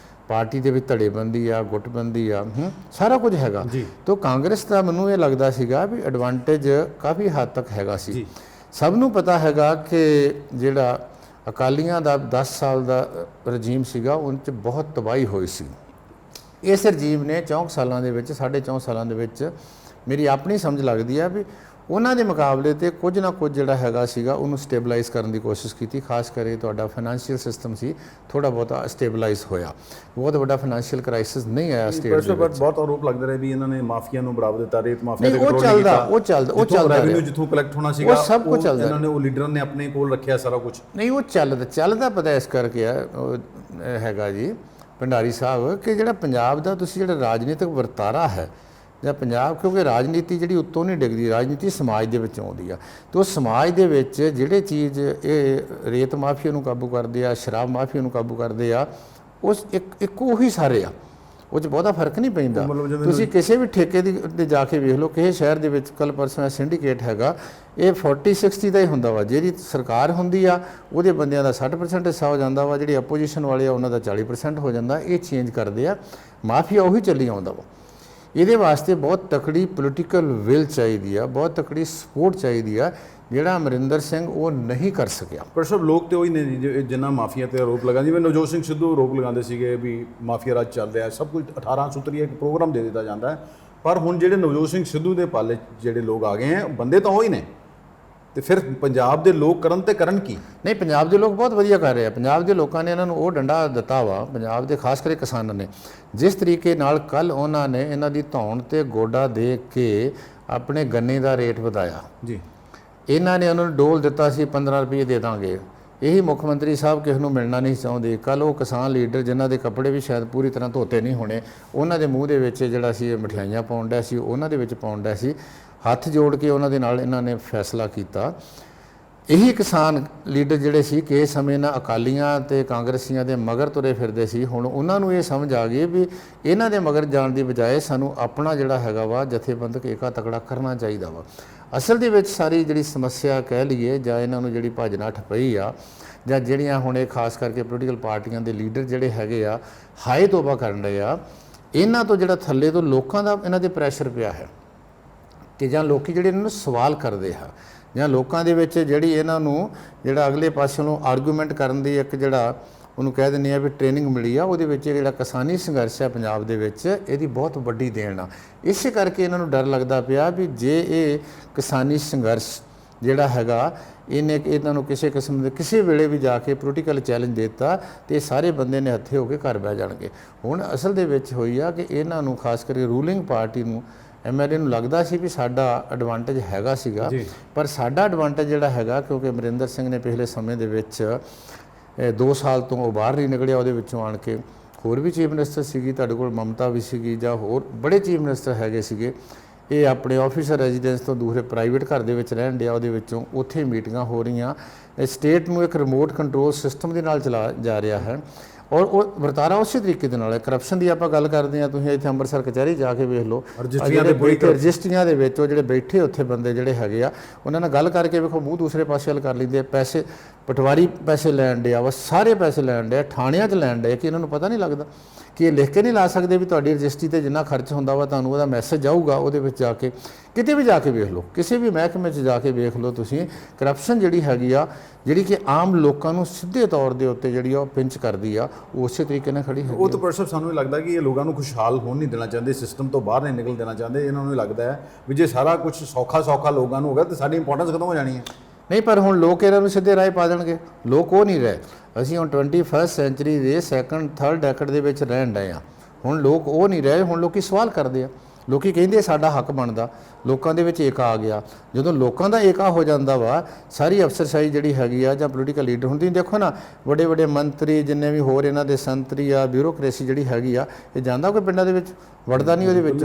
ਪਾਰਟੀ ਦੇ ਵਿੱਚ ਧੜੇਬੰਦੀ ਆ, ਗੁੱਟਬੰਦੀ ਆ, ਸਾਰਾ ਕੁਝ ਹੈਗਾ। ਤਾਂ ਕਾਂਗਰਸ ਦਾ ਮੈਨੂੰ ਇਹ ਲੱਗਦਾ ਸੀਗਾ ਵੀ ਐਡਵਾਂਟੇਜ ਕਾਫੀ ਹੱਦ ਤੱਕ ਹੈਗਾ ਸੀ। ਸਭ ਨੂੰ ਪਤਾ ਹੈਗਾ ਕਿ ਜਿਹੜਾ ਅਕਾਲੀਆਂ ਦਾ 10 ਸਾਲ ਦਾ ਰਜੀਮ ਸੀਗਾ, ਉਹਨ 'ਚ ਬਹੁਤ ਤਬਾਹੀ ਹੋਈ ਸੀ। ਇਸ ਰਜੀਮ ਨੇ 64 ਸਾਲਾਂ ਦੇ ਵਿੱਚ, 4.5 ਸਾਲਾਂ ਦੇ ਵਿੱਚ ਮੇਰੀ ਆਪਣੀ ਸਮਝ ਲੱਗਦੀ ਆ ਵੀ ਉਹਨਾਂ ਦੇ ਮੁਕਾਬਲੇ ਤੇ ਕੁਝ ਨਾ ਕੁਝ ਜਿਹੜਾ ਹੈਗਾ ਸੀਗਾ ਉਹਨੂੰ ਸਟੇਬਲਾਈਜ਼ ਕਰਨ ਦੀ ਕੋਸ਼ਿਸ਼ ਕੀਤੀ। ਖਾਸ ਕਰਕੇ ਤੁਹਾਡਾ ਫਾਈਨੈਂਸ਼ੀਅਲ ਸਿਸਟਮ ਸੀ ਥੋੜਾ ਬਹੁਤਾ ਸਟੇਬਲਾਈਜ਼ ਹੋਇਆ, ਬਹੁਤ ਵੱਡਾ ਫਾਈਨੈਂਸ਼ੀਅਲ ਕ੍ਰਾਈਸਿਸ ਨਹੀਂ ਆਇਆ ਸਟੇਟ ਦੇ ਵਿੱਚ। ਬਹੁਤ ਆਰੋਪ ਲੱਗਦੇ ਰਹੇ ਵੀ ਇਹਨਾਂ ਨੇ ਮਾਫੀਆ ਨੂੰ ਬੜਾਵਾ ਦਿੱਤਾ, ਰੇਤ ਮਾਫੀਆ ਦੇ ਕੰਟਰੋਲ ਨਹੀਂ ਕੀਤਾ। ਉਹ ਚੱਲਦਾ ਰੈਵਨਿਊ ਜਿੱਥੋਂ ਕਲੈਕਟ ਹੋਣਾ ਸੀਗਾ, ਉਹ ਸਭ ਕੁਝ ਚੱਲਦਾ, ਇਹਨਾਂ ਨੇ ਉਹ ਲੀਡਰਾਂ ਨੇ ਆਪਣੇ ਕੋਲ ਰੱਖਿਆ ਸਾਰਾ ਕੁਝ। ਨਹੀਂ, ਉਹ ਚੱਲਦਾ ਪਤਾ ਇਸ ਕਰਕੇ ਆ ਹੈਗਾ ਜੀ ਭੰਡਾਰੀ ਸਾਹਿਬ ਕਿ ਜਿਹੜਾ ਪੰਜਾਬ ਦਾ ਤੁਸੀਂ ਜਿਹੜਾ ਰਾਜਨੀਤਿਕ ਵਰਤਾਰਾ ਹੈ ਜਾਂ ਪੰਜਾਬ, ਕਿਉਂਕਿ ਰਾਜਨੀਤੀ ਜਿਹੜੀ ਉੱਤੋਂ ਨਹੀਂ ਡਿੱਗਦੀ, ਰਾਜਨੀਤੀ ਸਮਾਜ ਦੇ ਵਿੱਚ ਆਉਂਦੀ ਆ। ਤੇ ਉਹ ਸਮਾਜ ਦੇ ਵਿੱਚ ਜਿਹੜੇ ਚੀਜ਼ ਇਹ ਰੇਤ ਮਾਫੀਆ ਨੂੰ ਕਾਬੂ ਕਰਦੇ ਆ, ਸ਼ਰਾਬ ਮਾਫੀਆ ਨੂੰ ਕਾਬੂ ਕਰਦੇ ਆ, ਉਸ ਇੱਕੋ ਉਹੀ ਸਾਰੇ ਆ, ਉਹ 'ਚ ਬਹੁਤਾ ਫਰਕ ਨਹੀਂ ਪੈਂਦਾ। ਤੁਸੀਂ ਕਿਸੇ ਵੀ ਠੇਕੇ ਦੀ ਜਾ ਕੇ ਵੇਖ ਲਓ, ਕਿਸੇ ਸ਼ਹਿਰ ਦੇ ਵਿੱਚ ਕੱਲ੍ਹ ਪਰਸੋਂ ਸਿੰਡੀਕੇਟ ਹੈਗਾ, ਇਹ 40-60 ਦਾ ਹੀ ਹੁੰਦਾ ਵਾ। ਜਿਹੜੀ ਸਰਕਾਰ ਹੁੰਦੀ ਆ ਉਹਦੇ ਬੰਦਿਆਂ ਦਾ 60% ਹਿੱਸਾ ਹੋ ਜਾਂਦਾ ਵਾ, ਜਿਹੜੀ ਅਪੋਜੀਸ਼ਨ ਵਾਲੇ ਆ ਉਹਨਾਂ ਦਾ 40% ਹੋ ਜਾਂਦਾ। ਇਹ ਚੇਂਜ ਕਰਦੇ ਆ, ਮਾਫੀਆ ਉਹੀ ਚੱਲੀ ਆਉਂਦਾ ਵਾ। ਇਹਦੇ ਵਾਸਤੇ ਬਹੁਤ ਤਕੜੀ ਪੋਲੀਟੀਕਲ ਵਿਲ ਚਾਹੀਦੀ ਆ, ਬਹੁਤ ਤਕੜੀ ਸਪੋਰਟ ਚਾਹੀਦੀ ਆ, ਜਿਹੜਾ ਅਮਰਿੰਦਰ ਸਿੰਘ ਉਹ ਨਹੀਂ ਕਰ ਸਕਿਆ। ਪਰ ਸਭ ਲੋਕ ਤੇ ਉਹੀ ਨੇ ਜਿਨ੍ਹਾਂ ਮਾਫੀਆ ਤੇ ਆਰੋਪ ਲਗਾ, ਜਿਵੇਂ ਨਵਜੋਤ ਸਿੰਘ ਸਿੱਧੂ ਆਰੋਪ ਲਗਾਉਂਦੇ ਸੀਗੇ ਵੀ ਮਾਫੀਆ ਰਾਜ ਚੱਲ ਰਿਹਾ, ਸਭ ਕੁਝ 18 ਸੂਤਰੀ ਇੱਕ ਪ੍ਰੋਗਰਾਮ ਦੇ ਦਿੱਤਾ ਜਾਂਦਾ ਹੈ। ਪਰ ਹੁਣ ਜਿਹੜੇ ਨਵਜੋਤ ਸਿੰਘ ਸਿੱਧੂ ਦੇ ਪਾਲੇ ਜਿਹੜੇ ਲੋਕ ਆ ਗਏ ਹੈ, ਬੰਦੇ ਤਾਂ ਉਹੀ ਨੇ, ਤੇ ਫਿਰ ਪੰਜਾਬ ਦੇ ਲੋਕ ਕਰਨ ਤੇ ਕਰਨ ਕੀ? ਨਹੀਂ, ਪੰਜਾਬ ਦੇ ਲੋਕ ਬਹੁਤ ਵਧੀਆ ਕਰ ਰਹੇ ਆ। ਪੰਜਾਬ ਦੇ ਲੋਕਾਂ ਨੇ ਇਹਨਾਂ ਨੂੰ ਉਹ ਡੰਡਾ ਦਿੱਤਾ ਵਾ, ਪੰਜਾਬ ਦੇ ਖਾਸ ਕਰਕੇ ਕਿਸਾਨਾਂ ਨੇ, ਜਿਸ ਤਰੀਕੇ ਨਾਲ ਕੱਲ ਉਹਨਾਂ ਨੇ ਇਹਨਾਂ ਦੀ ਧੌਣ ਤੇ ਗੋਡਾ ਦੇ ਕੇ ਆਪਣੇ ਗੰਨੇ ਦਾ ਰੇਟ ਵਧਾਇਆ ਜੀ। ਇਹਨਾਂ ਨੇ ਉਹਨਾਂ ਨੂੰ ਡੋਲ ਦਿੱਤਾ ਸੀ 15 ਰੁਪਏ ਦੇ ਦਾਂਗੇ। ਇਹੀ ਮੁੱਖ ਮੰਤਰੀ ਸਾਹਿਬ ਕਿਸੇ ਨੂੰ ਮਿਲਣਾ ਨਹੀਂ ਚਾਹੁੰਦੇ। ਕੱਲ ਉਹ ਕਿਸਾਨ ਲੀਡਰ ਜਿਨ੍ਹਾਂ ਦੇ ਕੱਪੜੇ ਵੀ ਸ਼ਾਇਦ ਪੂਰੀ ਤਰ੍ਹਾਂ ਧੋਤੇ ਨਹੀਂ ਹੋਣੇ, ਉਹਨਾਂ ਦੇ ਮੂੰਹ ਦੇ ਵਿੱਚ ਜਿਹੜਾ ਸੀ ਮਠਿਆਈਆਂ ਪਾਉਣ ਡਿਆ ਸੀ, ਉਹਨਾਂ ਦੇ ਵਿੱਚ ਪਾਉਣ ਡਿਆ ਸੀ। ਹੱਥ ਜੋੜ ਕੇ ਉਹਨਾਂ ਦੇ ਨਾਲ ਇਹਨਾਂ ਨੇ ਫੈਸਲਾ ਕੀਤਾ। ਇਹੀ ਕਿਸਾਨ ਲੀਡਰ ਜਿਹੜੇ ਸੀ ਕਿ ਇਸ ਸਮੇਂ ਨਾਲ ਅਕਾਲੀਆਂ ਤੇ ਕਾਂਗਰਸੀਆਂ ਦੇ ਮਗਰ ਤੁਰੇ ਫਿਰਦੇ ਸੀ, ਹੁਣ ਉਹਨਾਂ ਨੂੰ ਇਹ ਸਮਝ ਆ ਗਈ ਵੀ ਇਹਨਾਂ ਦੇ ਮਗਰ ਜਾਣ ਦੀ ਬਜਾਏ ਸਾਨੂੰ ਆਪਣਾ ਜਿਹੜਾ ਹੈਗਾ ਵਾ ਜਥੇਬੰਦਕ ਏਕਾ ਤਕੜਾ ਕਰਨਾ ਚਾਹੀਦਾ ਵਾ। ਅਸਲ ਦੇ ਵਿੱਚ ਸਾਰੀ ਜਿਹੜੀ ਸਮੱਸਿਆ ਕਹਿ ਲਈਏ ਜਾਂ ਇਹਨਾਂ ਨੂੰ ਜਿਹੜੀ ਭੱਜ ਨੱਠ ਪਈ ਆ, ਜਾਂ ਜਿਹੜੀਆਂ ਹੁਣ ਇਹ ਖਾਸ ਕਰਕੇ ਪੋਲੀਟੀਕਲ ਪਾਰਟੀਆਂ ਦੇ ਲੀਡਰ ਜਿਹੜੇ ਹੈਗੇ ਆ ਹਾਏ ਤੋਬਾ ਕਰਨ ਰਹੇ ਆ, ਇਹਨਾਂ ਤੋਂ ਜਿਹੜਾ ਥੱਲੇ ਤੋਂ ਲੋਕਾਂ ਦਾ ਇਹਨਾਂ ਦੇ ਪ੍ਰੈਸ਼ਰ ਪਿਆ ਹੈ, ਤੇ ਜਾਂ ਲੋਕੀ ਜਿਹੜੇ ਇਹਨਾਂ ਨੂੰ ਸਵਾਲ ਕਰਦੇ ਆ, ਜਾਂ ਲੋਕਾਂ ਦੇ ਵਿੱਚ ਜਿਹੜੀ ਇਹਨਾਂ ਨੂੰ ਜਿਹੜਾ ਅਗਲੇ ਪਾਸੇ ਨੂੰ ਆਰਗੂਮੈਂਟ ਕਰਨ ਦੀ ਇੱਕ ਜਿਹੜਾ ਉਹਨੂੰ ਕਹਿ ਦਿੰਦੇ ਆ ਵੀ ਟ੍ਰੇਨਿੰਗ ਮਿਲੀ ਆ, ਉਹਦੇ ਵਿੱਚ ਜਿਹੜਾ ਕਿਸਾਨੀ ਸੰਘਰਸ਼ ਹੈ ਪੰਜਾਬ ਦੇ ਵਿੱਚ ਇਹਦੀ ਬਹੁਤ ਵੱਡੀ ਦੇਣ ਆ। ਇਸੇ ਕਰਕੇ ਇਹਨਾਂ ਨੂੰ ਡਰ ਲੱਗਦਾ ਪਿਆ ਵੀ ਜੇ ਇਹ ਕਿਸਾਨੀ ਸੰਘਰਸ਼ ਜਿਹੜਾ ਹੈਗਾ ਇਹਨਾਂ ਨੂੰ ਕਿਸੇ ਕਿਸਮ ਦੇ ਕਿਸੇ ਵੇਲੇ ਵੀ ਜਾ ਕੇ ਪੋਲੀਟੀਕਲ ਚੈਲੰਜ ਦਿੱਤਾ ਤੇ ਸਾਰੇ ਬੰਦੇ ਨੇ ਹੱਥੇ ਹੋ ਕੇ ਘਰ ਬਹਿ ਜਾਣਗੇ। ਹੁਣ ਅਸਲ ਦੇ ਵਿੱਚ ਹੋਈ ਆ ਕਿ ਇਹਨਾਂ ਨੂੰ ਖਾਸ ਕਰਕੇ ਰੂਲਿੰਗ ਪਾਰਟੀ ਨੂੰ MLA ਨੂੰ ਲੱਗਦਾ ਸੀ ਵੀ ਸਾਡਾ ਐਡਵਾਂਟੇਜ ਹੈਗਾ ਸੀਗਾ, ਪਰ ਸਾਡਾ ਐਡਵਾਂਟੇਜ ਜਿਹੜਾ ਹੈਗਾ ਕਿਉਂਕਿ ਅਮਰਿੰਦਰ ਸਿੰਘ ਨੇ ਪਿਛਲੇ ਸਮੇਂ ਦੇ ਵਿੱਚ 2 ਸਾਲ ਤੋਂ ਉਹ ਬਾਹਰ ਨਹੀਂ ਨਿਕਲਿਆ, ਉਹਦੇ ਵਿੱਚੋਂ ਆਣ ਕੇ ਹੋਰ ਵੀ ਚੀਫ ਮਿਨਿਸਟਰ ਸੀਗੀ, ਤੁਹਾਡੇ ਕੋਲ ਮਮਤਾ ਵੀ ਸੀਗੀ ਜਾਂ ਹੋਰ ਬੜੇ ਚੀਫ ਮਿਨਿਸਟਰ ਹੈਗੇ ਸੀਗੇ। ਇਹ ਆਪਣੇ ਆਫਿਸਰ ਰੈਜ਼ੀਡੈਂਸ ਤੋਂ ਦੂਸਰੇ ਪ੍ਰਾਈਵੇਟ ਘਰ ਦੇ ਵਿੱਚ ਰਹਿਣ ਡਿਆ, ਉਹਦੇ ਵਿੱਚੋਂ ਉੱਥੇ ਮੀਟਿੰਗਾਂ ਹੋ ਰਹੀਆਂ, ਸਟੇਟ ਨੂੰ ਇੱਕ ਰਿਮੋਟ ਕੰਟਰੋਲ ਸਿਸਟਮ ਦੇ ਨਾਲ ਚਲਾ ਜਾ ਰਿਹਾ ਹੈ ਔਰ ਉਹ ਵਰਤਾਰਾ ਉਸੇ ਤਰੀਕੇ ਦੇ ਨਾਲ ਹੈ। ਕਰਪਸ਼ਨ ਦੀ ਆਪਾਂ ਗੱਲ ਕਰਦੇ ਹਾਂ, ਤੁਸੀਂ ਇੱਥੇ ਅੰਮ੍ਰਿਤਸਰ ਕਚਹਿਰੀ ਜਾ ਕੇ ਵੇਖ ਲਓ, ਰਜਿਸਟਰੀਆਂ ਦੇ ਵਿੱਚ ਉਹ ਜਿਹੜੇ ਬੈਠੇ ਉੱਥੇ ਬੰਦੇ ਜਿਹੜੇ ਹੈਗੇ ਆ ਉਹਨਾਂ ਨਾਲ ਗੱਲ ਕਰਕੇ ਵੇਖੋ, ਮੂੰਹ ਦੂਸਰੇ ਪਾਸੇ ਵੱਲ ਕਰ ਲੈਂਦੇ, ਪੈਸੇ ਪਟਵਾਰੀ ਪੈਸੇ ਲੈਣ ਡਿਆ ਵਾ, ਸਾਰੇ ਪੈਸੇ ਲੈਣ ਡਿਆ, ਥਾਣਿਆਂ 'ਚ ਲੈਣ ਡਿਆ ਕਿ ਇਹਨਾਂ ਨੂੰ ਪਤਾ ਨਹੀਂ ਲੱਗਦਾ ਕਿ ਇਹ ਲਿਖ ਕੇ ਨਹੀਂ ਲਾ ਸਕਦੇ ਵੀ ਤੁਹਾਡੀ ਰਜਿਸਟਰੀ 'ਤੇ ਜਿੰਨਾ ਖਰਚ ਹੁੰਦਾ ਵਾ ਤੁਹਾਨੂੰ ਉਹਦਾ ਮੈਸੇਜ ਜਾਊਗਾ। ਉਹਦੇ ਵਿੱਚ ਜਾ ਕੇ ਕਿਤੇ ਵੀ ਜਾ ਕੇ ਵੇਖ ਲਓ, ਕਿਸੇ ਵੀ ਮਹਿਕਮੇ 'ਚ ਜਾ ਕੇ ਵੇਖ ਲਓ ਤੁਸੀਂ, ਕਰਪਸ਼ਨ ਜਿਹੜੀ ਹੈਗੀ ਆ ਜਿਹੜੀ ਕਿ ਆਮ ਲੋਕਾਂ ਨੂੰ ਸਿੱਧੇ ਤੌਰ ਦੇ ਉੱਤੇ ਜਿਹੜੀ ਆ ਉਹ ਪਿੰਚ ਕਰਦੀ ਆ, ਉਹ ਉਸੇ ਤਰੀਕੇ ਨਾਲ ਖੜੀ ਹੈ। ਉਹ ਤਾਂ ਪਰਸਪ ਸਾਨੂੰ ਇਹ ਲੱਗਦਾ ਕਿ ਇਹ ਲੋਕਾਂ ਨੂੰ ਖੁਸ਼ਹਾਲ ਹੋਣ ਨਹੀਂ ਦੇਣਾ ਚਾਹੁੰਦੇ, ਸਿਸਟਮ ਤੋਂ ਬਾਹਰ ਨਹੀਂ ਨਿਕਲ ਦੇਣਾ ਚਾਹੁੰਦੇ। ਇਹਨਾਂ ਨੂੰ ਲੱਗਦਾ ਹੈ ਵੀ ਜੇ ਸਾਰਾ ਕੁਝ ਸੌਖਾ ਲੋਕਾਂ ਨੂੰ ਹੋਗਾ ਤਾਂ ਸਾਡੀ ਇੰਪੋਰਟੈਂਸ ਖਤਮ ਹੋ ਜਾਣੀ ਹੈ। ਨਹੀਂ, ਪਰ ਹੁਣ ਲੋਕ ਇਹਨਾਂ ਨੂੰ ਸਿੱਧੇ ਰਾਹ ਪਾ ਦੇਣਗੇ, ਲੋਕ ਉਹ ਨਹੀਂ ਰਹੇ। ਅਸੀਂ ਹੁਣ 21st ਸੈਂਚਰੀ ਦੇ 2nd 3rd ਡੈਕੇਡ ਦੇ ਵਿੱਚ ਰਹਿਣ ਡਏ ਆ, ਹੁਣ ਲੋਕ ਉਹ ਨਹੀਂ ਰਹੇ। ਹੁਣ ਲੋਕੀ ਸਵਾਲ ਕਰਦੇ ਆ, ਲੋਕੀ ਕਹਿੰਦੇ ਸਾਡਾ ਹੱਕ ਬਣਦਾ, ਲੋਕਾਂ ਦੇ ਵਿੱਚ ਏਕਾ ਆ ਗਿਆ। ਜਦੋਂ ਲੋਕਾਂ ਦਾ ਏਕਾ ਹੋ ਜਾਂਦਾ ਵਾ, ਸਾਰੀ ਅਫਸਰਸ਼ਾਹੀ ਜਿਹੜੀ ਹੈਗੀ ਆ ਜਾਂ ਪੋਲੀਟੀਕਲ ਲੀਡਰ ਹੁੰਦੀ, ਦੇਖੋ ਨਾ ਵੱਡੇ ਵੱਡੇ ਮੰਤਰੀ ਜਿੰਨੇ ਵੀ ਹੋਰ ਇਹਨਾਂ ਦੇ ਸੰਤਰੀ ਆ, ਬਿਊਰੋਕ੍ਰੇਸੀ ਜਿਹੜੀ ਹੈਗੀ ਆ, ਇਹ ਜਾਂਦਾ ਕੋਈ ਪਿੰਡਾਂ ਦੇ ਵਿੱਚ ਵੜਦਾ ਨਹੀਂ, ਉਹਦੇ ਵਿੱਚ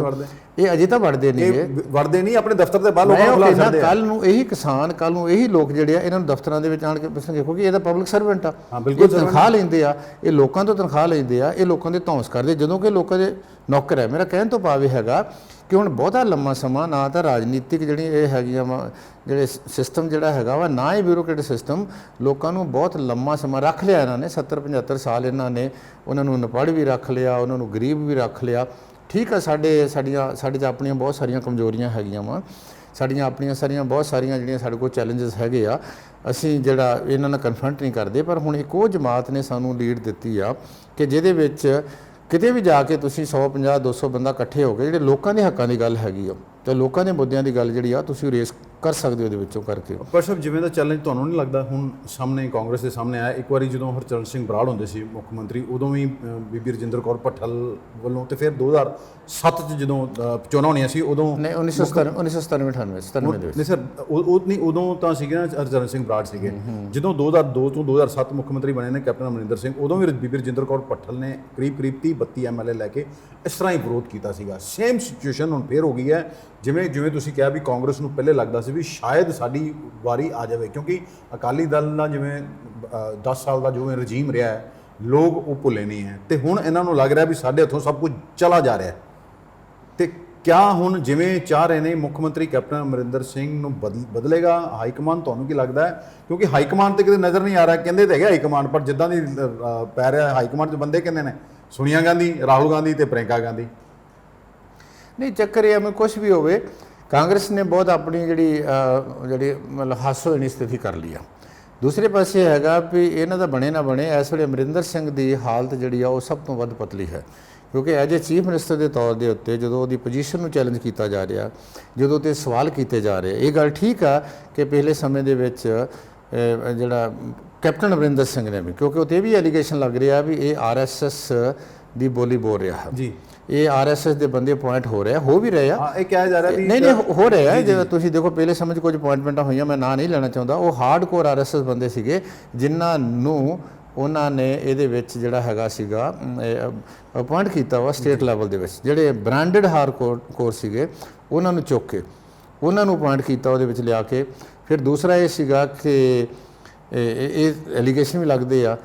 ਇਹ ਅਜੇ ਤਾਂ ਵੜਦੇ ਨਹੀਂ ਆਪਣੇ ਦਫ਼ਤਰ ਦੇ ਬਾਹਰ ਲੋਕਾਂ ਨੂੰ ਖੁਲਾ ਸਕਦੇ ਆ। ਕੱਲ ਨੂੰ ਇਹੀ ਕਿਸਾਨ, ਕੱਲ ਨੂੰ ਇਹੀ ਲੋਕ ਜਿਹੜੇ ਆ ਇਹਨਾਂ ਨੂੰ ਦਫ਼ਤਰਾਂ ਦੇ ਵਿੱਚ ਆਣ ਕੇ ਪੁੱਛਣਗੇ, ਕਿਉਂਕਿ ਇਹ ਤਾਂ ਪਬਲਿਕ ਸਰਵੈਂਟ ਆ, ਇਹ ਤਨਖਾਹ ਲੈਂਦੇ ਆ, ਇਹ ਲੋਕਾਂ ਤੋਂ ਤਨਖਾਹ ਲੈਂਦੇ ਆ, ਇਹ ਲੋਕਾਂ ਦੇ ਧੌਂਸ ਕਰਦੇ, ਜਦੋਂ ਕਿ ਲੋਕਾਂ ਦੇ ਨੌਕਰ ਹੈ। ਮੇਰਾ ਕਹਿਣ ਤੋਂ ਭਾਵ ਇਹ ਹੈਗਾ ਕਿ ਹੁਣ ਬਹੁਤਾ ਲੰਮਾ ਸਮਾਂ ਨਾ ਤਾਂ ਰਾਜਨੀਤਿਕ ਜਿਹੜੀਆਂ ਇਹ ਹੈਗੀਆਂ ਵਾ ਜਿਹੜੇ ਸਿਸਟਮ ਜਿਹੜਾ ਹੈਗਾ ਵਾ, ਨਾ ਹੀ ਬਿਊਰੋਕ੍ਰੇਟਿਕ ਸਿਸਟਮ, ਲੋਕਾਂ ਨੂੰ ਬਹੁਤ ਲੰਮਾ ਸਮਾਂ ਰੱਖ ਲਿਆ ਇਹਨਾਂ ਨੇ। 70-75 ਸਾਲ ਇਹਨਾਂ ਨੇ ਉਹਨਾਂ ਨੂੰ ਅਨਪੜ੍ਹ ਵੀ ਰੱਖ ਲਿਆ, ਉਹਨਾਂ ਨੂੰ ਗਰੀਬ ਵੀ ਰੱਖ ਲਿਆ। ਠੀਕ ਆ, ਸਾਡੇ 'ਚ ਆਪਣੀਆਂ ਬਹੁਤ ਸਾਰੀਆਂ ਕਮਜ਼ੋਰੀਆਂ ਹੈਗੀਆਂ ਵਾ, ਸਾਡੀਆਂ ਆਪਣੀਆਂ ਬਹੁਤ ਸਾਰੀਆਂ ਜਿਹੜੀਆਂ ਸਾਡੇ ਕੋਲ ਚੈਲੰਜਸ ਹੈਗੇ ਆ, ਅਸੀਂ ਜਿਹੜਾ ਇਹਨਾਂ ਨਾਲ ਕਨਫਰੰਟ ਨਹੀਂ ਕਰਦੇ। ਪਰ ਹੁਣ ਇੱਕ ਉਹ ਜਮਾਤ ਨੇ ਸਾਨੂੰ ਲੀਡ ਦਿੱਤੀ ਆ ਕਿ ਜਿਹਦੇ ਵਿੱਚ ਕਿਤੇ ਵੀ ਜਾ ਕੇ ਤੁਸੀਂ 150-200 ਬੰਦਾ ਇਕੱਠੇ ਹੋ ਕੇ ਜਿਹੜੇ ਲੋਕਾਂ ਦੇ ਹੱਕਾਂ ਦੀ ਗੱਲ ਹੈਗੀ ਆ ਤੇ ਲੋਕਾਂ ਦੇ ਮੁੱਦਿਆਂ ਦੀ ਗੱਲ ਜਿਹੜੀ ਆ ਤੁਸੀਂ ਰੇਸ ਕਰ ਸਕਦੇ ਹੋ ਉਹਦੇ ਵਿੱਚੋਂ ਕਰਕੇ। ਪਰ ਸਾਹਿਬ ਜਿਵੇਂ ਦਾ ਚੈਲੰਜ ਤੁਹਾਨੂੰ ਨਹੀਂ ਲੱਗਦਾ ਹੁਣ ਸਾਹਮਣੇ ਕਾਂਗਰਸ ਦੇ ਸਾਹਮਣੇ ਆਇਆ? ਇੱਕ ਵਾਰੀ ਜਦੋਂ ਹਰਚਰਨ ਸਿੰਘ ਬਰਾੜ ਹੁੰਦੇ ਸੀ ਮੁੱਖ ਮੰਤਰੀ, ਉਦੋਂ ਵੀ ਬੀਬੀ ਰਜਿੰਦਰ ਕੌਰ ਭੱਠਲ ਵੱਲੋਂ, ਤੇ ਫਿਰ 2007 'ਚ ਜਦੋਂ ਚੋਣਾਂ ਹੋਣੀਆਂ ਸੀ ਉਦੋਂ, ਨਹੀਂ 1997-98 ਦੇ ਵਿੱਚ ਨਹੀਂ ਸਰ, ਉਹ ਨਹੀਂ, ਉਦੋਂ ਤਾਂ ਸੀਗੇ ਨਾ ਹਰਚਰਨ ਸਿੰਘ ਬਰਾੜ ਸੀਗੇ। ਜਦੋਂ 2002 ਤੋਂ 2007 ਮੁੱਖ ਮੰਤਰੀ ਬਣੇ ਨੇ ਕੈਪਟਨ ਅਮਰਿੰਦਰ ਸਿੰਘ, ਉਦੋਂ ਵੀ ਬੀਬੀ ਰਜਿੰਦਰ ਕੌਰ ਭੱਠਲ ਨੇ ਕਰੀਬ 30-32 MLA ਲੈ ਕੇ ਇਸ ਤਰ੍ਹਾਂ ਹੀ ਵਿਰੋਧ ਕੀਤਾ ਸੀਗਾ। ਸੇਮ ਸਿਚੁਏਸ਼ਨ ਹੁਣ ਫੇਰ ਹੋ ਗਈ ਹੈ। ਜਿਵੇਂ ਤੁਸੀਂ ਕਿਹਾ ਵੀ ਕਾਂਗਰਸ ਨੂੰ ਪਹਿਲੇ ਲੱਗਦਾ ਸੀ ਵੀ ਸ਼ਾਇਦ ਸਾਡੀ ਵਾਰੀ ਆ ਜਾਵੇ, ਕਿਉਂਕਿ ਅਕਾਲੀ ਦਲ ਦਾ ਜਿਵੇਂ 10 ਸਾਲ ਦਾ ਜਿਵੇਂ ਰਜੀਮ ਰਿਹਾ ਹੈ, ਲੋਕ ਉਹ ਭੁੱਲੇ ਨਹੀਂ ਹੈ, ਤੇ ਹੁਣ ਇਹਨਾਂ ਨੂੰ ਲੱਗ ਰਿਹਾ ਵੀ ਸਾਡੇ ਹੱਥੋਂ ਸਭ ਕੁਝ ਚਲਾ ਜਾ ਰਿਹਾ। ਤੇ ਕਿਆ ਹੁਣ ਜਿਵੇਂ ਚਾਹ ਰਹੇ ਨੇ ਮੁੱਖ ਮੰਤਰੀ ਕੈਪਟਨ ਅਮਰਿੰਦਰ ਸਿੰਘ ਨੂੰ ਬਦਲੇਗਾ ਹਾਈਕਮਾਨ? ਤੁਹਾਨੂੰ ਕੀ ਲੱਗਦਾ ਹੈ? ਕਿਉਂਕਿ ਹਾਈਕਮਾਨ ਤੇ ਕਿਤੇ ਨਜ਼ਰ ਨਹੀਂ ਆ ਰਿਹਾ, ਕਹਿੰਦੇ ਤਾਂ ਹੈਗੇ ਹਾਈਕਮਾਨ, ਪਰ ਜਿੱਦਾਂ ਦੀ ਪੈ ਰਿਹਾ ਹਾਈਕਮਾਨ 'ਚ ਬੰਦੇ ਕਿੰਨੇ ਨੇ? ਸੋਨੀਆ ਗਾਂਧੀ, ਰਾਹੁਲ ਗਾਂਧੀ ਤੇ ਪ੍ਰਿਯੰਕਾ ਗਾਂਧੀ। ਨਹੀਂ, ਚੱਕਰ ਇਹ ਐਵੇਂ ਕੁਛ ਵੀ ਹੋਵੇ, ਕਾਂਗਰਸ ਨੇ ਬਹੁਤ ਆਪਣੀ ਜਿਹੜੀ ਮਤਲਬ ਹਾਸੋਹੀਣੀ ਸਥਿਤੀ ਕਰ ਲਈ ਆ। ਦੂਸਰੇ ਪਾਸੇ ਹੈਗਾ ਵੀ ਇਹਨਾਂ ਦਾ ਬਣੇ ਨਾ ਬਣੇ, ਇਸ ਵੇਲੇ ਅਮਰਿੰਦਰ ਸਿੰਘ ਦੀ ਹਾਲਤ ਜਿਹੜੀ ਆ ਉਹ ਸਭ ਤੋਂ ਵੱਧ ਪਤਲੀ ਹੈ, ਕਿਉਂਕਿ ਐਜ ਏ ਚੀਫ ਮਿਨਿਸਟਰ ਦੇ ਤੌਰ ਦੇ ਉੱਤੇ ਜਦੋਂ ਉਹਦੀ ਪੋਜੀਸ਼ਨ ਨੂੰ ਚੈਲੰਜ ਕੀਤਾ ਜਾ ਰਿਹਾ, ਜਦੋਂ ਤੇ ਸਵਾਲ ਕੀਤੇ ਜਾ ਰਹੇ। ਇਹ ਗੱਲ ਠੀਕ ਆ ਕਿ ਪਿਛਲੇ ਸਮੇਂ ਦੇ ਵਿੱਚ ਜਿਹੜਾ ਕੈਪਟਨ ਅਮਰਿੰਦਰ ਸਿੰਘ ਨੇ ਵੀ, ਕਿਉਂਕਿ ਉੱਤੇ ਵੀ ਐਲੀਗੇਸ਼ਨ ਲੱਗ ਰਿਹਾ ਵੀ ਇਹ RSS ਦੀ ਬੋਲੀ ਬੋਲ ਰਿਹਾ ਜੀ, ਇਹ RSS ਦੇ ਬੰਦੇ ਅਪੁਆਇੰਟ ਹੋ ਰਹੇ ਆ, ਹੋ ਵੀ ਰਹੇ ਆ, ਇਹ ਕਿਹਾ ਜਾ ਰਿਹਾ ਵੀ ਨਹੀਂ ਹੋ ਰਹੇ ਆ। ਜੇ ਤੁਸੀਂ ਦੇਖੋ ਪਹਿਲੇ ਸਮੇਂ 'ਚ ਕੁਝ ਅਪੁਆਇੰਟਮੈਂਟਾਂ ਹੋਈਆਂ, ਮੈਂ ਨਾਂ ਨਹੀਂ ਲੈਣਾ ਚਾਹੁੰਦਾ, ਉਹ ਹਾਰਡਕੋਰ RSS ਬੰਦੇ ਸੀਗੇ ਜਿਨ੍ਹਾਂ ਨੂੰ ਉਹਨਾਂ ਨੇ ਇਹਦੇ ਵਿੱਚ ਜਿਹੜਾ ਹੈਗਾ ਸੀਗਾ ਅਪੁਆਇੰਟ ਕੀਤਾ ਵਾ ਸਟੇਟ ਲੈਵਲ ਦੇ ਵਿੱਚ। ਜਿਹੜੇ ਬ੍ਰਾਂਡਡ ਹਾਰਡਕੋਰ ਸੀਗੇ ਉਹਨਾਂ ਨੂੰ ਚੁੱਕ ਕੇ ਉਹਨਾਂ ਨੂੰ ਅਪੁਆਇੰਟ ਕੀਤਾ ਉਹਦੇ ਵਿੱਚ ਲਿਆ ਕੇ। ਫਿਰ ਦੂਸਰਾ ਇਹ ਸੀਗਾ ਕਿ ਇਹ ਐਲੀਗੇਸ਼ਨ ਵੀ ਲੱਗਦੇ ਆ,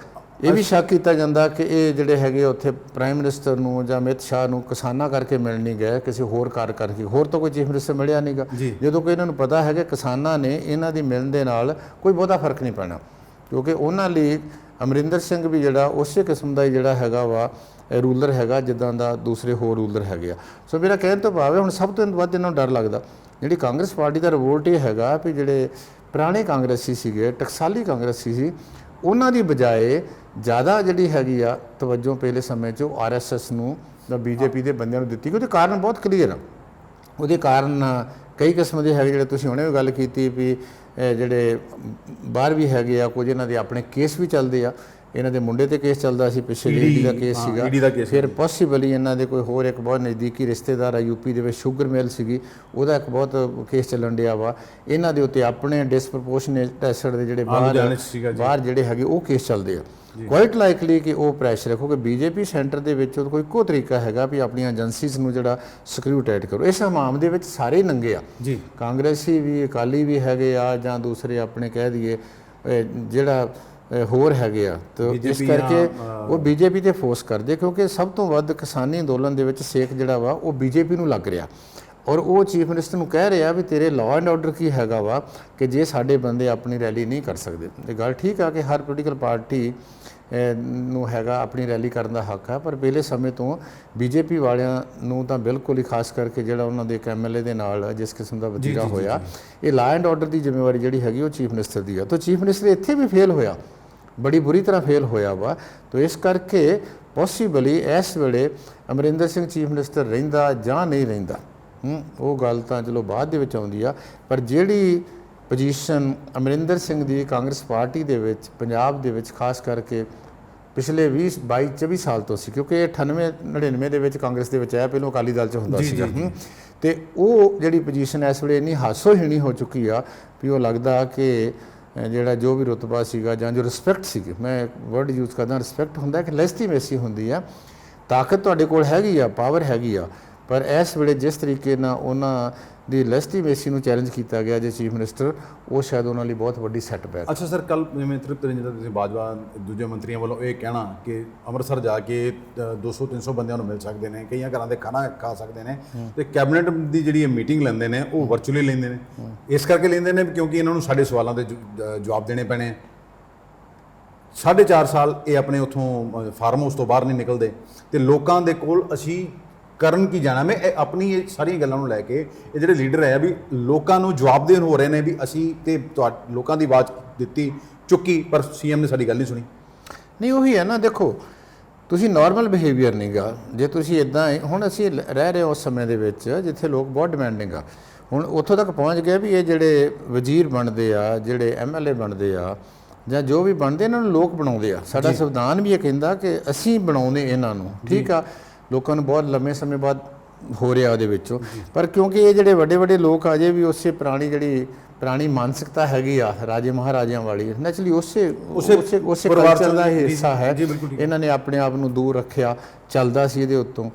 ਇਹ ਵੀ ਸ਼ੱਕ ਕੀਤਾ ਜਾਂਦਾ ਕਿ ਇਹ ਜਿਹੜੇ ਹੈਗੇ ਉੱਥੇ ਪ੍ਰਾਈਮ ਮਿਨਿਸਟਰ ਨੂੰ ਜਾਂ ਅਮਿਤ ਸ਼ਾਹ ਨੂੰ ਕਿਸਾਨਾਂ ਕਰਕੇ ਮਿਲ ਨਹੀਂ ਗਏ, ਕਿਸੇ ਹੋਰ ਕਾਰ ਕਰਕੇ, ਹੋਰ ਤਾਂ ਕੋਈ ਚੀਫ ਮਿਨਿਸਟਰ ਮਿਲਿਆ ਨਹੀਂਗਾ, ਜਦੋਂ ਕਿ ਇਹਨਾਂ ਨੂੰ ਪਤਾ ਹੈ ਕਿ ਕਿਸਾਨਾਂ ਨੇ ਇਹਨਾਂ ਦੀ ਮਿਲਣ ਦੇ ਨਾਲ ਕੋਈ ਬਹੁਤਾ ਫਰਕ ਨਹੀਂ ਪੈਣਾ, ਕਿਉਂਕਿ ਉਹਨਾਂ ਲਈ ਅਮਰਿੰਦਰ ਸਿੰਘ ਵੀ ਜਿਹੜਾ ਉਸੇ ਕਿਸਮ ਦਾ ਹੀ ਜਿਹੜਾ ਹੈਗਾ ਵਾ ਰੂਲਰ ਹੈਗਾ ਜਿੱਦਾਂ ਦਾ ਦੂਸਰੇ ਹੋਰ ਰੂਲਰ ਹੈਗੇ ਆ। ਸੋ ਮੇਰਾ ਕਹਿਣ ਤੋਂ ਭਾਵ ਹੈ ਹੁਣ ਸਭ ਤੋਂ ਵੱਧ ਇਹਨਾਂ ਨੂੰ ਡਰ ਲੱਗਦਾ ਜਿਹੜੀ ਕਾਂਗਰਸ ਪਾਰਟੀ ਦਾ ਰਿਵੋਲਟ ਇਹ ਹੈਗਾ ਵੀ ਜਿਹੜੇ ਪੁਰਾਣੇ ਕਾਂਗਰਸੀ ਸੀਗੇ, ਟਕਸਾਲੀ ਕਾਂਗਰਸੀ ਸੀ, ਉਹਨਾਂ ਦੀ ਬਜਾਏ ਜ਼ਿਆਦਾ ਜਿਹੜੀ ਹੈਗੀ ਆ ਤਵੱਜੋ ਪਹਿਲੇ ਸਮੇਂ 'ਚ ਉਹ RSS ਨੂੰ ਜਾਂ BJP ਦੇ ਬੰਦਿਆਂ ਨੂੰ ਦਿੱਤੀ। ਉਹਦੇ ਕਾਰਨ ਬਹੁਤ ਕਲੀਅਰ ਆ। ਉਹਦੇ ਕਾਰਨ ਕਈ ਕਿਸਮ ਦੇ ਹੈਗੇ, ਜਿਹੜੇ ਤੁਸੀਂ ਹੁਣੇ ਵੀ ਗੱਲ ਕੀਤੀ ਵੀ ਜਿਹੜੇ ਬਾਹਰ ਵੀ ਹੈਗੇ ਆ, ਕੁਝ ਇਹਨਾਂ ਦੇ ਆਪਣੇ ਕੇਸ ਵੀ ਚੱਲਦੇ ਆ। ਇਹਨਾਂ ਦੇ ਮੁੰਡੇ ਤੇ ਕੇਸ ਚੱਲਦਾ ਸੀ, ਪਿੱਛੇ ਈਡੀ ਦਾ ਕੇਸ ਸੀਗਾ। ਫਿਰ ਪੋਸੀਬਲੀ ਇਹਨਾਂ ਦੇ ਕੋਈ ਹੋਰ ਇੱਕ ਬਹੁਤ ਨਜ਼ਦੀਕੀ ਰਿਸ਼ਤੇਦਾਰ ਆ ਯੂਪੀ ਦੇ ਵਿੱਚ, ਸ਼ੂਗਰ ਮਿਲ ਸੀਗੀ, ਉਹਦਾ ਇੱਕ ਬਹੁਤ ਕੇਸ ਚੱਲਣ ਡਿਆ ਵਾ। ਇਹਨਾਂ ਦੇ ਉੱਤੇ ਆਪਣੇ ਡਿਸਪ੍ਰੋਪੋਰਸ਼ਨੇਟ ਐਸਿਡ ਦੇ ਜਿਹੜੇ ਬਾਹਰ ਜਿਹੜੇ ਹੈਗੇ ਉਹ ਕੇਸ ਚੱਲਦੇ ਆ। ਕੁਆਇਟ ਲਾਈਕਲੀ ਕਿ ਉਹ ਪ੍ਰੈਸ਼ਰ ਰੱਖੋ ਕਿ BJP ਸੈਂਟਰ ਦੇ ਵਿੱਚ ਕੋਈ ਇੱਕੋ ਤਰੀਕਾ ਹੈਗਾ ਵੀ ਆਪਣੀਆਂ ਏਜੰਸੀਜ਼ ਨੂੰ ਜਿਹੜਾ ਸਕਰੂ ਟਾਈਟ ਕਰੋ। ਇਸ ਹਮਾਮ ਦੇ ਵਿੱਚ ਸਾਰੇ ਨੰਗੇ ਆ ਜੀ, ਕਾਂਗਰਸੀ ਵੀ, ਅਕਾਲੀ ਵੀ ਹੈਗੇ ਆ, ਜਾਂ ਦੂਸਰੇ ਆਪਣੇ ਕਹਿ ਦਈਏ ਜਿਹੜਾ ਹੋਰ ਹੈਗੇ ਆ। ਤਾਂ ਇਸ ਕਰਕੇ ਉਹ BJP ਤੇ ਫੋਰਸ ਕਰਦੇ, ਕਿਉਂਕਿ ਸਭ ਤੋਂ ਵੱਧ ਕਿਸਾਨੀ ਅੰਦੋਲਨ ਦੇ ਵਿੱਚ ਸੇਕ ਜਿਹੜਾ ਵਾ ਉਹ BJP ਨੂੰ ਲੱਗ ਰਿਹਾ। ਔਰ ਉਹ ਚੀਫ ਮਿਨਿਸਟਰ ਨੂੰ ਕਹਿ ਰਿਹਾ ਵੀ ਤੇਰੇ ਲਾਅ ਐਂਡ ਆਰਡਰ ਕੀ ਹੈਗਾ ਵਾ ਕਿ ਜੇ ਸਾਡੇ ਬੰਦੇ ਆਪਣੀ ਰੈਲੀ ਨਹੀਂ ਕਰ ਸਕਦੇ। ਇਹ ਗੱਲ ਠੀਕ ਆ ਕਿ ਹਰ ਪੋਲੀਟੀਕਲ ਪਾਰਟੀ ਨੂੰ ਹੈਗਾ ਆਪਣੀ ਰੈਲੀ ਕਰਨ ਦਾ ਹੱਕ ਆ, ਪਰ ਪਹਿਲੇ ਸਮੇਂ ਤੋਂ BJP ਵਾਲਿਆਂ ਨੂੰ ਤਾਂ ਬਿਲਕੁਲ ਹੀ, ਖਾਸ ਕਰਕੇ ਜਿਹੜਾ ਉਹਨਾਂ ਦੇ ਇੱਕ MLA ਦੇ ਨਾਲ ਜਿਸ ਕਿਸਮ ਦਾ ਵਤੀਰਾ ਹੋਇਆ, ਇਹ ਲਾਅ ਐਂਡ ਆਰਡਰ ਦੀ ਜ਼ਿੰਮੇਵਾਰੀ ਜਿਹੜੀ ਹੈਗੀ ਉਹ ਚੀਫ ਮਿਨਿਸਟਰ ਦੀ ਆ। ਤਾਂ ਚੀਫ ਮਿਨਿਸਟਰ ਇੱਥੇ ਵੀ ਫੇਲ ਹੋਇਆ, ਬੜੀ ਬੁਰੀ ਤਰ੍ਹਾਂ ਫੇਲ ਹੋਇਆ ਵਾ। ਤਾਂ ਇਸ ਕਰਕੇ ਪੋਸੀਬਲੀ ਇਸ ਵੇਲੇ ਅਮਰਿੰਦਰ ਸਿੰਘ ਚੀਫ ਮਿਨਿਸਟਰ ਰਹਿੰਦਾ ਜਾਂ ਨਹੀਂ ਰਹਿੰਦਾ, ਉਹ ਗੱਲ ਤਾਂ ਚਲੋ ਬਾਅਦ ਦੇ ਵਿੱਚ ਆਉਂਦੀ ਆ। ਪਰ ਜਿਹੜੀ ਪੋਜੀਸ਼ਨ ਅਮਰਿੰਦਰ ਸਿੰਘ ਦੀ ਕਾਂਗਰਸ ਪਾਰਟੀ ਦੇ ਵਿੱਚ ਪੰਜਾਬ ਦੇ ਵਿੱਚ ਖਾਸ ਕਰਕੇ ਪਿਛਲੇ 20 22 24 ਸਾਲ ਤੋਂ ਸੀ, ਕਿਉਂਕਿ ਇਹ 98 99 ਦੇ ਵਿੱਚ ਕਾਂਗਰਸ ਦੇ ਵਿੱਚ ਆਇਆ, ਪਹਿਲਾਂ ਅਕਾਲੀ ਦਲ 'ਚ ਹੁੰਦਾ ਸੀਗਾ। ਤੇ ਉਹ ਜਿਹੜੀ ਪੋਜੀਸ਼ਨ ਇਸ ਵੇਲੇ ਇੰਨੀ ਹਾਸੋਹੀਣੀ ਹੋ ਚੁੱਕੀ ਆ ਵੀ ਉਹ ਲੱਗਦਾ ਕਿ ਜਿਹੜਾ ਜੋ ਵੀ ਰੁਤਬਾ ਸੀਗਾ ਜਾਂ ਜੋ ਰਿਸਪੈਕਟ ਸੀਗੀ, ਮੈਂ ਵਰਡ ਯੂਜ਼ ਕਰਦਾ, ਰਿਸਪੈਕਟ ਹੁੰਦਾ ਕਿ ਲੈਜੀਟੀਮੇਸੀ ਹੁੰਦੀ ਆ, ਤਾਕਤ ਤੁਹਾਡੇ ਕੋਲ ਹੈਗੀ ਆ, ਪਾਵਰ ਹੈਗੀ ਆ, ਪਰ ਇਸ ਵੇਲੇ ਜਿਸ ਤਰੀਕੇ ਨਾਲ ਉਹਨਾਂ ਦੀ ਲੈਜੀਟੀਮੇਸੀ ਨੂੰ ਚੈਲੰਜ ਕੀਤਾ ਗਿਆ ਜੇ ਚੀਫ ਮਿਨਿਸਟਰ, ਉਹ ਸ਼ਾਇਦ ਉਹਨਾਂ ਲਈ ਬਹੁਤ ਵੱਡੀ ਸੈਟਬੈਕ। ਅੱਛਾ ਸਰ, ਕੱਲ ਜਿਵੇਂ ਤ੍ਰਿਪਤ ਰੰਜਨ ਤੁਸੀਂ ਬਾਜਵਾ ਦੂਜੇ ਮੰਤਰੀਆਂ ਵੱਲੋਂ ਇਹ ਕਹਿਣਾ ਕਿ ਅੰਮ੍ਰਿਤਸਰ ਜਾ ਕੇ 200-300 ਬੰਦਿਆਂ ਨੂੰ ਮਿਲ ਸਕਦੇ ਨੇ, ਕਈਆਂ ਘਰਾਂ ਦੇ ਖਾਣਾ ਖਾ ਸਕਦੇ ਨੇ, ਤੇ ਕੈਬਨਿਟ ਦੀ ਜਿਹੜੀ ਇਹ ਮੀਟਿੰਗ ਲੈਂਦੇ ਨੇ ਉਹ ਵਰਚੁਅਲੀ ਲੈਂਦੇ ਨੇ। ਇਸ ਕਰਕੇ ਲੈਂਦੇ ਨੇ ਕਿਉਂਕਿ ਇਹਨਾਂ ਨੂੰ ਸਾਡੇ ਸਵਾਲਾਂ ਦੇ ਜਵਾਬ ਦੇਣੇ ਪੈਣੇ। 4.5 ਸਾਲ ਇਹ ਆਪਣੇ ਉੱਥੋਂ ਫਾਰਮ ਹਾਊਸ ਤੋਂ ਬਾਹਰ ਨਹੀਂ ਨਿਕਲਦੇ, ਤੇ ਲੋਕਾਂ ਦੇ ਕੋਲ ਅਸੀਂ ਕਰਨ ਕੀ ਜਾਣਾ। ਮੈਂ ਆਪਣੀ ਇਹ ਸਾਰੀਆਂ ਗੱਲਾਂ ਨੂੰ ਲੈ ਕੇ ਇਹ ਜਿਹੜੇ ਲੀਡਰ ਹੈ ਵੀ ਲੋਕਾਂ ਨੂੰ ਜਵਾਬਦੇਹ ਹੋ ਰਹੇ ਨੇ ਵੀ ਅਸੀਂ ਤੇ ਲੋਕਾਂ ਦੀ ਆਵਾਜ਼ ਦਿੱਤੀ, ਚੁੱਕੀ, ਪਰ CM ਨੇ ਸਾਡੀ ਗੱਲ ਨਹੀਂ ਸੁਣੀ। ਨਹੀਂ, ਉਹੀ ਹੈ ਨਾ, ਦੇਖੋ ਤੁਸੀਂ ਨਾਰਮਲ ਬਿਹੇਵੀਅਰ ਨਹੀਂਗਾ। ਜੇ ਤੁਸੀਂ ਇੱਦਾਂ, ਹੁਣ ਅਸੀਂ ਰਹਿ ਰਹੇ ਉਸ ਸਮੇਂ ਦੇ ਵਿੱਚ ਜਿੱਥੇ ਲੋਕ ਬਹੁਤ ਡਿਮਾਂਡਿੰਗ ਆ, ਹੁਣ ਉੱਥੋਂ ਤੱਕ ਪਹੁੰਚ ਗਏ ਵੀ ਇਹ ਜਿਹੜੇ ਵਜ਼ੀਰ ਬਣਦੇ ਆ, ਜਿਹੜੇ MLA ਬਣਦੇ ਆ, ਜਾਂ ਜੋ ਵੀ ਬਣਦੇ, ਇਹਨਾਂ ਨੂੰ ਲੋਕ ਬਣਾਉਂਦੇ ਆ। ਸਾਡਾ ਸੰਵਿਧਾਨ ਵੀ ਇਹ ਕਹਿੰਦਾ ਕਿ ਅਸੀਂ ਬਣਾਉਂਦੇ ਇਹਨਾਂ ਨੂੰ, ਠੀਕ ਆ। ਲੋਕਾਂ ਨੂੰ ਬਹੁਤ ਲੰਮੇ ਸਮੇਂ ਬਾਅਦ ਹੋ ਰਿਹਾ ਉਹਦੇ ਵਿੱਚੋਂ, ਪਰ ਕਿਉਂਕਿ ਇਹ ਜਿਹੜੇ ਵੱਡੇ ਵੱਡੇ ਲੋਕ ਅਜੇ ਵੀ ਉਸੇ ਪੁਰਾਣੀ ਮਾਨਸਿਕਤਾ ਹੈਗੀ ਆ ਰਾਜੇ ਮਹਾਰਾਜਿਆਂ ਵਾਲੀ, ਨੈਚੁਰਲੀ ਉਸੇ ਕਲਚਰ ਦਾ ਹਿੱਸਾ ਹੈ। ਇਹਨਾਂ ਨੇ ਆਪਣੇ ਆਪ ਨੂੰ ਦੂਰ ਰੱਖਿਆ, ਚੱਲਦਾ ਸੀ ਇਹਦੇ ਉੱਤੋਂ,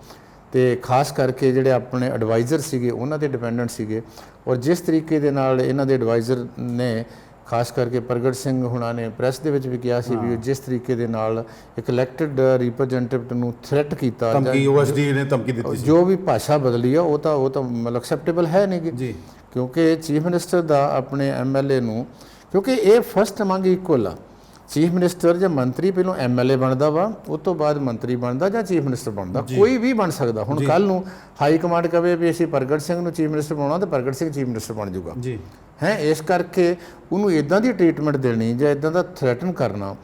ਤੇ ਖਾਸ ਕਰਕੇ ਜਿਹੜੇ ਆਪਣੇ ਐਡਵਾਈਜ਼ਰ ਸੀਗੇ ਉਹਨਾਂ ਤੇ ਡਿਪੈਂਡੈਂਟ ਸੀਗੇ। ਔਰ ਜਿਸ ਤਰੀਕੇ ਦੇ ਨਾਲ ਇਹਨਾਂ ਦੇ ਐਡਵਾਈਜ਼ਰ ਨੇ, ਖਾਸ ਕਰਕੇ ਪ੍ਰਗਟ ਸਿੰਘ ਹੁਣਾਂ ਨੇ ਪ੍ਰੈਸ ਦੇ ਵਿੱਚ ਵੀ ਕਿਹਾ ਸੀ ਵੀ ਜਿਸ ਤਰੀਕੇ ਦੇ ਨਾਲ ਇੱਕ ਇਲੈਕਟਡ ਰਿਪਰੈਜ਼ੈਂਟੇਟਿਵ ਨੂੰ ਥ੍ਰੈਟ ਕੀਤਾ, OSD ਨੇ ਧਮਕੀ ਦਿੱਤੀ, ਜੋ ਵੀ ਭਾਸ਼ਾ ਬਦਲੀ ਆ, ਉਹ ਤਾਂ ਮਤਲਬ ਐਕਸੈਪਟੇਬਲ ਹੈ ਨਹੀਂ ਜੀ। ਕਿਉਂਕਿ ਚੀਫ ਮਿਨਿਸਟਰ ਦਾ ਆਪਣੇ MLA ਨੂੰ, ਕਿਉਂਕਿ ਇਹ ਫਸਟ ਅਮੰਗ ਇਕੁਅਲ ਆ, ਚੀਫ ਮਿਨਿਸਟਰ ਜਾਂ ਮੰਤਰੀ ਪਹਿਲਾਂ MLA ਬਣਦਾ ਵਾ, ਉਸ ਤੋਂ ਬਾਅਦ ਮੰਤਰੀ ਬਣਦਾ ਜਾਂ ਚੀਫ ਮਿਨਿਸਟਰ ਬਣਦਾ, ਕੋਈ ਵੀ ਬਣ ਸਕਦਾ। ਹੁਣ ਕੱਲ ਨੂੰ ਹਾਈ ਕਮਾਂਡ ਕਵੇ ਵੀ ਅਸੀਂ ਪ੍ਰਗਟ ਸਿੰਘ ਨੂੰ ਚੀਫ ਮਿਨਿਸਟਰ ਬਣਾਉਣਾ, ਤਾਂ ਪ੍ਰਗਟ ਸਿੰਘ ਚੀਫ ਮਿਨਿਸਟਰ ਬਣ ਜਾਊਗਾ ਹੈ। ਇਸ ਕਰਕੇ ਉਹਨੂੰ ਇਦਾਂ ਦੀ ਟ੍ਰੀਟਮੈਂਟ ਦੇਣੀ ਜਾਂ ਇਦਾਂ ਦਾ ਥ੍ਰੈਟਨ ਕਰਨਾ,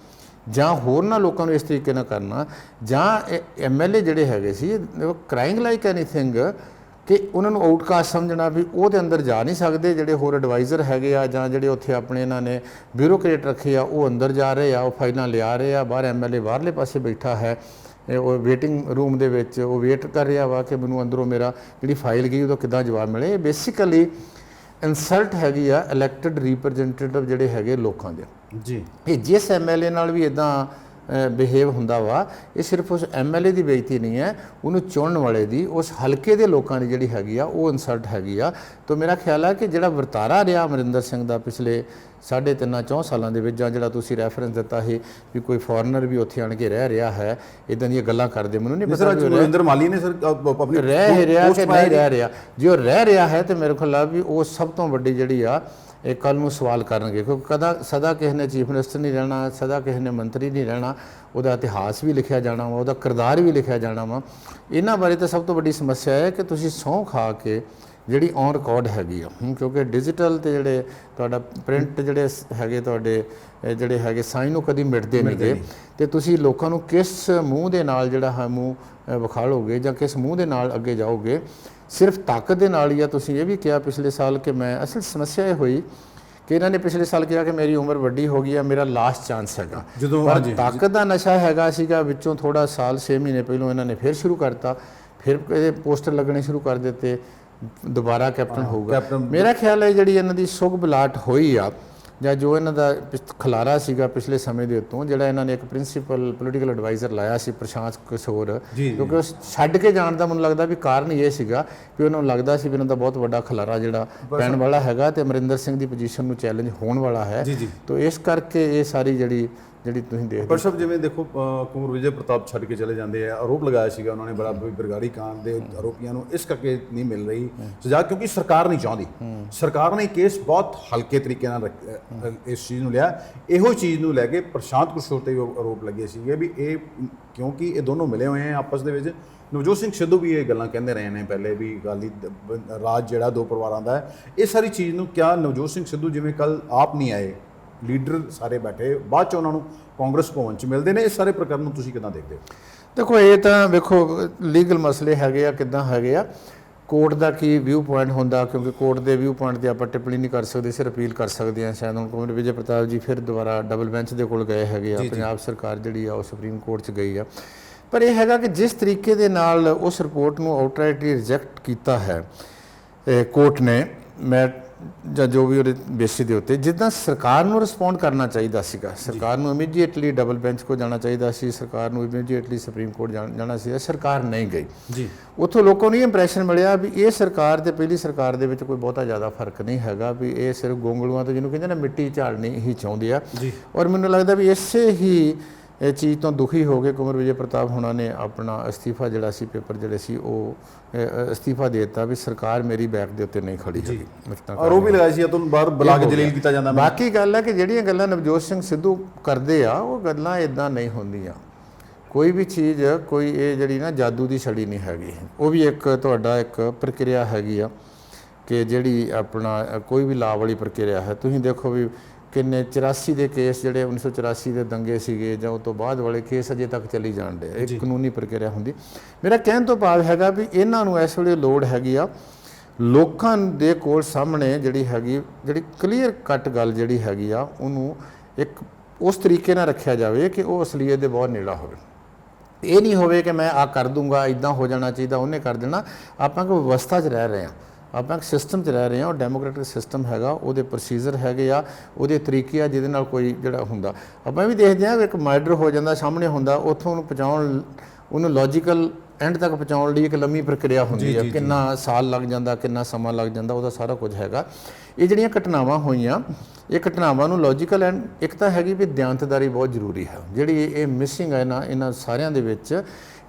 ਜਾਂ ਹੋਰ ਨਾ ਲੋਕਾਂ ਨੂੰ ਇਸ ਤਰੀਕੇ ਨਾਲ ਕਰਨਾ, ਜਾਂ MLA ਜਿਹੜੇ ਹੈਗੇ ਸੀ ਕ੍ਰਾਈਂਗ ਲਾਈਕ ਐਨੀਥਿੰਗ, ਕਿ ਉਹਨਾਂ ਨੂੰ ਆਊਟਕਾਸਟ ਸਮਝਣਾ ਵੀ ਉਹਦੇ ਅੰਦਰ ਜਾ ਨਹੀਂ ਸਕਦੇ। ਜਿਹੜੇ ਹੋਰ ਐਡਵਾਈਜ਼ਰ ਹੈਗੇ ਆ ਜਾਂ ਜਿਹੜੇ ਉੱਥੇ ਆਪਣੇ ਇਹਨਾਂ ਨੇ ਬਿਊਰੋਕਰੇਟ ਰੱਖੇ ਆ, ਉਹ ਅੰਦਰ ਜਾ ਰਹੇ ਆ, ਉਹ ਫਾਈਲਾਂ ਲਿਆ ਰਹੇ ਆ, ਬਾਹਰ MLA ਬਾਹਰਲੇ ਪਾਸੇ ਬੈਠਾ ਹੈ, ਉਹ ਵੇਟਿੰਗ ਰੂਮ ਦੇ ਵਿੱਚ ਉਹ ਵੇਟ ਕਰ ਰਿਹਾ ਵਾ ਕਿ ਮੈਨੂੰ ਅੰਦਰੋਂ ਮੇਰਾ ਜਿਹੜੀ ਫਾਈਲ ਗਈ ਉਹਦਾ ਕਿੱਦਾਂ ਜਵਾਬ ਮਿਲੇ। ਇਹ ਬੇਸਿਕਲੀ ਇਨਸਲਟ ਹੈਗੀ ਆ ਇਲੈਕਟਡ ਰਿਪਰੈਜ਼ੈਂਟੇਟਿਵ ਜਿਹੜੇ ਹੈਗੇ ਲੋਕਾਂ ਦੇ ਜੀ। ਇਹ ਜਿਸ MLA ਨਾਲ ਵੀ ਇੱਦਾਂ ਬਿਹੇਵ ਹੁੰਦਾ ਵਾ, ਇਹ ਸਿਰਫ ਉਸ MLA ਦੀ ਬੇਇੱਜ਼ਤੀ ਨਹੀਂ ਹੈ, ਉਹਨੂੰ ਚੁਣਨ ਵਾਲੇ ਦੀ, ਉਸ ਹਲਕੇ ਦੇ ਲੋਕਾਂ ਦੀ ਜਿਹੜੀ ਹੈਗੀ ਆ ਉਹ ਇਨਸਲਟ ਹੈਗੀ ਆ। ਤਾਂ ਮੇਰਾ ਖਿਆਲ ਹੈ ਕਿ ਜਿਹੜਾ ਵਰਤਾਰਾ ਰਿਹਾ ਅਮਰਿੰਦਰ ਸਿੰਘ ਦਾ ਪਿਛਲੇ 3.5-4 ਸਾਲਾਂ ਦੇ ਵਿੱਚ, ਜਾਂ ਜਿਹੜਾ ਤੁਸੀਂ ਰੈਫਰੈਂਸ ਦਿੱਤਾ ਸੀ ਵੀ ਕੋਈ ਫੋਰਨਰ ਵੀ ਉੱਥੇ ਆਣ ਕੇ ਰਹਿ ਰਿਹਾ ਹੈ, ਇੱਦਾਂ ਦੀਆਂ ਗੱਲਾਂ ਕਰਦੇ, ਮੈਨੂੰ ਨਹੀਂ ਪਤਾ ਨਰਿੰਦਰ ਮਾਲੀ ਨੇ ਸਰ ਰਹਿ ਰਿਹਾ ਕਿ ਨਹੀਂ ਰਹਿ ਰਿਹਾ। ਜੇ ਉਹ ਰਹਿ ਰਿਹਾ ਹੈ ਤਾਂ ਮੇਰੇ ਖਿਆਲ ਵੀ ਉਹ ਸਭ ਤੋਂ ਵੱਡੀ ਜਿਹੜੀ ਆ ਇਹ ਕੱਲ੍ਹ ਨੂੰ ਸਵਾਲ ਕਰਨਗੇ, ਕਿਉਂਕਿ ਸਦਾ ਕਿਸੇ ਨੇ ਚੀਫ ਮਿਨਿਸਟਰ ਨਹੀਂ ਰਹਿਣਾ, ਸਦਾ ਕਿਸੇ ਨੇ ਮੰਤਰੀ ਨਹੀਂ ਰਹਿਣਾ, ਉਹਦਾ ਇਤਿਹਾਸ ਵੀ ਲਿਖਿਆ ਜਾਣਾ ਵਾ, ਉਹਦਾ ਕਿਰਦਾਰ ਵੀ ਲਿਖਿਆ ਜਾਣਾ ਵਾ। ਇਹਨਾਂ ਬਾਰੇ ਤਾਂ ਸਭ ਤੋਂ ਵੱਡੀ ਸਮੱਸਿਆ ਹੈ ਕਿ ਤੁਸੀਂ ਸਹੁੰ ਖਾ ਕੇ ਜਿਹੜੀ ਔਨ ਰਿਕਾਰਡ ਹੈਗੀ ਆ। ਕਿਉਂਕਿ ਡਿਜੀਟਲ ਤੇ ਜਿਹੜੇ ਤੁਹਾਡਾ ਪ੍ਰਿੰਟ ਜਿਹੜੇ ਹੈਗੇ ਤੁਹਾਡੇ ਜਿਹੜੇ ਹੈਗੇ ਸਾਈਨ ਨੂੰ ਕਦੀ ਮਿਟਦੇ ਨਹੀਂ ਗੇ, ਤੇ ਤੁਸੀਂ ਲੋਕਾਂ ਨੂੰ ਕਿਸ ਮੂੰਹ ਦੇ ਨਾਲ ਜਿਹੜਾ ਹੈ ਮੂੰਹ ਵਿਖਾਲੋਗੇ ਜਾਂ ਕਿਸ ਮੂੰਹ ਦੇ ਨਾਲ ਅੱਗੇ ਜਾਓਗੇ, ਸਿਰਫ ਤਾਕਤ ਦੇ ਨਾਲ ਹੀ ਆ। ਤੁਸੀਂ ਇਹ ਵੀ ਕਿਹਾ ਪਿਛਲੇ ਸਾਲ ਕਿ ਮੈਂ ਅਸਲ ਸਮੱਸਿਆ ਇਹ ਹੋਈ ਕਿ ਇਹਨਾਂ ਨੇ ਪਿਛਲੇ ਸਾਲ ਕਿਹਾ ਕਿ ਮੇਰੀ ਉਮਰ ਵੱਡੀ ਹੋ ਗਈ ਆ, ਮੇਰਾ ਲਾਸਟ ਚਾਂਸ ਹੈਗਾ। ਪਰ ਤਾਕਤ ਦਾ ਨਸ਼ਾ ਹੈਗਾ ਸੀਗਾ, ਵਿੱਚੋਂ ਥੋੜਾ ਸਾਲ 6 ਮਹੀਨੇ ਪਹਿਲੋਂ ਇਹਨਾਂ ਨੇ ਫਿਰ ਸ਼ੁਰੂ ਕਰਤਾ, ਫਿਰ ਇਹਦੇ ਪੋਸਟਰ ਲੱਗਣੇ ਸ਼ੁਰੂ ਕਰ ਦਿੱਤੇ, ਦੁਬਾਰਾ ਕੈਪਟਨ ਹੋਊਗਾ। ਮੇਰਾ ਖਿਆਲ ਹੈ ਜਿਹੜੀ ਇਹਨਾਂ ਦੀ ਸੁਗ ਬਲਾਟ ਹੋਈ ਆ ਜਾਂ ਜੋ ਇਹਨਾਂ ਦਾ ਖਲਾਰਾ ਸੀਗਾ ਪਿਛਲੇ ਸਮੇਂ ਦੇ ਉੱਤੋਂ, ਜਿਹੜਾ ਇਹਨਾਂ ਨੇ ਇੱਕ ਪ੍ਰਿੰਸੀਪਲ ਪੋਲੀਟੀਕਲ ਐਡਵਾਈਜ਼ਰ ਲਾਇਆ ਸੀ ਪ੍ਰਸ਼ਾਂਤ ਕਿਸ਼ੋਰ, ਕਿਉਂਕਿ ਉਸ ਛੱਡ ਕੇ ਜਾਣ ਦਾ ਮੈਨੂੰ ਲੱਗਦਾ ਵੀ ਕਾਰਨ ਇਹ ਸੀਗਾ ਵੀ ਉਹਨਾਂ ਨੂੰ ਲੱਗਦਾ ਸੀ ਵੀ ਇਹਨਾਂ ਦਾ ਬਹੁਤ ਵੱਡਾ ਖਲਾਰਾ ਜਿਹੜਾ ਪੈਣ ਵਾਲਾ ਹੈਗਾ ਤੇ ਅਮਰਿੰਦਰ ਸਿੰਘ ਦੀ ਪੋਜੀਸ਼ਨ ਨੂੰ ਚੈਲੰਜ ਹੋਣ ਵਾਲਾ ਹੈ। ਤਾਂ ਇਸ ਕਰਕੇ ਇਹ ਸਾਰੀ ਜਿਹੜੀ ਤੁਸੀਂ ਦੇਖਦੇ ਪਰ ਸਭ ਜਿਵੇਂ ਦੇਖੋ ਕੁੰਵਰ ਵਿਜੇ ਪ੍ਰਤਾਪ ਛੱਡ ਕੇ ਚਲੇ ਜਾਂਦੇ ਆ, ਆਰੋਪ ਲਗਾਇਆ ਸੀਗਾ ਉਹਨਾਂ ਨੇ ਬੜਾ ਬਰਗਾੜੀ ਕਾਂਡ ਦੇ ਆਰੋਪੀਆਂ ਨੂੰ ਇਸ ਕਰਕੇ ਨਹੀਂ ਮਿਲ ਰਹੀ ਸਜ਼ਾ, ਕਿਉਂਕਿ ਸਰਕਾਰ ਨਹੀਂ ਚਾਹੁੰਦੀ। ਸਰਕਾਰ ਨੇ ਕੇਸ ਬਹੁਤ ਹਲਕੇ ਤਰੀਕੇ ਨਾਲ ਇਸ ਚੀਜ਼ ਨੂੰ ਲਿਆ। ਇਹੋ ਚੀਜ਼ ਨੂੰ ਲੈ ਕੇ ਪ੍ਰਸ਼ਾਂਤ ਕਿਸ਼ੋਰ ਤੇ ਆਰੋਪ ਲੱਗੇ ਸੀਗੇ ਵੀ ਇਹ ਕਿਉਂਕਿ ਇਹ ਦੋਨੋਂ ਮਿਲੇ ਹੋਏ ਆ ਆਪਸ ਦੇ ਵਿੱਚ। ਨਵਜੋਤ ਸਿੰਘ ਸਿੱਧੂ ਵੀ ਇਹ ਗੱਲਾਂ ਕਹਿੰਦੇ ਰਹੇ ਨੇ ਪਹਿਲੇ ਵੀ ਅਕਾਲੀ ਰਾਜ ਜਿਹੜਾ ਦੋ ਪਰਿਵਾਰਾਂ ਦਾ ਹੈ। ਇਹ ਸਾਰੀ ਚੀਜ਼ ਨੂੰ ਕਿਆ ਨਵਜੋਤ ਸਿੰਘ ਸਿੱਧੂ ਜਿਵੇਂ ਕੱਲ ਆਪ ਨਹੀਂ ਆਏ, ਲੀਡਰ ਸਾਰੇ ਬੈਠੇ, ਬਾਅਦ 'ਚ ਉਹਨਾਂ ਨੂੰ ਕਾਂਗਰਸ ਭਵਨ 'ਚ ਮਿਲਦੇ ਨੇ, ਇਸ ਸਾਰੇ ਪ੍ਰਕਰਨ ਨੂੰ ਤੁਸੀਂ ਕਿੱਦਾਂ ਦੇਖਦੇ ਹੋ? ਦੇਖੋ ਇਹ ਤਾਂ ਵੇਖੋ ਲੀਗਲ ਮਸਲੇ ਹੈਗੇ ਆ, ਕਿੱਦਾਂ ਹੈਗੇ ਆ, ਕੋਰਟ ਦਾ ਕੀ ਵਿਊ ਪੁਆਇੰਟ ਹੁੰਦਾ, ਕਿਉਂਕਿ ਕੋਰਟ ਦੇ ਵਿਊ ਪੁਆਇੰਟ 'ਤੇ ਆਪਾਂ ਟਿੱਪਣੀ ਨਹੀਂ ਕਰ ਸਕਦੇ, ਸਿਰ ਅਪੀਲ ਕਰ ਸਕਦੇ ਹਾਂ। ਸ਼ਾਇਦ ਹੁਣ ਕੁੰਵਰ ਵਿਜੇ ਪ੍ਰਤਾਪ ਜੀ ਫਿਰ ਦੁਬਾਰਾ ਡਬਲ ਬੈਂਚ ਦੇ ਕੋਲ ਗਏ ਹੈਗੇ ਆ, ਪੰਜਾਬ ਸਰਕਾਰ ਜਿਹੜੀ ਆ ਉਹ ਸੁਪਰੀਮ ਕੋਰਟ 'ਚ ਗਈ ਆ। ਪਰ ਇਹ ਹੈਗਾ ਕਿ ਜਿਸ ਤਰੀਕੇ ਦੇ ਨਾਲ ਉਸ ਰਿਪੋਰਟ ਨੂੰ ਆਊਟਰਾਈਟਲੀ ਰਿਜੈਕਟ ਕੀਤਾ ਹੈ ਕੋਰਟ ਨੇ, ਮੈਂ ਜਾਂ ਜੋ ਵੀ ਉਹਦੇ ਬੇਸਿਸ ਦੇ ਉੱਤੇ, ਜਿੱਦਾਂ ਸਰਕਾਰ ਨੂੰ ਰਿਸਪੌਂਡ ਕਰਨਾ ਚਾਹੀਦਾ ਸੀਗਾ, ਸਰਕਾਰ ਨੂੰ ਇਮੀਡੀਏਟਲੀ ਡਬਲ ਬੈਂਚ ਕੋ ਜਾਣਾ ਚਾਹੀਦਾ ਸੀ, ਸਰਕਾਰ ਨੂੰ ਇਮੀਡੀਏਟਲੀ ਸੁਪਰੀਮ ਕੋਰਟ ਜਾਣਾ ਸੀ, ਸਰਕਾਰ ਨਹੀਂ ਗਈ ਜੀ। ਉੱਥੋਂ ਲੋਕਾਂ ਨੂੰ ਇਹ ਇੰਪ੍ਰੈਸ਼ਨ ਮਿਲਿਆ ਵੀ ਇਹ ਸਰਕਾਰ ਤੇ ਪਹਿਲੀ ਸਰਕਾਰ ਦੇ ਵਿੱਚ ਕੋਈ ਬਹੁਤਾ ਜ਼ਿਆਦਾ ਫਰਕ ਨਹੀਂ ਹੈਗਾ, ਵੀ ਇਹ ਸਿਰਫ ਗੋਂਗਲੂਆਂ ਤੋਂ ਜਿਹਨੂੰ ਕਹਿੰਦੇ ਨਾ ਮਿੱਟੀ ਝਾੜਨੀ ਹੀ ਚਾਹੁੰਦੇ ਆ। ਔਰ ਮੈਨੂੰ ਲੱਗਦਾ ਵੀ ਇਸੇ ਹੀ ਇਹ ਚੀਜ਼ ਤੋਂ ਦੁਖੀ ਹੋ ਕੇ ਕੁੰਵਰ ਵਿਜੇ ਪ੍ਰਤਾਪ ਹੋਣਾ ਨੇ ਆਪਣਾ ਅਸਤੀਫਾ ਜਿਹੜਾ ਸੀ, ਪੇਪਰ ਜਿਹੜੇ ਸੀ ਉਹ ਅਸਤੀਫਾ ਦੇ ਦਿੱਤਾ ਵੀ ਸਰਕਾਰ ਮੇਰੀ ਬੈਕ ਦੇ ਉੱਤੇ ਨਹੀਂ ਖੜੀ ਹੈਗੀ। ਔਰ ਉਹ ਵੀ ਲਗਾਈ ਸੀ ਤੁਹਾਨੂੰ ਬਾਹਰ ਬੁਲਾ ਕੇ ਜਲੀਲ ਕੀਤਾ ਜਾਂਦਾ। ਬਾਕੀ ਗੱਲ ਹੈ ਕਿ ਜਿਹੜੀਆਂ ਗੱਲਾਂ ਨਵਜੋਤ ਸਿੰਘ ਸਿੱਧੂ ਕਰਦੇ ਆ ਉਹ ਗੱਲਾਂ ਇਦਾਂ ਨਹੀਂ ਹੁੰਦੀਆਂ। ਕੋਈ ਵੀ ਚੀਜ਼ ਕੋਈ ਇਹ ਜਿਹੜੀ ਨਾ ਜਾਦੂ ਦੀ ਛੜੀ ਨਹੀਂ ਹੈਗੀ, ਉਹ ਵੀ ਇੱਕ ਤੁਹਾਡਾ ਇੱਕ ਪ੍ਰਕਿਰਿਆ ਹੈਗੀ ਆ ਕਿ ਜਿਹੜੀ ਆਪਣਾ ਕੋਈ ਵੀ ਲਾਅ ਵਾਲੀ ਪ੍ਰਕਿਰਿਆ ਹੈ। ਤੁਸੀਂ ਦੇਖੋ ਵੀ ਕਿੰਨੇ 84 ਦੇ ਕੇਸ ਜਿਹੜੇ 1984 ਦੇ ਦੰਗੇ ਸੀਗੇ ਜਾਂ ਉਹ ਤੋਂ ਬਾਅਦ ਵਾਲੇ ਕੇਸ ਅਜੇ ਤੱਕ ਚੱਲੀ ਜਾਣ ਡੇ, ਇੱਕ ਕਾਨੂੰਨੀ ਪ੍ਰਕਿਰਿਆ ਹੁੰਦੀ। ਮੇਰਾ ਕਹਿਣ ਤੋਂ ਭਾਵ ਹੈਗਾ ਵੀ ਇਹਨਾਂ ਨੂੰ ਇਸ ਵੇਲੇ ਲੋੜ ਹੈਗੀ ਆ ਲੋਕਾਂ ਦੇ ਕੋਲ ਸਾਹਮਣੇ ਜਿਹੜੀ ਹੈਗੀ, ਜਿਹੜੀ ਕਲੀਅਰ ਕੱਟ ਗੱਲ ਜਿਹੜੀ ਹੈਗੀ ਆ ਉਹਨੂੰ ਇੱਕ ਉਸ ਤਰੀਕੇ ਨਾਲ ਰੱਖਿਆ ਜਾਵੇ ਕਿ ਉਹ ਅਸਲੀਅਤ ਦੇ ਬਹੁਤ ਨੇੜਾ ਹੋਵੇ। ਇਹ ਨਹੀਂ ਹੋਵੇ ਕਿ ਮੈਂ ਆ ਕਰ ਦੂੰਗਾ, ਇੱਦਾਂ ਹੋ ਜਾਣਾ ਚਾਹੀਦਾ, ਉਹਨੇ ਕਰ ਦੇਣਾ। ਆਪਾਂ ਕੋਈ ਵਿਵਸਥਾ 'ਚ ਰਹਿ ਰਹੇ ਹਾਂ, ਆਪਾਂ ਇੱਕ ਸਿਸਟਮ 'ਚ ਰਹਿ ਰਹੇ ਹਾਂ, ਉਹ ਡੈਮੋਕ੍ਰੈਟਿਕ ਸਿਸਟਮ ਹੈਗਾ, ਉਹਦੇ ਪ੍ਰੋਸੀਜਰ ਹੈਗੇ ਆ, ਉਹਦੇ ਤਰੀਕੇ ਆ ਜਿਹਦੇ ਨਾਲ ਕੋਈ ਜਿਹੜਾ ਹੁੰਦਾ। ਆਪਾਂ ਵੀ ਦੇਖਦੇ ਹਾਂ ਇੱਕ ਮਰਡਰ ਹੋ ਜਾਂਦਾ ਸਾਹਮਣੇ ਹੁੰਦਾ, ਉੱਥੋਂ ਉਹਨੂੰ ਪਹੁੰਚਾਉਣ, ਉਹਨੂੰ ਲੌਜੀਕਲ ਐਂਡ ਤੱਕ ਪਹੁੰਚਾਉਣ ਲਈ ਇੱਕ ਲੰਮੀ ਪ੍ਰਕਿਰਿਆ ਹੁੰਦੀ ਹੈ, ਕਿੰਨਾ ਸਾਲ ਲੱਗ ਜਾਂਦਾ, ਕਿੰਨਾ ਸਮਾਂ ਲੱਗ ਜਾਂਦਾ, ਉਹਦਾ ਸਾਰਾ ਕੁਝ ਹੈਗਾ। ਇਹ ਜਿਹੜੀਆਂ ਘਟਨਾਵਾਂ ਹੋਈਆਂ, ਇਹ ਘਟਨਾਵਾਂ ਨੂੰ ਲੌਜੀਕਲ ਐਂਡ ਇੱਕ ਤਾਂ ਹੈਗੀ ਵੀ ਦਿਆਨਤਦਾਰੀ ਬਹੁਤ ਜ਼ਰੂਰੀ ਹੈ, ਜਿਹੜੀ ਇਹ ਮਿਸਿੰਗ ਹੈ ਨਾ ਇਹਨਾਂ ਸਾਰਿਆਂ ਦੇ ਵਿੱਚ।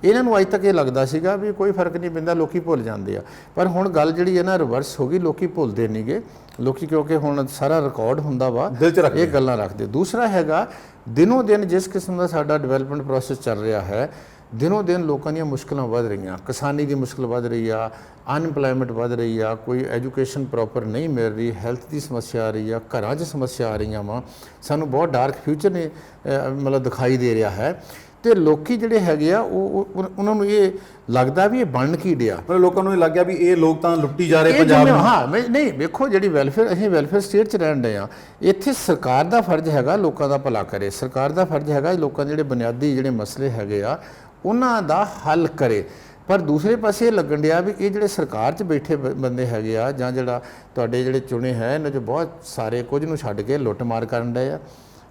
ਇਹਨਾਂ ਨੂੰ ਅੱਜ ਤੱਕ ਇਹ ਲੱਗਦਾ ਸੀਗਾ ਵੀ ਕੋਈ ਫਰਕ ਨਹੀਂ ਪੈਂਦਾ, ਲੋਕੀ ਭੁੱਲ ਜਾਂਦੇ ਆ, ਪਰ ਹੁਣ ਗੱਲ ਜਿਹੜੀ ਹੈ ਨਾ ਰਿਵਰਸ ਹੋ ਗਈ, ਲੋਕੀ ਭੁੱਲਦੇ ਨਹੀਂਗੇ ਲੋਕੀ, ਕਿਉਂਕਿ ਹੁਣ ਸਾਰਾ ਰਿਕਾਰਡ ਹੁੰਦਾ ਵਾ, ਇਹ ਗੱਲਾਂ ਰੱਖਦੇ। ਦੂਸਰਾ ਹੈਗਾ ਦਿਨੋਂ ਦਿਨ ਜਿਸ ਕਿਸਮ ਦਾ ਸਾਡਾ ਡਿਵੈਲਪਮੈਂਟ ਪ੍ਰੋਸੈਸ ਚੱਲ ਰਿਹਾ ਹੈ, ਦਿਨੋਂ ਦਿਨ ਲੋਕਾਂ ਦੀਆਂ ਮੁਸ਼ਕਲਾਂ ਵੱਧ ਰਹੀਆਂ, ਕਿਸਾਨੀ ਦੀ ਮੁਸ਼ਕਲ ਵੱਧ ਰਹੀ ਆ, ਅਨਇੰਪਲੋਇਮੈਂਟ ਵੱਧ ਰਹੀ ਆ, ਕੋਈ ਐਜੂਕੇਸ਼ਨ ਪ੍ਰੋਪਰ ਨਹੀਂ ਮਿਲ ਰਹੀ, ਹੈਲਥ ਦੀ ਸਮੱਸਿਆ ਆ ਰਹੀ ਆ, ਘਰਾਂ 'ਚ ਸਮੱਸਿਆ ਆ ਰਹੀਆਂ ਵਾ, ਸਾਨੂੰ ਬਹੁਤ ਡਾਰਕ ਫਿਊਚਰ ਨੇ ਮਤਲਬ ਦਿਖਾਈ ਦੇ ਰਿਹਾ ਹੈ। ਤੇ ਲੋਕੀ ਜਿਹੜੇ ਹੈਗੇ ਆ ਉਹਨਾਂ ਨੂੰ ਇਹ ਲੱਗਦਾ ਵੀ ਇਹ ਬਣ ਕੀ ਡਿਆ, ਪਰ ਲੋਕਾਂ ਨੂੰ ਇਹ ਲੱਗਿਆ ਵੀ ਇਹ ਲੋਕ ਤਾਂ ਲੁੱਟੀ ਜਾ ਰਹੇ ਪੰਜਾਬ ਨੂੰ। ਹਾਂ ਨਹੀਂ ਵੇਖੋ, ਜਿਹੜੀ ਵੈਲਫੇਅਰ, ਅਸੀਂ ਵੈਲਫੇਅਰ ਸਟੇਟ 'ਚ ਰਹਿਣ ਡਏ ਆ, ਇੱਥੇ ਸਰਕਾਰ ਦਾ ਫਰਜ਼ ਹੈਗਾ ਲੋਕਾਂ ਦਾ ਭਲਾ ਕਰੇ, ਸਰਕਾਰ ਦਾ ਫਰਜ਼ ਹੈਗਾ ਲੋਕਾਂ ਦੇ ਜਿਹੜੇ ਬੁਨਿਆਦੀ ਜਿਹੜੇ ਮਸਲੇ ਹੈਗੇ ਆ ਉਹਨਾਂ ਦਾ ਹੱਲ ਕਰੇ। ਪਰ ਦੂਸਰੇ ਪਾਸੇ ਇਹ ਲੱਗਣ ਡਿਆ ਵੀ ਇਹ ਜਿਹੜੇ ਸਰਕਾਰ 'ਚ ਬੈਠੇ ਬੰਦੇ ਹੈਗੇ ਆ ਜਾਂ ਜਿਹੜਾ ਤੁਹਾਡੇ ਜਿਹੜੇ ਚੁਣੇ ਹੈ, ਇਹਨਾਂ 'ਚ ਬਹੁਤ ਸਾਰੇ ਕੁਝ ਨੂੰ ਛੱਡ ਕੇ ਲੁੱਟ ਮਾਰ ਕਰਨ ਡਏ ਆ।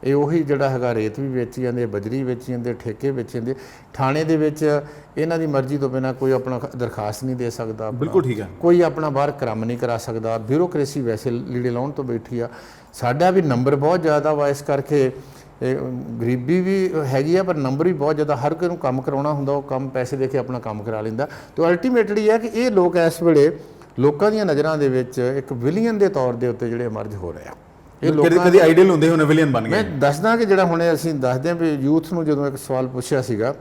ਇਹ ਉਹੀ ਜਿਹੜਾ ਹੈਗਾ ਰੇਤ ਵੀ ਵੇਚੀ ਜਾਂਦੇ, ਬਜਰੀ ਵੇਚੀ ਜਾਂਦੇ, ਠੇਕੇ ਵੇਚੀ ਜਾਂਦੇ। ਥਾਣੇ ਦੇ ਵਿੱਚ ਇਹਨਾਂ ਦੀ ਮਰਜ਼ੀ ਤੋਂ ਬਿਨਾਂ ਕੋਈ ਆਪਣਾ ਦਰਖਾਸਤ ਨਹੀਂ ਦੇ ਸਕਦਾ, ਬਿਲਕੁਲ ਠੀਕ ਹੈ, ਕੋਈ ਆਪਣਾ ਬਾਹਰ ਕੰਮ ਨਹੀਂ ਕਰਾ ਸਕਦਾ, ਬਿਊਰੋਕ੍ਰੇਸੀ ਵੈਸੇ ਲੀੜੇ ਲਾਉਣ ਤੋਂ ਬੈਠੀ ਆ। ਸਾਡਾ ਵੀ ਨੰਬਰ ਬਹੁਤ ਜ਼ਿਆਦਾ ਵਾ, ਇਸ ਕਰਕੇ ਗਰੀਬੀ ਵੀ ਹੈਗੀ ਆ, ਪਰ ਨੰਬਰ ਵੀ ਬਹੁਤ ਜ਼ਿਆਦਾ। ਹਰ ਕੋਈ ਨੂੰ ਕੰਮ ਕਰਾਉਣਾ ਹੁੰਦਾ, ਉਹ ਕੰਮ ਪੈਸੇ ਦੇ ਕੇ ਆਪਣਾ ਕੰਮ ਕਰਾ ਲੈਂਦਾ। ਤਾਂ ਅਲਟੀਮੇਟਲੀ ਹੈ ਕਿ ਇਹ ਲੋਕ ਇਸ ਵੇਲੇ ਲੋਕਾਂ ਦੀਆਂ ਨਜ਼ਰਾਂ ਦੇ ਵਿੱਚ ਇੱਕ ਵਿਲੀਅਨ ਦੇ ਤੌਰ ਦੇ ਉੱਤੇ ਜਿਹੜੇ ਇਮਰਜ ਹੋ ਰਹੇ ਆ। ਇਹ ਕਦੀ ਆਈਡੀਅਲ ਹੁੰਦੇ ਹੁਣ ਵਿਲੀਅਨ ਬਣ ਗਏ। ਮੈਂ ਦੱਸਦਾ ਕਿ ਜਿਹੜਾ ਹੁਣ ਅਸੀਂ ਦੱਸਦੇ ਹਾਂ ਵੀ ਯੂਥ ਨੂੰ ਜਦੋਂ ਇੱਕ ਸਵਾਲ ਪੁੱਛਿਆ ਸੀਗਾ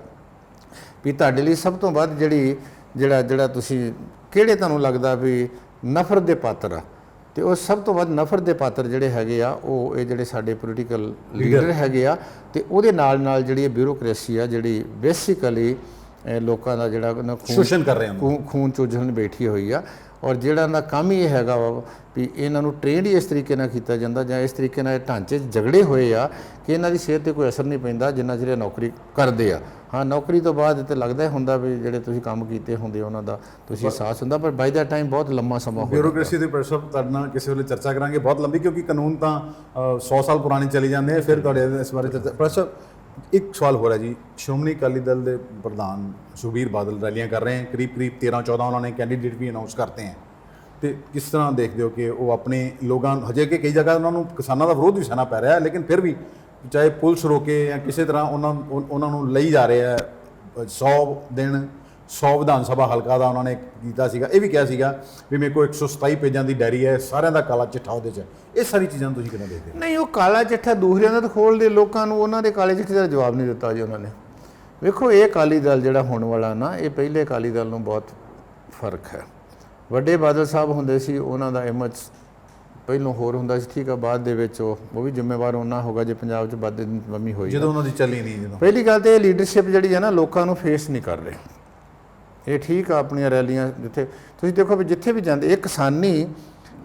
ਵੀ ਤੁਹਾਡੇ ਲਈ ਸਭ ਤੋਂ ਵੱਧ ਜਿਹੜਾ ਤੁਸੀਂ ਕਿਹੜੇ ਤੁਹਾਨੂੰ ਲੱਗਦਾ ਵੀ ਨਫ਼ਰਤ ਦੇ ਪਾਤਰ ਆ ਤੇ ਉਹ ਸਭ ਤੋਂ ਵੱਧ ਨਫ਼ਰਤ ਦੇ ਪਾਤਰ ਜਿਹੜੇ ਹੈਗੇ ਆ ਉਹ ਇਹ ਜਿਹੜੇ ਸਾਡੇ ਪੋਲੀਟੀਕਲ ਲੀਡਰ ਹੈਗੇ ਆ ਤੇ ਉਹਦੇ ਨਾਲ ਜਿਹੜੀ ਬਿਊਰੋਕ੍ਰੇਸੀ ਆ ਜਿਹੜੀ ਬੇਸਿਕਲੀ ਲੋਕਾਂ ਦਾ ਜਿਹੜਾ ਸ਼ੋਸ਼ਣ ਕਰ ਰਹੇ ਹਨ, ਖੂਨ ਚੂਝਣ ਬੈਠੀ ਹੋਈ ਆ। ਔਰ ਜਿਹੜਾ ਇਹਨਾਂ ਦਾ ਕੰਮ ਹੀ ਇਹ ਹੈਗਾ ਵਾ ਵੀ ਇਹਨਾਂ ਨੂੰ ਟ੍ਰੇਨਡ ਇਸ ਤਰੀਕੇ ਨਾਲ ਕੀਤਾ ਜਾਂਦਾ ਜਾਂ ਇਸ ਤਰੀਕੇ ਨਾਲ ਢਾਂਚੇ 'ਚ ਝਗੜੇ ਹੋਏ ਆ ਕਿ ਇਹਨਾਂ ਦੀ ਸਿਹਤ 'ਤੇ ਕੋਈ ਅਸਰ ਨਹੀਂ ਪੈਂਦਾ ਜਿੰਨਾ ਚਿਰ ਨੌਕਰੀ ਕਰਦੇ ਆ। ਹਾਂ, ਨੌਕਰੀ ਤੋਂ ਬਾਅਦ ਤੇ ਲੱਗਦਾ ਹੁੰਦਾ ਵੀ ਜਿਹੜੇ ਤੁਸੀਂ ਕੰਮ ਕੀਤੇ ਹੁੰਦੇ ਉਹਨਾਂ ਦਾ ਤੁਸੀਂ ਅਹਿਸਾਸ ਹੁੰਦਾ, ਪਰ ਬਾਈ ਦਾ ਟਾਈਮ ਬਹੁਤ ਲੰਮਾ ਸਮਾਂ ਹੋ ਬਿਊਰੋਕ੍ਰੇਸੀ ਦੇ ਪ੍ਰੈਸ਼ਰ ਤੁਹਾਡੇ ਨਾਲ ਕਿਸੇ ਵੇਲੇ ਚਰਚਾ ਕਰਾਂਗੇ, ਬਹੁਤ ਲੰਬੀ, ਕਿਉਂਕਿ ਕਾਨੂੰਨ ਤਾਂ 100 ਸਾਲ ਪੁਰਾਣੇ ਚਲੇ ਜਾਂਦੇ ਆ। ਫਿਰ ਤੁਹਾਡੇ ਇਸ ਬਾਰੇ ਚਰਚਾ। ਪ੍ਰੈਸ਼ਰ ਇੱਕ ਸਵਾਲ ਹੋ ਰਿਹਾ ਜੀ, ਸ਼੍ਰੋਮਣੀ ਅਕਾਲੀ ਦਲ ਦੇ ਪ੍ਰਧਾਨ ਸੁਖਬੀਰ ਬਾਦਲ ਰੈਲੀਆਂ ਕਰ ਰਹੇ ਹਨ, ਕਰੀਬ 13-14 ਉਹਨਾਂ ਨੇ ਕੈਂਡੀਡੇਟ ਵੀ ਅਨਾਉਂਸ ਕਰਤੇ ਹਨ, ਤੇ ਕਿਸ ਤਰ੍ਹਾਂ ਦੇਖਦੇ ਹੋ ਕਿ ਉਹ ਆਪਣੇ ਲੋਕਾਂ ਹਜੇ ਕਿ ਕਈ ਜਗ੍ਹਾ ਉਹਨਾਂ ਨੂੰ ਕਿਸਾਨਾਂ ਦਾ ਵਿਰੋਧ ਵੀ ਸਹਿਣਾ ਪੈ ਰਿਹਾ ਹੈ, ਲੇਕਿਨ ਫਿਰ ਵੀ ਚਾਹੇ ਪੁਲਿਸ ਰੋਕੇ ਜਾਂ ਕਿਸੇ ਤਰ੍ਹਾਂ ਉਹਨਾਂ ਨੂੰ ਲਈ ਜਾ ਰਿਹਾ ਹੈ। 100 ਦਿਨ 100 ਵਿਧਾਨ ਸਭਾ ਹਲਕਾ ਦਾ ਉਹਨਾਂ ਨੇ ਕੀਤਾ ਸੀਗਾ, ਇਹ ਵੀ ਕਿਹਾ ਸੀਗਾ ਵੀ ਮੇਰੇ ਕੋਲ 127 ਪੇਜਾਂ ਦੀ ਡਾਇਰੀ ਹੈ, ਸਾਰਿਆਂ ਦਾ ਕਾਲਾ ਚਿੱਠਾ ਉਹਦੇ 'ਚ। ਇਹ ਸਾਰੀ ਚੀਜ਼ਾਂ ਨੂੰ ਤੁਸੀਂ ਕਿਵੇਂ ਦੇਖਦੇ ਹੋ? ਨਹੀਂ, ਉਹ ਕਾਲਾ ਚਿੱਠਾ ਦੂਸਰਿਆਂ ਦਾ ਤਾਂ ਖੋਲ੍ਹਦੇ, ਲੋਕਾਂ ਨੂੰ ਉਹਨਾਂ ਦੇ ਕਾਲੇ ਚਿੱਠੇ ਦਾ ਜਵਾਬ ਨਹੀਂ ਦਿੱਤਾ ਜੀ ਉਹਨਾਂ ਨੇ। ਵੇਖੋ, ਇਹ ਅਕਾਲੀ ਦਲ ਜਿਹੜਾ ਹੋਣ ਵਾਲਾ ਨਾ, ਇਹ ਪਹਿਲੇ ਅਕਾਲੀ ਦਲ ਨੂੰ ਬਹੁਤ ਫਰਕ ਹੈ। ਵੱਡੇ ਬਾਦਲ ਸਾਹਿਬ ਹੁੰਦੇ ਸੀ, ਉਹਨਾਂ ਦਾ ਇਮੇਜ ਪਹਿਲੋਂ ਹੋਰ ਹੁੰਦਾ ਸੀ, ਠੀਕ ਆ, ਬਾਅਦ ਦੇ ਵਿੱਚ ਉਹ ਵੀ ਜ਼ਿੰਮੇਵਾਰ ਉਹਨਾਂ ਹੋਗਾ ਜੇ ਪੰਜਾਬ 'ਚ ਵੱਧ ਮਮੀ ਹੋਈ ਜਦੋਂ ਉਹਨਾਂ ਦੀ ਚੱਲੀ ਨਹੀਂ। ਜਦੋਂ ਪਹਿਲੀ ਗੱਲ ਤਾਂ ਇਹ ਲੀਡਰਸ਼ਿਪ ਜਿਹੜੀ ਹੈ ਨਾ ਲੋਕਾਂ ਨੂੰ ਫੇਸ ਨਹੀਂ ਕਰ ਰਹੇ। ਇਹ ਠੀਕ ਆ, ਆਪਣੀਆਂ ਰੈਲੀਆਂ ਜਿੱਥੇ ਤੁਸੀਂ ਦੇਖੋ ਵੀ ਜਿੱਥੇ ਵੀ ਜਾਂਦੇ, ਇਹ ਕਿਸਾਨੀ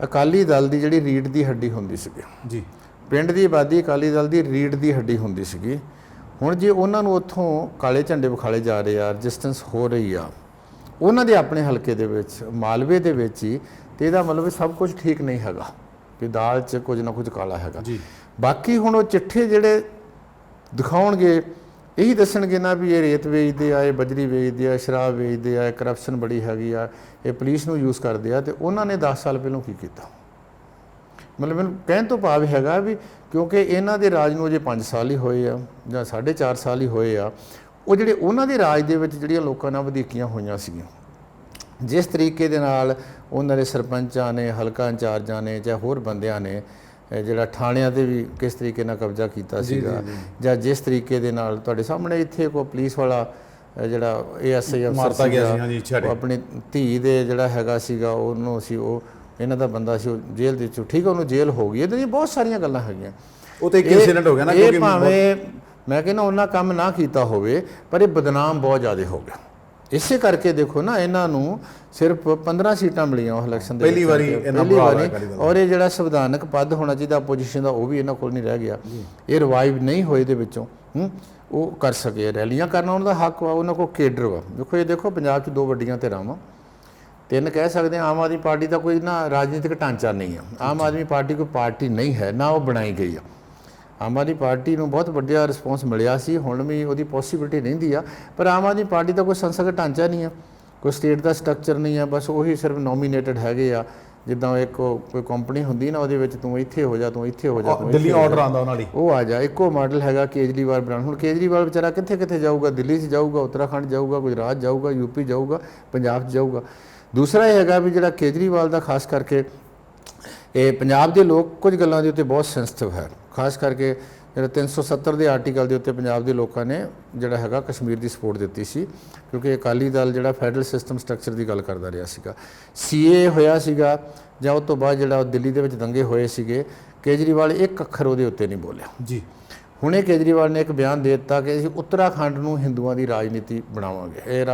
ਅਕਾਲੀ ਦਲ ਦੀ ਜਿਹੜੀ ਰੀੜ ਦੀ ਹੱਡੀ ਹੁੰਦੀ ਸੀਗੀ ਜੀ, ਪਿੰਡ ਦੀ ਆਬਾਦੀ ਅਕਾਲੀ ਦਲ ਦੀ ਰੀੜ ਦੀ ਹੱਡੀ ਹੁੰਦੀ ਸੀਗੀ। ਹੁਣ ਜੇ ਉਹਨਾਂ ਨੂੰ ਉੱਥੋਂ ਕਾਲੇ ਝੰਡੇ ਵਿਖਾਲੇ ਜਾ ਰਹੇ ਆ, ਰੈਜ਼ਿਸਟੈਂਸ ਹੋ ਰਹੀ ਆ ਉਹਨਾਂ ਦੇ ਆਪਣੇ ਹਲਕੇ ਦੇ ਵਿੱਚ, ਮਾਲਵੇ ਦੇ ਵਿੱਚ ਹੀ, ਤੇ ਇਹਦਾ ਮਤਲਬ ਸਭ ਕੁਝ ਠੀਕ ਨਹੀਂ ਹੈਗਾ ਕਿ ਦਾਲ 'ਚ ਕੁਝ ਨਾ ਕੁਝ ਕਾਲਾ ਹੈਗਾ ਜੀ। ਬਾਕੀ ਹੁਣ ਉਹ ਚਿੱਠੇ ਜਿਹੜੇ ਦਿਖਾਉਣਗੇ ਇਹੀ ਦੱਸਣਗੇ ਨਾ ਵੀ ਇਹ ਰੇਤ ਵੇਚਦੇ ਆ, ਇਹ ਬਜਰੀ ਵੇਚਦੇ ਆ, ਸ਼ਰਾਬ ਵੇਚਦੇ ਆ, ਕਰਪਸ਼ਨ ਬੜੀ ਹੈਗੀ ਆ, ਇਹ ਪੁਲਿਸ ਨੂੰ ਯੂਜ਼ ਕਰਦੇ ਆ। ਤੇ ਉਹਨਾਂ ਨੇ 10 ਸਾਲ ਪਹਿਲਾਂ ਕੀ ਕੀਤਾ? ਮਤਲਬ ਮੈਨੂੰ ਕਹਿਣ ਤੋਂ ਭਾਵ ਹੈਗਾ ਵੀ ਕਿਉਂਕਿ ਇਹਨਾਂ ਦੇ ਰਾਜ ਨੂੰ ਅਜੇ 5 ਸਾਲ ਹੀ ਹੋਏ ਆ ਜਾਂ 4.5 ਸਾਲ ਹੀ ਹੋਏ ਆ, ਉਹ ਜਿਹੜੇ ਉਹਨਾਂ ਦੇ ਰਾਜ ਦੇ ਵਿੱਚ ਜਿਹੜੀਆਂ ਲੋਕਾਂ ਨਾਲ ਵਧੀਕੀਆਂ ਹੋਈਆਂ ਸੀਗੀਆਂ, ਜਿਸ ਤਰੀਕੇ ਦੇ ਨਾਲ ਉਹਨਾਂ ਦੇ ਸਰਪੰਚਾਂ ਨੇ, ਹਲਕਾ ਇੰਚਾਰਜਾਂ ਨੇ, ਜਾਂ ਹੋਰ ਬੰਦਿਆਂ ਨੇ ਜਿਹੜਾ ਥਾਣਿਆਂ 'ਤੇ ਵੀ ਕਿਸ ਤਰੀਕੇ ਨਾਲ ਕਬਜ਼ਾ ਕੀਤਾ ਸੀਗਾ, ਜਾਂ ਜਿਸ ਤਰੀਕੇ ਦੇ ਨਾਲ ਤੁਹਾਡੇ ਸਾਹਮਣੇ ਇੱਥੇ ਕੋਈ ਪੁਲਿਸ ਵਾਲਾ ਜਿਹੜਾ ASI ਅਫਸਰ ਸੀਗਾ, ਉਹ ਆਪਣੀ ਧੀ ਦੇ ਜਿਹੜਾ ਹੈਗਾ ਸੀਗਾ ਉਹਨੂੰ ਸੀ, ਉਹ ਇਹਨਾਂ ਦਾ ਬੰਦਾ ਸੀ, ਉਹ ਜੇਲ੍ਹ ਦੇ ਵਿੱਚੋਂ, ਠੀਕ ਹੈ, ਉਹਨੂੰ ਜੇਲ੍ਹ ਹੋ ਗਈ। ਇਹਦੇ ਵਿੱਚ ਬਹੁਤ ਸਾਰੀਆਂ ਗੱਲਾਂ ਹੈਗੀਆਂ। ਉਹ ਤਾਂ ਇੱਕ ਇਨਸੀਡੈਂਟ ਹੋ ਗਿਆ ਨਾ, ਕਿਉਂਕਿ ਭਾਵੇਂ ਮੈਂ ਕਹਿੰਦਾ ਉਹਨਾਂ ਕੰਮ ਨਾ ਕੀਤਾ ਹੋਵੇ, ਪਰ ਇਹ ਬਦਨਾਮ ਬਹੁਤ ਜ਼ਿਆਦਾ ਹੋ ਗਿਆ। ਇਸੇ ਕਰਕੇ ਦੇਖੋ ਨਾ, ਇਹਨਾਂ ਨੂੰ ਸਿਰਫ 15 ਸੀਟਾਂ ਮਿਲੀਆਂ ਉਹ ਇਲੈਕਸ਼ਨ ਦੇ ਪਹਿਲੀ ਵਾਰੀ। ਔਰ ਇਹ ਜਿਹੜਾ ਸੰਵਿਧਾਨਕ ਪਦ ਹੋਣਾ ਚਾਹੀਦਾ ਆਪੋਜੀਸ਼ਨ ਦਾ, ਉਹ ਵੀ ਇਹਨਾਂ ਕੋਲ ਨਹੀਂ ਰਹਿ ਗਿਆ। ਇਹ ਰਿਵਾਈਵ ਨਹੀਂ ਹੋਏ ਦੇ ਵਿੱਚੋਂ ਉਹ ਕਰ ਸਕੇ। ਰੈਲੀਆਂ ਕਰਨਾ ਉਹਨਾਂ ਦਾ ਹੱਕ ਵਾ, ਉਹਨਾਂ ਕੋਲ ਕੇਡਰ ਵਾ। ਦੇਖੋ, ਇਹ ਦੇਖੋ ਪੰਜਾਬ 'ਚ 2 ਵੱਡੀਆਂ ਧਿਰਾਂ ਵਾ, 3 ਕਹਿ ਸਕਦੇ ਹਾਂ। ਆਮ ਆਦਮੀ ਪਾਰਟੀ ਦਾ ਕੋਈ ਨਾ ਰਾਜਨੀਤਿਕ ਢਾਂਚਾ ਨਹੀਂ ਆ। ਆਮ ਆਦਮੀ ਪਾਰਟੀ ਕੋਈ ਪਾਰਟੀ ਨਹੀਂ ਹੈ, ਨਾ ਉਹ ਬਣਾਈ ਗਈ ਆ। ਆਮ ਆਦਮੀ ਪਾਰਟੀ ਨੂੰ ਬਹੁਤ ਵੱਡਾ ਰਿਸਪੌਂਸ ਮਿਲਿਆ ਸੀ, ਹੁਣ ਵੀ ਉਹਦੀ ਪੋਸੀਬਿਲਿਟੀ ਰਹਿੰਦੀ ਆ, ਪਰ ਆਮ ਆਦਮੀ ਪਾਰਟੀ ਦਾ ਕੋਈ ਸੰਸਦ ਢਾਂਚਾ ਨਹੀਂ ਆ, ਕੋਈ ਸਟੇਟ ਦਾ ਸਟਰਕਚਰ ਨਹੀਂ ਆ। ਬਸ ਉਹੀ ਸਿਰਫ ਨੋਮੀਨੇਟਡ ਹੈਗੇ ਆ। ਜਿੱਦਾਂ ਇੱਕ ਕੋਈ ਕੰਪਨੀ ਹੁੰਦੀ ਨਾ, ਉਹਦੇ ਵਿੱਚ ਤੂੰ ਇੱਥੇ ਹੋ ਜਾ, ਤੂੰ ਇੱਥੇ ਹੋ ਜਾ, ਦਿੱਲੀ ਆਰਡਰ ਆਉਂਦਾ ਉਹਨਾਂ ਲਈ, ਉਹ ਆ ਜਾ। ਇੱਕੋ ਮਾਡਲ ਹੈਗਾ ਕੇਜਰੀਵਾਲ ਬ੍ਰਾਂਡ। ਹੁਣ ਕੇਜਰੀਵਾਲ ਵਿਚਾਰਾ ਕਿੱਥੇ ਕਿੱਥੇ ਜਾਊਗਾ? ਦਿੱਲੀ 'ਚ ਜਾਊਗਾ, ਉੱਤਰਾਖੰਡ ਜਾਊਗਾ, ਗੁਜਰਾਤ ਜਾਊਗਾ, UP ਜਾਊਗਾ, ਪੰਜਾਬ 'ਚ ਜਾਊਗਾ। ਦੂਸਰਾ ਇਹ ਹੈਗਾ ਵੀ ਜਿਹੜਾ ਕੇਜਰੀਵਾਲ ਦਾ ਖਾਸ ਕਰਕੇ ਇਹ ਪੰਜਾਬ ਦੇ ਲੋਕ ਕੁਝ ਗੱਲਾਂ ਦੇ ਉੱਤੇ ਬਹੁਤ ਸੈਂਸਿਟਿਵ ਹੈ। ਖਾਸ ਕਰਕੇ ਜਿਹੜਾ 370 ਦੇ ਆਰਟੀਕਲ ਦੇ ਉੱਤੇ ਪੰਜਾਬ ਦੇ ਲੋਕਾਂ ਨੇ ਜਿਹੜਾ ਹੈਗਾ ਕਸ਼ਮੀਰ ਦੀ ਸਪੋਰਟ ਦਿੱਤੀ ਸੀ, ਕਿਉਂਕਿ ਅਕਾਲੀ ਦਲ ਜਿਹੜਾ ਫੈਡਰਲ ਸਿਸਟਮ ਸਟਰਕਚਰ ਦੀ ਗੱਲ ਕਰਦਾ ਰਿਹਾ ਸੀਗਾ। CA ਹੋਇਆ ਸੀਗਾ, ਜਾਂ ਉਸ ਤੋਂ ਬਾਅਦ ਜਿਹੜਾ ਦਿੱਲੀ ਦੇ ਵਿੱਚ ਦੰਗੇ ਹੋਏ ਸੀਗੇ, ਕੇਜਰੀਵਾਲ ਇੱਕ ਅੱਖਰ ਉਹਦੇ ਉੱਤੇ ਨਹੀਂ ਬੋਲਿਆ ਜੀ। ਹੁਣੇ ਕੇਜਰੀਵਾਲ ਨੇ ਇੱਕ ਬਿਆਨ ਦੇ ਦਿੱਤਾ ਕਿ ਅਸੀਂ ਉੱਤਰਾਖੰਡ ਨੂੰ ਹਿੰਦੂਆਂ ਦੀ ਰਾਜਨੀਤੀ ਬਣਾਵਾਂਗੇ, ਇਹ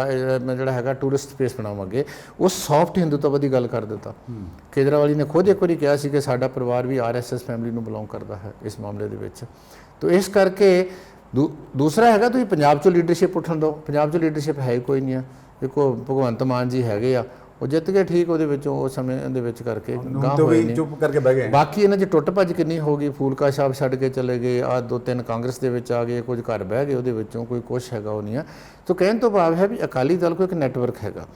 ਜਿਹੜਾ ਹੈਗਾ ਟੂਰਿਸਟ ਸਪੇਸ ਬਣਾਵਾਂਗੇ। ਉਹ ਸੌਫਟ ਹਿੰਦੂਤਵ ਦੀ ਗੱਲ ਕਰ ਦਿੱਤਾ। ਕੇਜਰੀਵਾਲ ਜੀ ਨੇ ਖੁਦ ਇੱਕ ਵਾਰੀ ਕਿਹਾ ਸੀ ਕਿ ਸਾਡਾ ਪਰਿਵਾਰ ਵੀ RSS ਫੈਮਿਲੀ ਨੂੰ ਬਿਲੋਂਗ ਕਰਦਾ ਹੈ ਇਸ ਮਾਮਲੇ ਦੇ ਵਿੱਚ। ਤਾਂ ਇਸ ਕਰਕੇ ਦੂਸਰਾ ਹੈਗਾ ਤੁਸੀਂ ਪੰਜਾਬ 'ਚੋਂ ਲੀਡਰਸ਼ਿਪ ਉੱਠਣ ਦਿਓ। ਪੰਜਾਬ 'ਚੋਂ ਲੀਡਰਸ਼ਿਪ ਹੈ ਹੀ ਕੋਈ ਨਹੀਂ ਆ। ਦੇਖੋ ਭਗਵੰਤ ਮਾਨ ਜੀ ਹੈਗੇ ਆ, ਉਹ ਜਿੱਤ ਗਏ, ਠੀਕ, ਉਹਦੇ ਵਿੱਚੋਂ ਉਸ ਸਮੇਂ ਦੇ ਵਿੱਚ ਕਰਕੇ ਗਾਂਹ ਹੋਏ ਨੇ, ਚੁੱਪ ਕਰਕੇ ਬਹਿ ਗਏ। ਬਾਕੀ ਇਹਨਾਂ 'ਚ ਟੁੱਟ ਭੱਜ ਕਿੰਨੀ ਹੋ ਗਈ। ਫੂਲਕਾ ਸਾਹਿਬ ਛੱਡ ਕੇ ਚਲੇ ਗਏ, 2-3 ਕਾਂਗਰਸ ਦੇ ਵਿੱਚ ਆ ਗਏ, ਕੁਝ ਘਰ ਬਹਿ ਗਏ, ਉਹਦੇ ਵਿੱਚੋਂ ਕੋਈ ਕੁਛ ਹੈਗਾ ਉਹ ਨਹੀਂ ਆ। ਤਾਂ ਕਹਿਣ ਤੋਂ ਭਾਵ ਹੈ ਵੀ ਅਕਾਲੀ ਦਲ ਕੋਲ ਇੱਕ ਨੈਟਵਰਕ ਹੈਗਾ।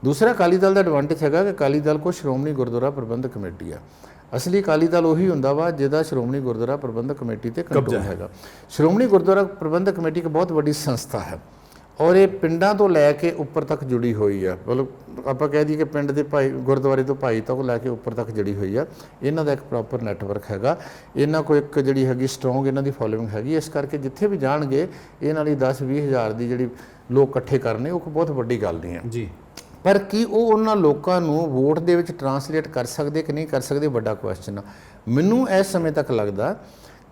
ਦੂਸਰਾ ਅਕਾਲੀ ਦਲ ਦਾ ਐਡਵਾਂਟੇਜ ਹੈਗਾ ਕਿ ਅਕਾਲੀ ਦਲ ਕੋਲ ਸ਼੍ਰੋਮਣੀ ਗੁਰਦੁਆਰਾ ਪ੍ਰਬੰਧਕ ਕਮੇਟੀ ਆ। ਅਸਲੀ ਅਕਾਲੀ ਦਲ ਉਹੀ ਹੁੰਦਾ ਵਾ ਜਿਹਦਾ ਸ਼੍ਰੋਮਣੀ ਗੁਰਦੁਆਰਾ ਪ੍ਰਬੰਧਕ ਕਮੇਟੀ ਤੇ ਕੰਟਰੋਲ ਹੈਗਾ। ਸ਼੍ਰੋਮਣੀ ਗੁਰਦੁਆਰਾ ਪ੍ਰਬੰਧਕ ਕਮੇਟੀ ਇੱਕ ਬਹੁਤ ਵੱਡੀ ਸੰਸਥਾ ਹੈ, ਔਰ ਇਹ ਪਿੰਡਾਂ ਤੋਂ ਲੈ ਕੇ ਉੱਪਰ ਤੱਕ ਜੁੜੀ ਹੋਈ ਆ। ਮਤਲਬ ਆਪਾਂ ਕਹਿ ਦਈਏ ਕਿ ਪਿੰਡ ਦੇ ਭਾਈ, ਗੁਰਦੁਆਰੇ ਤੋਂ ਭਾਈ ਤੱਕ ਲੈ ਕੇ ਉੱਪਰ ਤੱਕ ਜੁੜੀ ਹੋਈ ਆ। ਇਹਨਾਂ ਦਾ ਇੱਕ ਪ੍ਰੋਪਰ ਨੈਟਵਰਕ ਹੈਗਾ। ਇਹਨਾਂ ਕੋਲ ਇੱਕ ਜਿਹੜੀ ਹੈਗੀ ਸਟਰੋਂਗ ਇਹਨਾਂ ਦੀ ਫੋਲੋਇੰਗ ਹੈਗੀ। ਇਸ ਕਰਕੇ ਜਿੱਥੇ ਵੀ ਜਾਣਗੇ ਇਹਨਾਂ ਲਈ 10-20 ਹਜ਼ਾਰ ਦੀ ਜਿਹੜੀ ਲੋਕ ਇਕੱਠੇ ਕਰਨੇ, ਉਹ ਬਹੁਤ ਵੱਡੀ ਗੱਲ ਨਹੀਂ ਹੈ ਜੀ। ਪਰ ਕੀ ਉਹ ਉਹਨਾਂ ਲੋਕਾਂ ਨੂੰ ਵੋਟ ਦੇ ਵਿੱਚ ਟਰਾਂਸਲੇਟ ਕਰ ਸਕਦੇ ਕਿ ਨਹੀਂ ਕਰ ਸਕਦੇ, ਵੱਡਾ ਕੁਐਸਚਨ ਆ। ਮੈਨੂੰ ਇਸ ਸਮੇਂ ਤੱਕ ਲੱਗਦਾ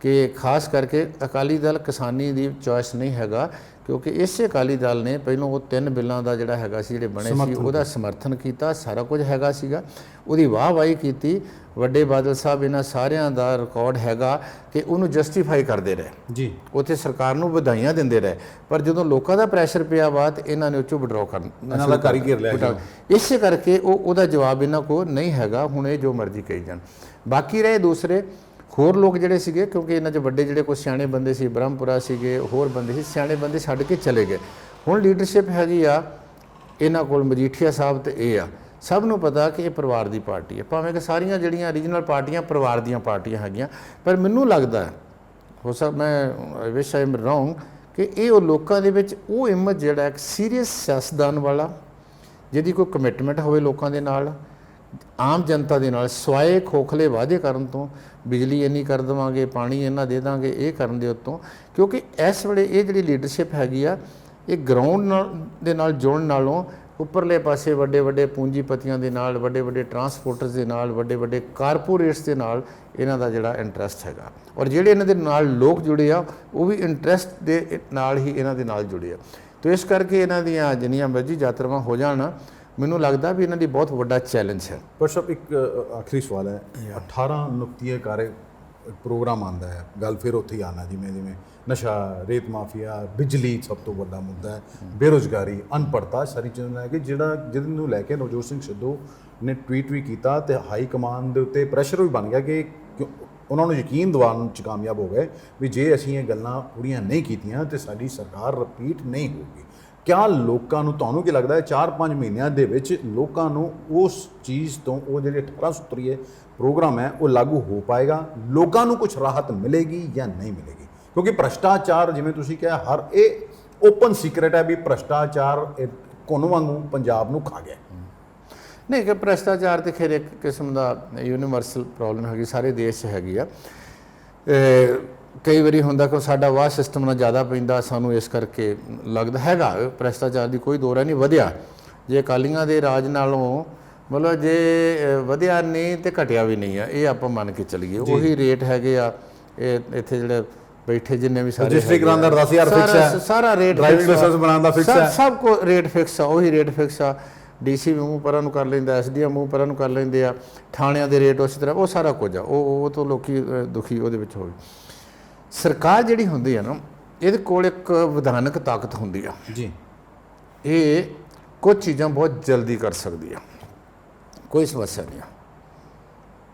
ਕਿ ਖਾਸ ਕਰਕੇ ਅਕਾਲੀ ਦਲ ਕਿਸਾਨੀ ਦੀ ਚੋਇਸ ਨਹੀਂ ਹੈਗਾ, ਕਿਉਂਕਿ ਇਸੇ ਅਕਾਲੀ ਦਲ ਨੇ ਪਹਿਲਾਂ ਉਹ 3 ਬਿੱਲਾਂ ਦਾ ਜਿਹੜਾ ਹੈਗਾ ਸੀ, ਜਿਹੜੇ ਬਣੇ ਸੀ, ਉਹਦਾ ਸਮਰਥਨ ਕੀਤਾ, ਸਾਰਾ ਕੁਝ ਹੈਗਾ ਸੀਗਾ, ਉਹਦੀ ਵਾਹਵਾਹੀ ਕੀਤੀ। ਵੱਡੇ ਬਾਦਲ ਸਾਹਿਬ ਇਹਨਾਂ ਸਾਰਿਆਂ ਦਾ ਰਿਕਾਰਡ ਹੈਗਾ ਕਿ ਉਹਨੂੰ ਜਸਟੀਫਾਈ ਕਰਦੇ ਰਹੇ ਜੀ, ਉੱਥੇ ਸਰਕਾਰ ਨੂੰ ਵਧਾਈਆਂ ਦਿੰਦੇ ਰਹੇ। ਪਰ ਜਦੋਂ ਲੋਕਾਂ ਦਾ ਪ੍ਰੈਸ਼ਰ ਪਿਆ ਬਾਅਦ ਇਹਨਾਂ ਨੇ ਉਹ 'ਚੋਂ ਵਿਡਰਾਅ ਇਹਨਾਂ ਦਾ ਕਾਰੀਗਰ ਲਿਆ ਗਿਆ। ਇਸੇ ਕਰਕੇ ਉਹਦਾ ਜਵਾਬ ਇਹਨਾਂ ਕੋਲ ਨਹੀਂ ਹੈਗਾ। ਹੁਣ ਇਹ ਜੋ ਮਰਜ਼ੀ ਕਹੀ ਜਾਣ। ਬਾਕੀ ਰਹੇ ਦੂਸਰੇ ਹੋਰ ਲੋਕ ਜਿਹੜੇ ਸੀਗੇ, ਕਿਉਂਕਿ ਇਹਨਾਂ 'ਚ ਵੱਡੇ ਜਿਹੜੇ ਕੁਝ ਸਿਆਣੇ ਬੰਦੇ ਸੀ, ਬ੍ਰਹਮਪੁਰਾ ਸੀਗੇ, ਹੋਰ ਬੰਦੇ ਸੀ, ਸਿਆਣੇ ਬੰਦੇ ਛੱਡ ਕੇ ਚਲੇ ਗਏ। ਹੁਣ ਲੀਡਰਸ਼ਿਪ ਹੈਗੀ ਆ ਇਹਨਾਂ ਕੋਲ, ਮਜੀਠੀਆ ਸਾਹਿਬ ਤੇ ਇਹ ਆ। ਸਭ ਨੂੰ ਪਤਾ ਕਿ ਇਹ ਪਰਿਵਾਰ ਦੀ ਪਾਰਟੀ ਹੈ, ਭਾਵੇਂ ਕਿ ਸਾਰੀਆਂ ਜਿਹੜੀਆਂ ਰੀਜਨਲ ਪਾਰਟੀਆਂ ਪਰਿਵਾਰ ਦੀਆਂ ਪਾਰਟੀਆਂ ਹੈਗੀਆਂ। ਪਰ ਮੈਨੂੰ ਲੱਗਦਾ ਹੋ ਸਕਦਾ, ਮੈਂ ਵਿਸ਼ ਆਈ ਐਮ ਰੌਂਗ, ਕਿ ਇਹ ਉਹ ਲੋਕਾਂ ਦੇ ਵਿੱਚ ਉਹ ਇਮੇਜ ਜਿਹੜਾ ਇੱਕ ਸੀਰੀਅਸ ਸਿਆਸਤਦਾਨ ਵਾਲਾ, ਜਿਹਦੀ ਕੋਈ ਕਮਿਟਮੈਂਟ ਹੋਵੇ ਲੋਕਾਂ ਦੇ ਨਾਲ, ਆਮ ਜਨਤਾ ਦੇ ਨਾਲ, ਸਵਾਏ ਖੋਖਲੇ ਵਾਅਦੇ ਕਰਨ ਤੋਂ, ਬਿਜਲੀ ਇੰਨੀ ਕਰ ਦੇਵਾਂਗੇ, ਪਾਣੀ ਇੰਨਾ ਦੇ ਦਾਂਗੇ, ਇਹ ਕਰਨ ਦੇ ਉੱਤੋਂ। ਕਿਉਂਕਿ ਇਸ ਵੇਲੇ ਇਹ ਜਿਹੜੀ ਲੀਡਰਸ਼ਿਪ ਹੈਗੀ ਆ, ਇਹ ਗਰਾਊਂਡ ਦੇ ਨਾਲ ਜੁੜਨ ਨਾਲੋਂ ਉੱਪਰਲੇ ਪਾਸੇ ਵੱਡੇ ਵੱਡੇ ਪੂੰਜੀਪਤੀਆਂ ਦੇ ਨਾਲ, ਵੱਡੇ ਵੱਡੇ ਟਰਾਂਸਪੋਰਟਰਸ ਦੇ ਨਾਲ, ਵੱਡੇ ਵੱਡੇ ਕਾਰਪੋਰੇਟਸ ਦੇ ਨਾਲ ਇਹਨਾਂ ਦਾ ਜਿਹੜਾ ਇੰਟਰਸਟ ਹੈਗਾ। ਔਰ ਜਿਹੜੇ ਇਹਨਾਂ ਦੇ ਨਾਲ ਲੋਕ ਜੁੜੇ ਆ, ਉਹ ਵੀ ਇੰਟਰਸਟ ਦੇ ਨਾਲ ਹੀ ਇਹਨਾਂ ਦੇ ਨਾਲ ਜੁੜੇ ਆ। ਤੇ ਇਸ ਕਰਕੇ ਇਹਨਾਂ ਦੀਆਂ ਜਿੰਨੀਆਂ ਮਰਜ਼ੀ ਯਾਤਰਾਵਾਂ ਹੋ ਜਾਣ, ਮੈਨੂੰ ਲੱਗਦਾ ਵੀ ਇਹਨਾਂ ਦੀ ਬਹੁਤ ਵੱਡਾ ਚੈਲੰਜ ਹੈ। ਪਰ ਸਾਹਿਬ ਇੱਕ ਆਖਰੀ ਸਵਾਲ ਹੈ, 18 ਨੁਕਤੀਏ ਪ੍ਰੋਗਰਾਮ ਆਉਂਦਾ ਹੈ, ਗੱਲ ਫਿਰ ਉੱਥੇ ਹੀ ਆਉਣਾ, ਜਿਵੇਂ ਨਸ਼ਾ, ਰੇਤ ਮਾਫੀਆ, ਬਿਜਲੀ ਸਭ ਤੋਂ ਵੱਡਾ ਮੁੱਦਾ ਹੈ, ਬੇਰੁਜ਼ਗਾਰੀ, ਅਨਪੜ੍ਹਤਾ, ਸਾਰੀ ਚੀਜ਼ਾਂ ਲੈ ਕੇ ਜਿਹਨੂੰ ਲੈ ਕੇ ਨਵਜੋਤ ਸਿੰਘ ਸਿੱਧੂ ਨੇ ਟਵੀਟ ਵੀ ਕੀਤਾ ਤੇ ਹਾਈ ਕਮਾਂਡ ਦੇ ਉੱਤੇ ਪ੍ਰੈਸ਼ਰ ਵੀ ਬਣ ਗਿਆ ਕਿ ਉਹਨਾਂ ਨੂੰ ਯਕੀਨ ਦਿਵਾਉਣ 'ਚ ਕਾਮਯਾਬ ਹੋ ਗਏ ਵੀ ਜੇ ਅਸੀਂ ਇਹ ਗੱਲਾਂ ਪੂਰੀਆਂ ਨਹੀਂ ਕੀਤੀਆਂ ਤੇ ਸਾਡੀ ਸਰਕਾਰ ਰਿਪੀਟ ਨਹੀਂ ਹੋਊਗੀ। ਕਿਆ ਲੋਕਾਂ ਨੂੰ, ਤੁਹਾਨੂੰ ਕੀ ਲੱਗਦਾ ਹੈ 4-5 ਮਹੀਨਿਆਂ ਦੇ ਵਿੱਚ ਲੋਕਾਂ ਨੂੰ ਉਸ ਚੀਜ਼ ਤੋਂ, ਉਹ ਜਿਹੜੇ 18 ਸੂਤਰੀਏ ਪ੍ਰੋਗਰਾਮ ਹੈ, ਉਹ ਲਾਗੂ ਹੋ ਪਾਏਗਾ? ਲੋਕਾਂ ਨੂੰ ਕੁਝ ਰਾਹਤ ਮਿਲੇਗੀ ਜਾਂ ਨਹੀਂ ਮਿਲੇਗੀ? ਕਿਉਂਕਿ ਭ੍ਰਸ਼ਟਾਚਾਰ, ਜਿਵੇਂ ਤੁਸੀਂ ਕਿਹਾ, ਇਹ ਓਪਨ ਸੀਕ੍ਰੇਟ ਹੈ ਵੀ ਭ੍ਰਸ਼ਟਾਚਾਰ ਕੋਨੋਂ ਵਾਂਗੂ ਪੰਜਾਬ ਨੂੰ ਖਾ ਗਿਆ। ਨਹੀਂ, ਕਿ ਭ੍ਰਸ਼ਟਾਚਾਰ ਤੇ ਖੈਰ ਇੱਕ ਕਿਸਮ ਦਾ ਯੂਨੀਵਰਸਲ ਪ੍ਰੋਬਲਮ ਹੈਗੀ, ਸਾਰੇ ਦੇਸ਼ 'ਚ ਹੈਗੀ ਆ। ਕਈ ਵਾਰੀ ਹੁੰਦਾ ਕਿ ਸਾਡਾ ਵਾਹ ਸਿਸਟਮ ਨਾਲ ਜ਼ਿਆਦਾ ਪੈਂਦਾ, ਸਾਨੂੰ ਇਸ ਕਰਕੇ ਲੱਗਦਾ ਹੈਗਾ। ਭ੍ਰਸ਼ਟਾਚਾਰ ਦੀ ਕੋਈ ਦੋਰਾ ਨਹੀਂ, ਵਧਿਆ ਜੇ ਅਕਾਲੀਆਂ ਦੇ ਰਾਜ ਨਾਲੋਂ, ਮਤਲਬ ਜੇ ਵਧਿਆ ਨਹੀਂ ਤੇ ਘਟਿਆ ਵੀ ਨਹੀਂ ਆ, ਇਹ ਆਪਾਂ ਮੰਨ ਕੇ ਚੱਲੀਏ। ਉਹੀ ਰੇਟ ਹੈਗੇ ਆ। ਇਹ ਇੱਥੇ ਜਿਹੜੇ ਬੈਠੇ ਜਿੰਨੇ ਵੀ ਸਾਰੇ ਰਜਿਸਟਰੀ ਕਰਾਉਣ ਦਾ 10,000 ਫਿਕਸ ਹੈ, ਸਾਰਾ ਰੇਟ, ਡਰਾਈਵਿੰਗ ਲਾਇਸੈਂਸ ਬਣਾਉਣ ਦਾ ਫਿਕਸ ਹੈ, ਸਭ ਕੋ ਰੇਟ ਫਿਕਸ ਆ, ਉਹੀ ਰੇਟ ਫਿਕਸ ਆ। ਡੀਸੀ ਵੀ ਮੂੰਹ ਪਰਾਂ ਨੂੰ ਕਰ ਲੈਂਦਾ, ਐਸਡੀਐਮ ਮੂੰਹ ਪਰਾਂ ਨੂੰ ਕਰ ਲੈਂਦੇ ਆ, ਥਾਣਿਆਂ ਦੇ ਰੇਟ ਉਸੇ ਤਰ੍ਹਾਂ, ਉਹ ਸਾਰਾ ਕੁਝ ਆ। ਉਹ ਤੋਂ ਲੋਕੀ ਦੁਖੀ ਉਹਦੇ ਵਿੱਚ ਹੋਵੇ। ਸਰਕਾਰ ਜਿਹੜੀ ਹੁੰਦੀ ਆ ਨਾ, ਇਹਦੇ ਕੋਲ ਇੱਕ ਵਿਧਾਨਕ ਤਾਕਤ ਹੁੰਦੀ ਆ ਜੀ। ਇਹ ਕੁਝ ਚੀਜ਼ਾਂ ਬਹੁਤ ਜਲਦੀ ਕਰ ਸਕਦੀ ਆ, ਕੋਈ ਸਮੱਸਿਆ ਨਹੀਂ ਆ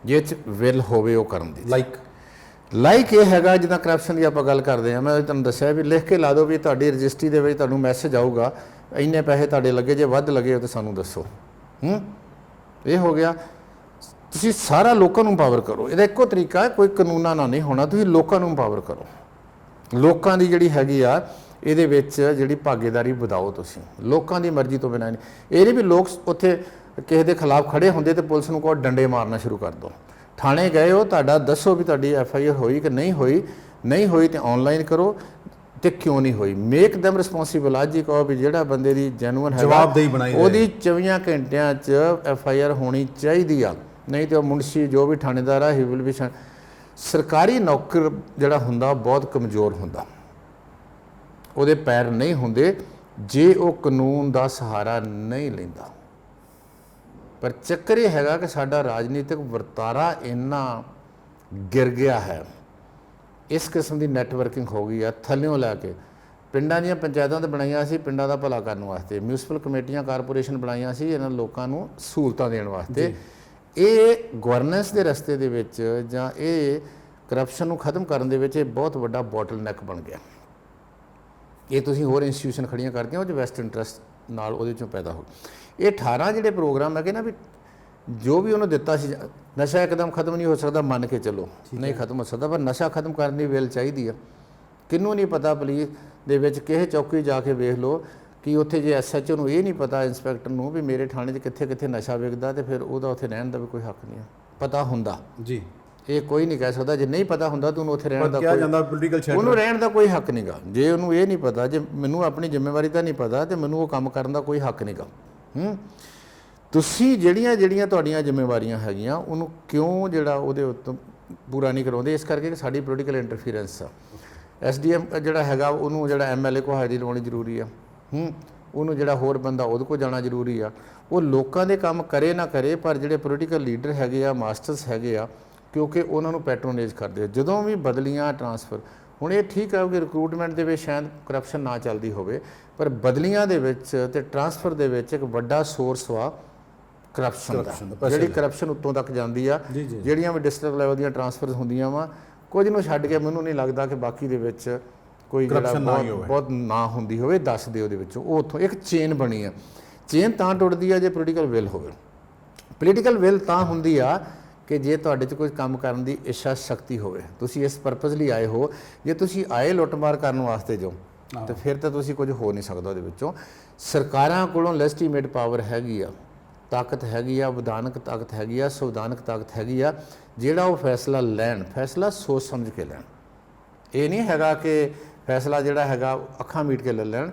ਜੇ 'ਚ ਵਿਲ ਹੋਵੇ ਉਹ ਕਰਨ ਦੀ। ਲਾਈਕ ਇਹ ਹੈਗਾ, ਜਿੱਦਾਂ ਕਰਪਸ਼ਨ ਦੀ ਆਪਾਂ ਗੱਲ ਕਰਦੇ ਹਾਂ, ਮੈਂ ਤੁਹਾਨੂੰ ਦੱਸਿਆ ਵੀ ਲਿਖ ਕੇ ਲਾ ਦਿਓ ਵੀ ਤੁਹਾਡੀ ਰਜਿਸਟਰੀ ਦੇ ਵਿੱਚ ਤੁਹਾਨੂੰ ਮੈਸੇਜ ਆਊਗਾ, ਇੰਨੇ ਪੈਸੇ ਤੁਹਾਡੇ ਲੱਗੇ, ਜੇ ਵੱਧ ਲੱਗੇ ਤਾਂ ਸਾਨੂੰ ਦੱਸੋ। ਇਹ ਹੋ ਗਿਆ। ਤੁਸੀਂ ਸਾਰਾ ਲੋਕਾਂ ਨੂੰ ਪਾਵਰ ਕਰੋ। ਇਹਦਾ ਇੱਕੋ ਤਰੀਕਾ ਹੈ, ਕੋਈ ਕਾਨੂੰਨਾਂ ਨਾਲ ਨਹੀਂ ਹੋਣਾ, ਤੁਸੀਂ ਲੋਕਾਂ ਨੂੰ ਪਾਵਰ ਕਰੋ। ਲੋਕਾਂ ਦੀ ਜਿਹੜੀ ਹੈਗੀ ਆ, ਇਹਦੇ ਵਿੱਚ ਜਿਹੜੀ ਭਾਗੀਦਾਰੀ ਵਧਾਓ। ਤੁਸੀਂ ਲੋਕਾਂ ਦੀ ਮਰਜ਼ੀ ਤੋਂ ਬਿਨਾਂ ਨਹੀਂ। ਇਹ ਨਹੀਂ ਵੀ ਲੋਕ ਉੱਥੇ ਕਿਸੇ ਦੇ ਖਿਲਾਫ ਖੜੇ ਹੁੰਦੇ ਤੇ ਪੁਲਿਸ ਨੂੰ ਕਹੋ ਡੰਡੇ ਮਾਰਨਾ ਸ਼ੁਰੂ ਕਰ ਦਿਓ। ਥਾਣੇ ਗਏ ਹੋ, ਤੁਹਾਡਾ ਦੱਸੋ ਵੀ ਤੁਹਾਡੀ FIR ਹੋਈ ਕਿ ਨਹੀਂ ਹੋਈ। ਨਹੀਂ ਹੋਈ ਤੇ ਆਨਲਾਈਨ ਕਰੋ, ਤੇ ਕਿਉਂ ਨਹੀਂ ਹੋਈ, ਮੇਕ ਦੈਮ ਰਿਸਪੌਂਸੀਬਲ। ਅੱਜ ਹੀ ਕਹੋ ਵੀ ਜਿਹੜਾ ਬੰਦੇ ਦੀ ਜੈਨੂਅਨ ਹੈ, ਜਵਾਬਦੇਹੀ ਬਣਾਈ, ਉਹਦੀ 24 ਘੰਟਿਆਂ 'ਚ FIR ਹੋਣੀ ਚਾਹੀਦੀ ਆ। ਨਹੀਂ ਤੇ ਉਹ ਮੁਨਸ਼ੀ ਜੋ ਵੀ ਥਾਣੇਦਾਰ ਆ, ਹੀ ਵਿਲ ਵੀ। ਸਰਕਾਰੀ ਨੌਕਰ ਜਿਹੜਾ ਹੁੰਦਾ ਬਹੁਤ ਕਮਜ਼ੋਰ ਹੁੰਦਾ, ਉਹਦੇ ਪੈਰ ਨਹੀਂ ਹੁੰਦੇ ਜੇ ਉਹ ਕਾਨੂੰਨ ਦਾ ਸਹਾਰਾ ਨਹੀਂ ਲੈਂਦਾ। ਪਰ ਚੱਕਰ ਇਹ ਹੈਗਾ ਕਿ ਸਾਡਾ ਰਾਜਨੀਤਿਕ ਵਰਤਾਰਾ ਇੰਨਾ ਗਿਰ ਗਿਆ ਹੈ, ਇਸ ਕਿਸਮ ਦੀ ਨੈਟਵਰਕਿੰਗ ਹੋ ਗਈ ਆ ਥੱਲਿਓਂ ਲੈ ਕੇ। ਪਿੰਡਾਂ ਦੀਆਂ ਪੰਚਾਇਤਾਂ ਤਾਂ ਬਣਾਈਆਂ ਸੀ ਪਿੰਡਾਂ ਦਾ ਭਲਾ ਕਰਨ ਵਾਸਤੇ, ਮਿਊਨਿਸਪਲ ਕਮੇਟੀਆਂ, ਕਾਰਪੋਰੇਸ਼ਨ ਬਣਾਈਆਂ ਸੀ ਇਹਨਾਂ ਲੋਕਾਂ ਨੂੰ ਸਹੂਲਤਾਂ ਦੇਣ ਵਾਸਤੇ। ਇਹ ਗਵਰਨੈਂਸ ਦੇ ਰਸਤੇ ਦੇ ਵਿੱਚ ਜਾਂ ਇਹ ਕਰਪਸ਼ਨ ਨੂੰ ਖਤਮ ਕਰਨ ਦੇ ਵਿੱਚ ਇਹ ਬਹੁਤ ਵੱਡਾ ਬੋਟਲਨੈਕ ਬਣ ਗਿਆ। ਇਹ ਤੁਸੀਂ ਹੋਰ ਇੰਸਟੀਟਿਊਸ਼ਨ ਖੜੀਆਂ ਕਰਦੇ ਹੋ, ਉਹ 'ਚ ਵੈਸਟ ਇੰਟਰਸਟ ਨਾਲ ਉਹਦੇ 'ਚੋਂ ਪੈਦਾ ਹੋ। ਇਹ 18 ਜਿਹੜੇ ਪ੍ਰੋਗਰਾਮ ਹੈਗੇ ਨਾ, ਵੀ ਜੋ ਵੀ ਉਹਨੂੰ ਦਿੱਤਾ ਸੀ, ਨਸ਼ਾ ਇੱਕਦਮ ਖਤਮ ਨਹੀਂ ਹੋ ਸਕਦਾ, ਮੰਨ ਕੇ ਚੱਲੋ ਨਹੀਂ ਖਤਮ ਹੋ ਸਕਦਾ, ਪਰ ਨਸ਼ਾ ਖਤਮ ਕਰਨ ਦੀ ਵੇਲ ਚਾਹੀਦੀ ਆ। ਕਿਹਨੂੰ ਨਹੀਂ ਪਤਾ, ਪੁਲਿਸ ਦੇ ਵਿੱਚ ਕਿਸੇ ਚੌਕੀ ਜਾ ਕੇ ਵੇਖ ਲਓ ਕਿ ਉੱਥੇ ਜੇ SHO ਨੂੰ ਇਹ ਨਹੀਂ ਪਤਾ, ਇੰਸਪੈਕਟਰ ਨੂੰ, ਵੀ ਮੇਰੇ ਥਾਣੇ 'ਚ ਕਿੱਥੇ ਕਿੱਥੇ ਨਸ਼ਾ ਵਿਕਦਾ, ਤੇ ਫਿਰ ਉਹਦਾ ਉੱਥੇ ਰਹਿਣ ਦਾ ਵੀ ਕੋਈ ਹੱਕ ਨਹੀਂ ਆ। ਪਤਾ ਹੁੰਦਾ ਜੀ, ਇਹ ਕੋਈ ਨਹੀਂ ਕਹਿ ਸਕਦਾ। ਜੇ ਨਹੀਂ ਪਤਾ ਹੁੰਦਾ ਤਾਂ ਉਹਨੂੰ ਉੱਥੇ ਰਹਿਣ ਦਾ ਉਹਨੂੰ ਰਹਿਣ ਦਾ ਕੋਈ ਹੱਕ ਨਹੀਂਗਾ। ਜੇ ਉਹਨੂੰ ਇਹ ਨਹੀਂ ਪਤਾ, ਜੇ ਮੈਨੂੰ ਆਪਣੀ ਜ਼ਿੰਮੇਵਾਰੀ ਤਾਂ ਨਹੀਂ ਪਤਾ, ਤੇ ਮੈਨੂੰ ਉਹ ਕੰਮ ਕਰਨ ਦਾ ਕੋਈ ਹੱਕ ਨਹੀਂਗਾ। ਤੁਸੀਂ ਜਿਹੜੀਆਂ ਤੁਹਾਡੀਆਂ ਜ਼ਿੰਮੇਵਾਰੀਆਂ ਹੈਗੀਆਂ ਉਹਨੂੰ ਕਿਉਂ ਜਿਹੜਾ ਉਹਦੇ ਉੱਤੇ ਪੂਰਾ ਨਹੀਂ ਕਰਾਉਂਦੇ? ਇਸ ਕਰਕੇ ਕਿ ਸਾਡੀ ਪੋਲੀਟੀਕਲ ਇੰਟਰਫੀਰੈਂਸ ਆ। ਐਸਡੀਐਮ ਜਿਹੜਾ ਹੈਗਾ ਉਹਨੂੰ ਜਿਹੜਾ ਐਮਐਲਏ ਕੋਲ ਹਾਜ਼ਰੀ ਲਵਾਉਣੀ ਜ਼ਰੂਰੀ ਆ। ਉਹਨੂੰ ਜਿਹੜਾ ਹੋਰ ਬੰਦਾ ਉਹਦੇ ਕੋਲ ਜਾਣਾ ਜ਼ਰੂਰੀ ਆ। ਉਹ ਲੋਕਾਂ ਦੇ ਕੰਮ ਕਰੇ ਨਾ ਕਰੇ, ਪਰ ਜਿਹੜੇ ਪੋਲੀਟੀਕਲ ਲੀਡਰ ਹੈਗੇ ਆ, ਮਾਸਟਰਸ ਹੈਗੇ ਆ, ਕਿਉਂਕਿ ਉਹਨਾਂ ਨੂੰ ਪੈਟਰੋਨੇਜ ਕਰਦੇ ਆ। ਜਦੋਂ ਵੀ ਬਦਲੀਆਂ ਟਰਾਂਸਫਰ, ਹੁਣ ਇਹ ਠੀਕ ਹੈ ਕਿ ਰਿਕਰੂਟਮੈਂਟ ਦੇ ਵਿੱਚ ਸ਼ਾਇਦ ਕਰਪਸ਼ਨ ਨਾ ਚੱਲਦੀ ਹੋਵੇ, ਪਰ ਬਦਲੀਆਂ ਦੇ ਵਿੱਚ ਤੇ ਟਰਾਂਸਫਰ ਦੇ ਵਿੱਚ ਇੱਕ ਵੱਡਾ ਸੋਰਸ ਵਾ ਕਰਪਸ਼ਨ ਦਾ। ਜਿਹੜੀ ਕਰਪਸ਼ਨ ਉੱਤੋਂ ਤੱਕ ਜਾਂਦੀ ਆ, ਜਿਹੜੀਆਂ ਵੀ ਡਿਸਟ੍ਰਿਕਟ ਲੈਵਲ ਦੀਆਂ ਟਰਾਂਸਫਰਸ ਹੁੰਦੀਆਂ ਵਾ, ਕੁਝ ਨੂੰ ਛੱਡ ਕੇ ਮੈਨੂੰ ਨਹੀਂ ਲੱਗਦਾ ਕਿ ਬਾਕੀ ਦੇ ਵਿੱਚ ਕੋਈ ਜਿਹੜਾ ਬਹੁਤ ਨਾ ਹੁੰਦੀ ਹੋਵੇ। ਦੱਸ ਦਿਓ ਉਹਦੇ ਵਿੱਚੋਂ ਉਹ ਉੱਥੋਂ ਇੱਕ ਚੇਨ ਬਣੀ ਆ। ਚੇਨ ਤਾਂ ਟੁੱਟਦੀ ਆ ਜੇ ਪੋਲੀਟੀਕਲ ਵਿਲ ਹੋਵੇ। ਪੋਲੀਟੀਕਲ ਵਿਲ ਤਾਂ ਹੁੰਦੀ ਆ ਕਿ ਜੇ ਤੁਹਾਡੇ 'ਚ ਕੋਈ ਕੰਮ ਕਰਨ ਦੀ ਇੱਛਾ ਸ਼ਕਤੀ ਹੋਵੇ, ਤੁਸੀਂ ਇਸ ਪਰਪਸ ਲਈ ਆਏ ਹੋ। ਜੇ ਤੁਸੀਂ ਆਏ ਲੁੱਟਮਾਰ ਕਰਨ ਵਾਸਤੇ ਜੋ, ਤੇ ਫਿਰ ਤਾਂ ਤੁਸੀਂ ਕੁਝ ਹੋ ਨਹੀਂ ਸਕਦਾ ਉਹਦੇ ਵਿੱਚੋਂ। ਸਰਕਾਰਾਂ ਕੋਲੋਂ ਲੈਜਿਸਲੇਟਿਵ ਪਾਵਰ ਹੈਗੀ ਆ, ਤਾਕਤ ਹੈਗੀ ਆ, ਵਿਧਾਨਕ ਤਾਕਤ ਹੈਗੀ ਆ, ਸੰਵਿਧਾਨਕ ਤਾਕਤ ਹੈਗੀ ਆ, ਜਿਹੜਾ ਉਹ ਫੈਸਲਾ ਲੈਣ, ਫੈਸਲਾ ਸੋਚ ਸਮਝ ਕੇ ਲੈਣ। ਇਹ ਨਹੀਂ ਹੈਗਾ ਕਿ ਫੈਸਲਾ ਜਿਹੜਾ ਹੈਗਾ ਅੱਖਾਂ ਮੀਟ ਕੇ ਲੈ ਲੈਣ।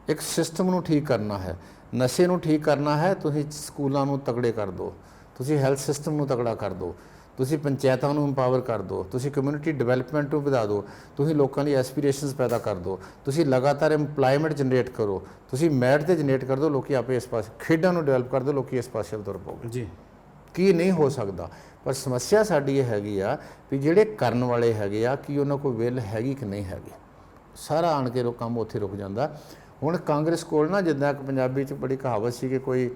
ਇੱਕ ਸਿਸਟਮ ਨੂੰ ਠੀਕ ਕਰਨਾ ਹੈ, ਨਸ਼ੇ ਨੂੰ ਠੀਕ ਕਰਨਾ ਹੈ, ਤੁਸੀਂ ਸਕੂਲਾਂ ਨੂੰ ਤਗੜੇ ਕਰ ਦਿਓ, ਤੁਸੀਂ ਹੈਲਥ ਸਿਸਟਮ ਨੂੰ ਤਗੜਾ ਕਰ ਦਿਓ, ਤੁਸੀਂ ਪੰਚਾਇਤਾਂ ਨੂੰ ਇੰਪਾਵਰ ਕਰ ਦਿਓ, ਤੁਸੀਂ ਕਮਿਊਨਿਟੀ ਡਿਵੈਲਪਮੈਂਟ ਨੂੰ ਵਧਾ ਦਿਓ, ਤੁਸੀਂ ਲੋਕਾਂ ਦੀ ਐਸਪੀਰੇਸ਼ਨਸ ਪੈਦਾ ਕਰ ਦਿਓ, ਤੁਸੀਂ ਲਗਾਤਾਰ ਇੰਪਲਾਇਮੈਂਟ ਜਨਰੇਟ ਕਰੋ, ਤੁਸੀਂ ਮੈਰਿਟ ਤੇ ਜਨਰੇਟ ਕਰ ਦਿਓ, ਲੋਕੀ ਆਪੇ ਇਸ ਪਾਸੇ, ਖੇਡਾਂ ਨੂੰ ਡਿਵੈਲਪ ਕਰ ਦਿਓ, ਲੋਕੀ ਇਸ ਪਾਸੇ ਤੁਰ ਪਓਗੇ ਜੀ। ਕੀ ਨਹੀਂ ਹੋ ਸਕਦਾ? ਪਰ ਸਮੱਸਿਆ ਸਾਡੀ ਇਹ ਹੈਗੀ ਆ ਵੀ ਜਿਹੜੇ ਕਰਨ ਵਾਲੇ ਹੈਗੇ ਆ, ਕੀ ਉਹਨਾਂ ਕੋਲ ਵਿਲ ਹੈਗੀ ਕਿ ਨਹੀਂ ਹੈਗੀ। ਸਾਰਾ ਆਣ ਕੇ ਕੰਮ ਉੱਥੇ ਰੁਕ ਜਾਂਦਾ। ਹੁਣ ਕਾਂਗਰਸ ਕੋਲ ਨਾ, ਜਿੱਦਾਂ ਇੱਕ ਪੰਜਾਬੀ 'ਚ ਬੜੀ ਕਹਾਵਤ ਸੀ ਕਿ ਕੋਈ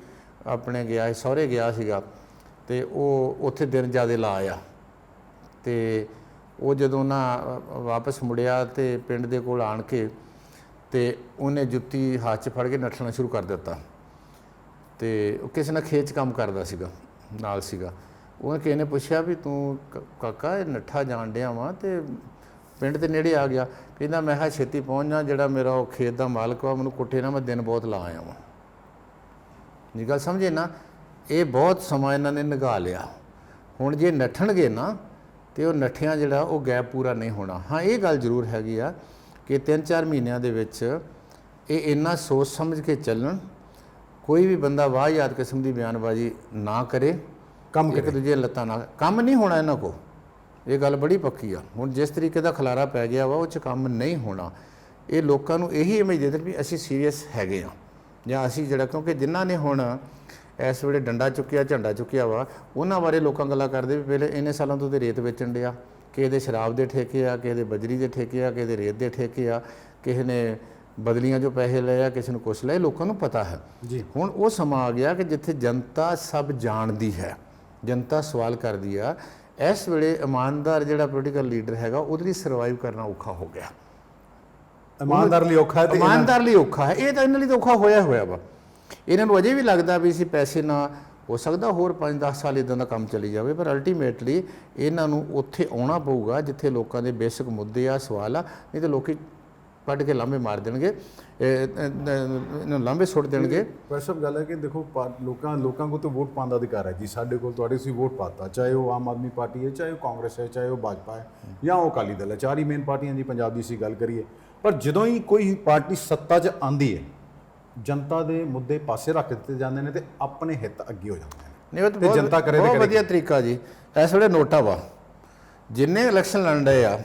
ਆਪਣੇ ਗਿਆ ਸਹੁਰੇ ਗਿਆ ਸੀਗਾ ਤੇ ਉਹ ਉੱਥੇ ਦਿਨ ਜ਼ਿਆਦਾ ਲਾ ਆਇਆ, ਤੇ ਉਹ ਜਦੋਂ ਨਾ ਵਾਪਸ ਮੁੜਿਆ ਤੇ ਪਿੰਡ ਦੇ ਕੋਲ ਆਣ ਕੇ ਤੇ ਉਹਨੇ ਜੁੱਤੀ ਹੱਥ 'ਚ ਫੜ ਕੇ ਨੱਠਣਾ ਸ਼ੁਰੂ ਕਰ ਦਿੱਤਾ। ਤੇ ਉਹ ਕਿਸੇ ਨਾਲ ਖੇਤ 'ਚ ਕੰਮ ਕਰਦਾ ਸੀਗਾ, ਨਾਲ ਸੀਗਾ। ਉਹਨੇ ਕਿਸੇ ਨੇ ਪੁੱਛਿਆ ਵੀ ਤੂੰ ਕਾਕਾ ਇਹ ਨੱਠਾ ਜਾਣ ਡਿਆ ਵਾਂ ਤੇ ਪਿੰਡ ਦੇ ਨੇੜੇ ਆ ਗਿਆ? ਕਹਿੰਦਾ ਮੈਂ ਕਿਹਾ ਛੇਤੀ ਪਹੁੰਚ ਜਾ, ਜਿਹੜਾ ਮੇਰਾ ਉਹ ਖੇਤ ਦਾ ਮਾਲਕ ਵਾ ਮੈਨੂੰ ਕੁੱਟੇ ਨਾ, ਮੈਂ ਦਿਨ ਬਹੁਤ ਲਾ ਆਇਆ ਵਾਂ। ਇਹ ਗੱਲ ਸਮਝੇ ਨਾ? ਇਹ ਬਹੁਤ ਸਮਾਂ ਇਹਨਾਂ ਨੇ ਨਿਗਾਹ ਲਿਆ। ਹੁਣ ਜੇ ਨੱਠਣਗੇ ਨਾ ਤੇ ਉਹ ਨੱਠਿਆਂ ਜਿਹੜਾ ਉਹ ਗੈਪ ਪੂਰਾ ਨਹੀਂ ਹੋਣਾ। ਹਾਂ, ਇਹ ਗੱਲ ਜ਼ਰੂਰ ਹੈਗੀ ਆ ਕਿ 3-4 ਮਹੀਨਿਆਂ ਦੇ ਵਿੱਚ ਇਹ ਇੰਨਾ ਸੋਚ ਸਮਝ ਕੇ ਚੱਲਣ, ਕੋਈ ਵੀ ਬੰਦਾ ਵਾਹਿਯਾਤ ਕਿਸਮ ਦੀ ਬਿਆਨਬਾਜ਼ੀ ਨਾ ਕਰੇ, ਕੰਮ ਇੱਕ ਦੂਜੇ ਲੱਤਾਂ ਨਾਲ ਕੰਮ ਨਹੀਂ ਹੋਣਾ ਇਹਨਾਂ ਕੋਲ। ਇਹ ਗੱਲ ਬੜੀ ਪੱਕੀ ਆ। ਹੁਣ ਜਿਸ ਤਰੀਕੇ ਦਾ ਖਲਾਰਾ ਪੈ ਗਿਆ ਵਾ ਉਹ 'ਚ ਕੰਮ ਨਹੀਂ ਹੋਣਾ। ਇਹ ਲੋਕਾਂ ਨੂੰ ਇਹੀ ਇਮੇਜ ਦੇ ਦੇ ਵੀ ਅਸੀਂ ਸੀਰੀਅਸ ਹੈਗੇ ਆ, ਜਾਂ ਅਸੀਂ ਜਿਹੜਾ, ਕਿਉਂਕਿ ਜਿਨ੍ਹਾਂ ਨੇ ਹੁਣ ਇਸ ਵੇਲੇ ਡੰਡਾ ਚੁੱਕਿਆ, ਝੰਡਾ ਚੁੱਕਿਆ ਵਾ, ਉਹਨਾਂ ਬਾਰੇ ਲੋਕਾਂ ਗੱਲਾਂ ਕਰਦੇ ਵੀ ਪਹਿਲੇ ਇੰਨੇ ਸਾਲਾਂ ਤੋਂ ਤੇ ਰੇਤ ਵੇਚਣ ਡਿਆ, ਕਿਸੇ ਦੇ ਸ਼ਰਾਬ ਦੇ ਠੇਕੇ ਆ, ਕਿਸੇ ਦੇ ਬਜਰੀ ਦੇ ਠੇਕੇ ਆ, ਕਿਸੇ ਦੇ ਰੇਤ ਦੇ ਠੇਕੇ ਆ, ਕਿਸੇ ਨੇ ਬਦਲੀਆਂ ਜੋ ਪੈਸੇ ਲਏ ਆ, ਕਿਸੇ ਨੂੰ ਕੁਛ ਲਏ, ਲੋਕਾਂ ਨੂੰ ਪਤਾ ਹੈ ਜੀ। ਹੁਣ ਉਹ ਸਮਾਂ ਆ ਗਿਆ ਕਿ ਜਿੱਥੇ ਜਨਤਾ ਸਭ ਜਾਣਦੀ ਹੈ, ਜਨਤਾ ਸਵਾਲ ਕਰਦੀ ਆ। ਇਸ ਵੇਲੇ ਇਮਾਨਦਾਰ ਜਿਹੜਾ ਪੋਲੀਟੀਕਲ ਲੀਡਰ ਹੈਗਾ ਉਹਦੇ ਲਈ ਸਰਵਾਈਵ ਕਰਨਾ ਔਖਾ ਹੋ ਗਿਆ। ਇਮਾਨਦਾਰ ਲਈ ਔਖਾ ਹੈ ਤੇ ਇਮਾਨਦਾਰ ਲਈ ਔਖਾ ਹੈ। ਇਹ ਤਾਂ ਇਹਨਾਂ ਲਈ ਤਾਂ ਔਖਾ ਹੋਇਆ ਵਾ। ਇਹਨਾਂ ਨੂੰ ਅਜੇ ਵੀ ਲੱਗਦਾ ਵੀ ਅਸੀਂ ਪੈਸੇ ਨਾ, ਹੋ ਸਕਦਾ ਹੋਰ 5-10 ਸਾਲ ਇੱਦਾਂ ਦਾ ਕੰਮ ਚੱਲੀ ਜਾਵੇ, ਪਰ ਅਲਟੀਮੇਟਲੀ ਇਹਨਾਂ ਨੂੰ ਉੱਥੇ ਆਉਣਾ ਪਊਗਾ ਜਿੱਥੇ ਲੋਕਾਂ ਦੇ ਬੇਸਿਕ ਮੁੱਦੇ ਆ, ਸਵਾਲ ਆ। ਨਹੀਂ ਤਾਂ ਲੋਕੀ ਕੱਢ ਕੇ ਲਾਂਭੇ ਮਾਰ ਦੇਣਗੇ, ਇਹਨਾਂ ਲਾਂਭੇ ਸੁੱਟ ਦੇਣਗੇ। ਪਰ ਸਭ ਗੱਲ ਹੈ ਕਿ ਦੇਖੋ ਲੋਕਾਂ ਕੋਲ ਤਾਂ ਵੋਟ ਪਾਉਣ ਦਾ ਅਧਿਕਾਰ ਹੈ ਜੀ। ਸਾਡੇ ਕੋਲ ਤੁਹਾਡੇ ਤੁਸੀਂ ਵੋਟ ਪਾਤਾ, ਚਾਹੇ ਉਹ ਆਮ ਆਦਮੀ ਪਾਰਟੀ ਹੈ, ਚਾਹੇ ਉਹ ਕਾਂਗਰਸ ਹੈ, ਚਾਹੇ ਉਹ ਭਾਜਪਾ ਹੈ, ਜਾਂ ਉਹ ਅਕਾਲੀ ਦਲ ਹੈ। 4 ਹੀ ਮੇਨ ਪਾਰਟੀਆਂ ਜੀ ਪੰਜਾਬ ਦੀ ਅਸੀਂ ਗੱਲ ਕਰੀਏ। ਪਰ ਜਦੋਂ ਹੀ ਕੋਈ ਪਾਰਟੀ ਸੱਤਾ 'ਚ ਆਉਂਦੀ ਹੈ, ਜਨਤਾ ਦੇ ਮੁੱਦੇ ਪਾਸੇ ਰੱਖ ਦਿੱਤੇ ਜਾਂਦੇ ਨੇ ਤੇ ਆਪਣੇ ਹਿੱਤ ਅੱਗੇ ਹੋ ਜਾਂਦੇ ਨੇ। ਨਹੀਂ, ਉਹ ਜਨਤਾ ਕਰੇ ਬਹੁਤ ਵਧੀਆ ਤਰੀਕਾ ਜੀ। ਇਸ ਵੇਲੇ ਨੋਟਾ ਵਾ, ਜਿੰਨੇ ਇਲੈਕਸ਼ਨ ਲੜ ਰਹੇ ਆ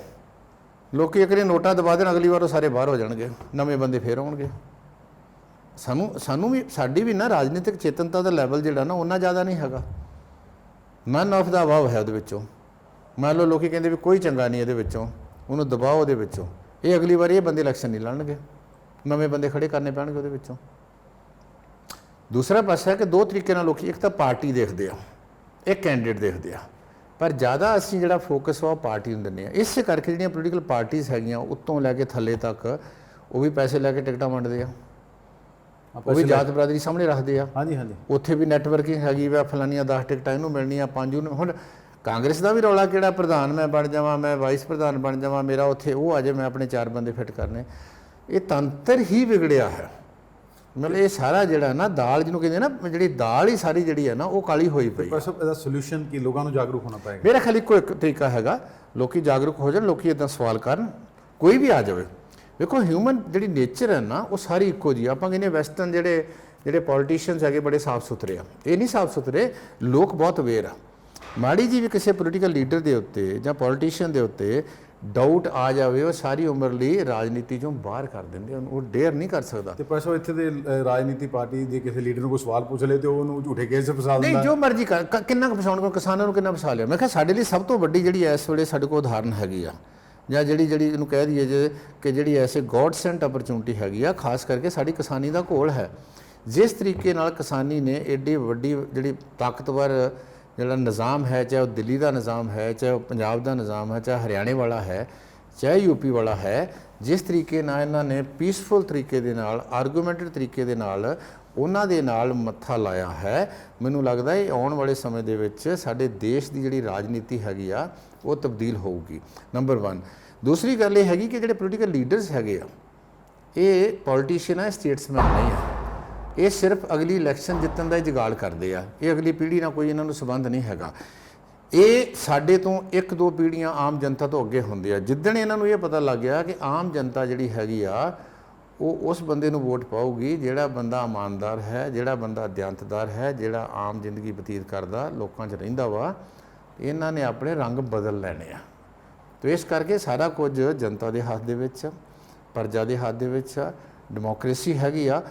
ਲੋਕੀ, ਇੱਕ ਵਾਰੀ ਨੋਟਾ ਦਬਾ ਦੇਣ, ਅਗਲੀ ਵਾਰ ਉਹ ਸਾਰੇ ਬਾਹਰ ਹੋ ਜਾਣਗੇ, ਨਵੇਂ ਬੰਦੇ ਫੇਰ ਆਉਣਗੇ। ਸਾਨੂੰ ਵੀ, ਸਾਡੀ ਵੀ ਨਾ ਰਾਜਨੀਤਿਕ ਚੇਤਨਤਾ ਦਾ ਲੈਵਲ ਜਿਹੜਾ ਨਾ ਉਹਨਾਂ ਜ਼ਿਆਦਾ ਨਹੀਂ ਹੈਗਾ। ਮਨ ਆਫ ਦਾ ਅਭਾਵ ਹੈ ਉਹਦੇ ਵਿੱਚੋਂ। ਮੰਨ ਲਓ ਲੋਕੀ ਕਹਿੰਦੇ ਵੀ ਕੋਈ ਚੰਗਾ ਨਹੀਂ ਇਹਦੇ ਵਿੱਚੋਂ, ਉਹਨੂੰ ਦਬਾਓ ਉਹਦੇ ਵਿੱਚੋਂ। ਇਹ ਅਗਲੀ ਵਾਰੀ ਇਹ ਬੰਦੇ ਇਲੈਕਸ਼ਨ ਨਹੀਂ ਲੜਨਗੇ, ਨਵੇਂ ਬੰਦੇ ਖੜੇ ਕਰਨੇ ਪੈਣਗੇ ਉਹਦੇ ਵਿੱਚੋਂ। ਦੂਸਰਾ ਪਾਸਾ ਹੈ ਕਿ ਦੋ ਤਰੀਕੇ ਨਾਲ ਲੋਕੀ, ਇੱਕ ਤਾਂ ਪਾਰਟੀ ਦੇਖਦੇ ਆ, ਇੱਕ ਕੈਂਡੀਡੇਟ ਦੇਖਦੇ ਆ, ਪਰ ਜ਼ਿਆਦਾ ਅਸੀਂ ਜਿਹੜਾ ਫੋਕਸ ਉਹ ਪਾਰਟੀ ਨੂੰ ਦਿੰਦੇ ਆ। ਇਸੇ ਕਰਕੇ ਜਿਹੜੀਆਂ ਪੋਲੀਟੀਕਲ ਪਾਰਟੀਆਂ ਹੈਗੀਆਂ ਉੱਤੋਂ ਲੈ ਕੇ ਥੱਲੇ ਤੱਕ, ਉਹ ਵੀ ਪੈਸੇ ਲੈ ਕੇ ਟਿਕਟਾਂ ਵੰਡਦੇ ਆ, ਉਹ ਵੀ ਜਾਤ ਬਰਾਦਰੀ ਸਾਹਮਣੇ ਰੱਖਦੇ ਆ। ਹਾਂਜੀ ਹਾਂਜੀ, ਉੱਥੇ ਵੀ ਨੈਟਵਰਕਿੰਗ ਹੈਗੀ ਵਾ, ਫਲਾਨੀਆਂ 10 ਟਿਕਟਾਂ ਇਹਨੂੰ ਮਿਲਣੀਆਂ, 5 ਨੂੰ। ਹੁਣ ਕਾਂਗਰਸ ਦਾ ਵੀ ਰੌਲਾ ਕਿਹੜਾ, ਪ੍ਰਧਾਨ ਮੈਂ ਬਣ ਜਾਵਾਂ, ਮੈਂ ਵਾਈਸ ਪ੍ਰਧਾਨ ਬਣ ਜਾਵਾਂ, ਮੇਰਾ ਉੱਥੇ ਉਹ ਆ ਜਾਏ, ਮੈਂ ਆਪਣੇ 4 ਬੰਦੇ ਫਿੱਟ ਕਰਨੇ। ਇਹ ਤੰਤਰ ਹੀ ਵਿਗੜਿਆ ਹੈ। ਮਤਲਬ ਇਹ ਸਾਰਾ ਜਿਹੜਾ ਨਾ ਦਾਲ ਜਿਹਨੂੰ ਕਹਿੰਦੇ ਨਾ, ਜਿਹੜੀ ਦਾਲ ਹੀ ਸਾਰੀ ਜਿਹੜੀ ਹੈ ਨਾ ਉਹ ਕਾਲੀ ਹੋਈ ਪਈ। ਪਰ ਸਭ ਇਹਦਾ ਸੋਲੂਸ਼ਨ ਕੀ, ਲੋਕਾਂ ਨੂੰ ਜਾਗਰੂਕ ਹੋਣਾ ਪਏਗਾ। ਮੇਰਾ ਖਿਆਲ ਇੱਕੋ ਇੱਕ ਤਰੀਕਾ ਹੈਗਾ, ਲੋਕੀ ਜਾਗਰੂਕ ਹੋ ਜਾਣ, ਲੋਕੀ ਇੱਦਾਂ ਸਵਾਲ ਕਰਨ, ਕੋਈ ਵੀ ਆ ਜਾਵੇ। ਵੇਖੋ ਹਿਊਮਨ ਜਿਹੜੀ ਨੇਚਰ ਹੈ ਨਾ ਉਹ ਸਾਰੀ ਇੱਕੋ ਜਿਹੀ। ਆਪਾਂ ਕਹਿੰਦੇ ਵੈਸਟਰਨ ਜਿਹੜੇ ਜਿਹੜੇ ਪੋਲੀਟੀਸ਼ੀਅਨਸ ਹੈਗੇ ਬੜੇ ਸਾਫ਼ ਸੁਥਰੇ ਆ, ਇਹ ਨਹੀਂ ਸਾਫ਼ ਸੁਥਰੇ, ਲੋਕ ਬਹੁਤ ਅਵੇਅਰ ਆ। ਮਾੜੀ ਜੀ ਵੀ ਕਿਸੇ ਪੋਲੀਟੀਕਲ ਲੀਡਰ ਦੇ ਉੱਤੇ ਜਾਂ ਪੋਲੀਟੀਸ਼ੀਅਨ ਦੇ ਉੱਤੇ ਡਾਊਟ ਆ ਜਾਵੇ, ਉਹ ਸਾਰੀ ਉਮਰ ਲਈ ਰਾਜਨੀਤੀ ਚੋਂ ਬਾਹਰ ਕਰ ਦਿੰਦੇ, ਉਹ ਡੇਅਰ ਨਹੀਂ ਕਰ ਸਕਦਾ। ਤੇ ਪਰਸੋਂ ਇੱਥੇ ਦੇ ਰਾਜਨੀਤੀ ਪਾਰਟੀ ਦੇ ਕਿਸੇ ਲੀਡਰ ਨੂੰ ਕੋਈ ਸਵਾਲ ਪੁੱਛ ਲਏ ਤੇ ਉਹਨੂੰ ਝੂਠੇ ਕੇਸ 'ਚ ਫਸਾ ਦਿੰਦਾ। ਨਹੀਂ, ਜੋ ਮਰਜ਼ੀ ਕਰ, ਕਿੰਨਾ ਕੁ ਫਸਾਉਣ, ਕਿਸਾਨਾਂ ਨੂੰ ਕਿੰਨਾ ਫਸਾ ਲਿਆ। ਮੈਂ ਕਿਹਾ ਸਾਡੇ ਲਈ ਸਭ ਤੋਂ ਵੱਡੀ ਜਿਹੜੀ ਇਸ ਵੇਲੇ ਸਾਡੇ ਕੋਲ ਉਦਾਹਰਨ ਹੈਗੀ ਆ, ਜਾਂ ਜਿਹੜੀ ਇਹਨੂੰ ਕਹਿ ਦਈਏ ਜੇ ਕਿ ਜਿਹੜੀ ਐਸੇ ਗੋਡ ਸੈਂਟ ਅਪਰਚੂਨਿਟੀ ਹੈਗੀ ਆ, ਖਾਸ ਕਰਕੇ ਸਾਡੀ ਕਿਸਾਨੀ ਦਾ ਘੋਲ ਹੈ। ਜਿਸ ਤਰੀਕੇ ਨਾਲ ਕਿਸਾਨੀ ਨੇ ਏਡੀ ਵੱਡੀ ਜਿਹੜੀ ਤਾਕਤਵਰ ਜਿਹੜਾ ਨਿਜ਼ਾਮ ਹੈ, ਚਾਹੇ ਉਹ ਦਿੱਲੀ ਦਾ ਨਿਜ਼ਾਮ ਹੈ, ਚਾਹੇ ਉਹ ਪੰਜਾਬ ਦਾ ਨਿਜ਼ਾਮ ਹੈ, ਚਾਹੇ ਹਰਿਆਣੇ ਵਾਲਾ ਹੈ, ਚਾਹੇ ਯੂਪੀ ਵਾਲਾ ਹੈ, ਜਿਸ ਤਰੀਕੇ ਨਾਲ ਇਹਨਾਂ ਨੇ ਪੀਸਫੁਲ ਤਰੀਕੇ ਦੇ ਨਾਲ, ਆਰਗੂਮੈਂਟਡ ਤਰੀਕੇ ਦੇ ਨਾਲ ਉਹਨਾਂ ਦੇ ਨਾਲ ਮੱਥਾ ਲਾਇਆ ਹੈ, ਮੈਨੂੰ ਲੱਗਦਾ ਇਹ ਆਉਣ ਵਾਲੇ ਸਮੇਂ ਦੇ ਵਿੱਚ ਸਾਡੇ ਦੇਸ਼ ਦੀ ਜਿਹੜੀ ਰਾਜਨੀਤੀ ਹੈਗੀ ਆ ਉਹ ਤਬਦੀਲ ਹੋਊਗੀ। ਨੰਬਰ 1। ਦੂਸਰੀ ਗੱਲ ਇਹ ਹੈਗੀ ਕਿ ਜਿਹੜੇ ਪੋਲੀਟੀਕਲ ਲੀਡਰਸ ਹੈਗੇ ਆ, ਇਹ ਪੋਲੀਟੀਸ਼ੀਅਨ ਆ, ਸਟੇਟਸਮੈਨ ਨਹੀਂ ਆ। ਇਹ ਸਿਰਫ ਅਗਲੀ ਇਲੈਕਸ਼ਨ ਜਿੱਤਣ ਦਾ ਹੀ ਜੁਗਾੜ ਕਰਦੇ ਆ, ਇਹ ਅਗਲੀ ਪੀੜ੍ਹੀ ਨਾਲ ਕੋਈ ਇਹਨਾਂ ਨੂੰ ਸੰਬੰਧ ਨਹੀਂ ਹੈਗਾ। ਇਹ ਸਾਡੇ ਤੋਂ 1-2 ਪੀੜ੍ਹੀਆਂ ਆਮ ਜਨਤਾ ਤੋਂ ਅੱਗੇ ਹੁੰਦੇ ਆ। ਜਿੱਦਣ ਇਹਨਾਂ ਨੂੰ ਇਹ ਪਤਾ ਲੱਗ ਗਿਆ ਕਿ ਆਮ ਜਨਤਾ ਜਿਹੜੀ ਹੈਗੀ ਆ ਉਹ ਉਸ ਬੰਦੇ ਨੂੰ ਵੋਟ ਪਾਊਗੀ ਜਿਹੜਾ ਬੰਦਾ ਇਮਾਨਦਾਰ ਹੈ, ਜਿਹੜਾ ਬੰਦਾ ਦਿਆਨਤਦਾਰ ਹੈ, ਜਿਹੜਾ ਆਮ ਜ਼ਿੰਦਗੀ ਬਤੀਤ ਕਰਦਾ, ਲੋਕਾਂ 'ਚ ਰਹਿੰਦਾ ਵਾ, ਇਹਨਾਂ ਨੇ ਆਪਣੇ ਰੰਗ ਬਦਲ ਲੈਣੇ ਆ। ਤੇ ਇਸ ਕਰਕੇ ਸਾਰਾ ਕੁਝ ਜਨਤਾ ਦੇ ਹੱਥ ਦੇ ਵਿੱਚ, ਪ੍ਰਜਾ ਦੇ ਹੱਥ ਦੇ ਵਿੱਚ ਆ, ਡੈਮੋਕ੍ਰੇਸੀ ਹੈਗੀ ਆ।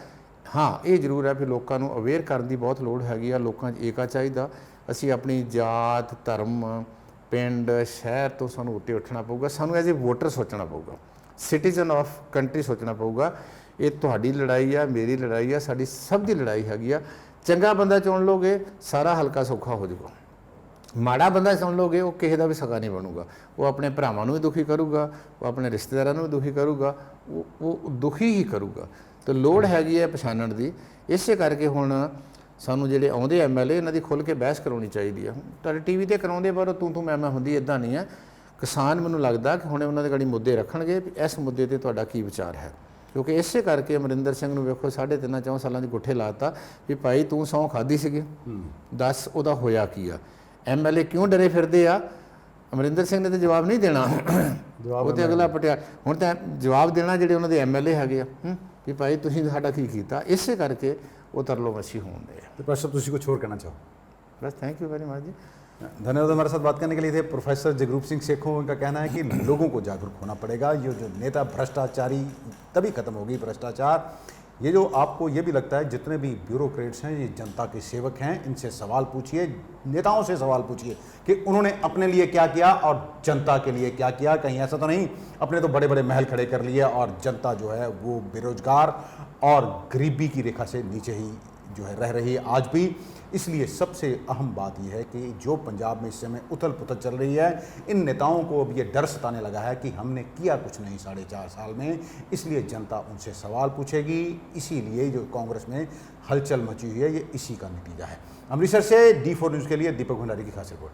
ਹਾਂ, ਇਹ ਜ਼ਰੂਰ ਹੈ ਵੀ ਲੋਕਾਂ ਨੂੰ ਅਵੇਅਰ ਕਰਨ ਦੀ ਬਹੁਤ ਲੋੜ ਹੈਗੀ ਆ, ਲੋਕਾਂ 'ਚ ਏਕਾ ਚਾਹੀਦਾ। ਅਸੀਂ ਆਪਣੀ ਜਾਤ, ਧਰਮ, ਪਿੰਡ, ਸ਼ਹਿਰ ਤੋਂ ਸਾਨੂੰ ਉੱਤੇ ਉੱਠਣਾ ਪਊਗਾ, ਸਾਨੂੰ ਐਜ਼ ਏ ਵੋਟਰ ਸੋਚਣਾ ਪਊਗਾ, ਸਿਟੀਜ਼ਨ ਆਫ ਕੰਟਰੀ ਸੋਚਣਾ ਪਊਗਾ। ਇਹ ਤੁਹਾਡੀ ਲੜਾਈ ਆ, ਮੇਰੀ ਲੜਾਈ ਆ, ਸਾਡੀ ਸਭ ਦੀ ਲੜਾਈ ਹੈਗੀ ਆ। ਚੰਗਾ ਬੰਦਾ ਚੁਣ ਲੋਗੇ, ਸਾਰਾ ਹਲਕਾ ਸੌਖਾ ਹੋ ਜਾਊਗਾ। ਮਾੜਾ ਬੰਦਾ ਚੁਣ ਲੋਗੇ, ਉਹ ਕਿਸੇ ਦਾ ਵੀ ਸਗਾ ਨਹੀਂ ਬਣੂਗਾ, ਉਹ ਆਪਣੇ ਭਰਾਵਾਂ ਨੂੰ ਵੀ ਦੁਖੀ ਕਰੂਗਾ, ਉਹ ਆਪਣੇ ਰਿਸ਼ਤੇਦਾਰਾਂ ਨੂੰ ਵੀ ਦੁਖੀ ਕਰੂਗਾ, ਉਹ ਦੁਖੀ ਹੀ ਕਰੂਗਾ। ਤੇ ਲੋੜ ਹੈਗੀ ਹੈ ਪਛਾਣਨ ਦੀ। ਇਸੇ ਕਰਕੇ ਹੁਣ ਸਾਨੂੰ ਜਿਹੜੇ ਆਉਂਦੇ ਐਮਐਲਏ ਇਹਨਾਂ ਦੀ ਖੁੱਲ੍ਹ ਕੇ ਬਹਿਸ ਕਰਾਉਣੀ ਚਾਹੀਦੀ ਆ। ਤੁਹਾਡੇ ਟੀਵੀ ਤੇ ਕਰਾਉਂਦੇ ਪਰ ਤੂੰ ਮੈਂ ਹੁੰਦੀ, ਇੱਦਾਂ ਨਹੀਂ ਹੈ। ਕਿਸਾਨ ਮੈਨੂੰ ਲੱਗਦਾ ਕਿ ਹੁਣੇ ਉਹਨਾਂ ਦੇ ਗਾੜੀ ਮੁੱਦੇ ਰੱਖਣਗੇ ਵੀ ਇਸ ਮੁੱਦੇ ਤੇ ਤੁਹਾਡਾ ਕੀ ਵਿਚਾਰ ਹੈ, ਕਿਉਂਕਿ ਇਸੇ ਕਰਕੇ ਅਮਰਿੰਦਰ ਸਿੰਘ ਨੂੰ ਵੇਖੋ 3.5-4 ਸਾਲਾਂ ਦੇ ਗੁੱਠੇ ਲਾਤਾ ਵੀ ਭਾਈ ਤੂੰ ਸਹੁੰ ਖਾਧੀ ਸੀਗੀ, ਦੱਸ ਉਹਦਾ ਹੋਇਆ ਕੀ ਆ। ਐਮਐਲਏ ਕਿਉਂ ਡਰੇ ਫਿਰਦੇ ਆ? ਅਮਰਿੰਦਰ ਸਿੰਘ ਨੇ ਤਾਂ ਜਵਾਬ ਨਹੀਂ ਦੇਣਾ, ਉਹ ਤੇ ਅਗਲਾ ਪਟਿਆ ਹੁਣ ਤਾਂ ਜਵਾਬ ਦੇਣਾ ਜਿਹੜੇ ਉਹਨਾਂ ਦੇ ਐਮਐਲਏ ਹੈਗੇ ਆ ਵੀ ਭਾਈ ਤੁਸੀਂ ਸਾਡਾ ਕੀ ਕੀਤਾ। ਇਸੇ ਕਰਕੇ वो तरलो मसी होंगे। तो प्रोफेसर तुसी कुछ और कहना चाहो? बस थैंक यू वेरी मच जी। धन्यवाद हमारे साथ बात करने के लिए थे प्रोफेसर जगरूप सिंह सेखों। उनका कहना है कि लोगों को जागरूक होना पड़ेगा। ये जो नेता भ्रष्टाचारी तभी खत्म होगी भ्रष्टाचार। ये जो आपको ये भी लगता है जितने भी ब्यूरोक्रेट्स हैं ये जनता के सेवक हैं, इनसे सवाल पूछिए, नेताओं से सवाल पूछिए कि उन्होंने अपने लिए क्या किया और जनता के लिए क्या किया। कहीं ऐसा तो नहीं अपने तो बड़े बड़े महल खड़े कर लिए और जनता जो है वो बेरोजगार और गरीबी की रेखा से नीचे ही जो है रह रही है आज भी। इसलिए सबसे अहम बात यह है कि जो पंजाब में इस समय उथल पुथल चल रही है, इन नेताओं को अब ये डर सताने लगा है कि हमने किया कुछ नहीं 4.5 साल में, इसलिए जनता उनसे सवाल पूछेगी। इसीलिए जो कांग्रेस में हलचल मची हुई है ये इसी का नतीजा है। अमृतसर से D4 न्यूज़ के लिए दीपक भंडारी की खास रिपोर्ट।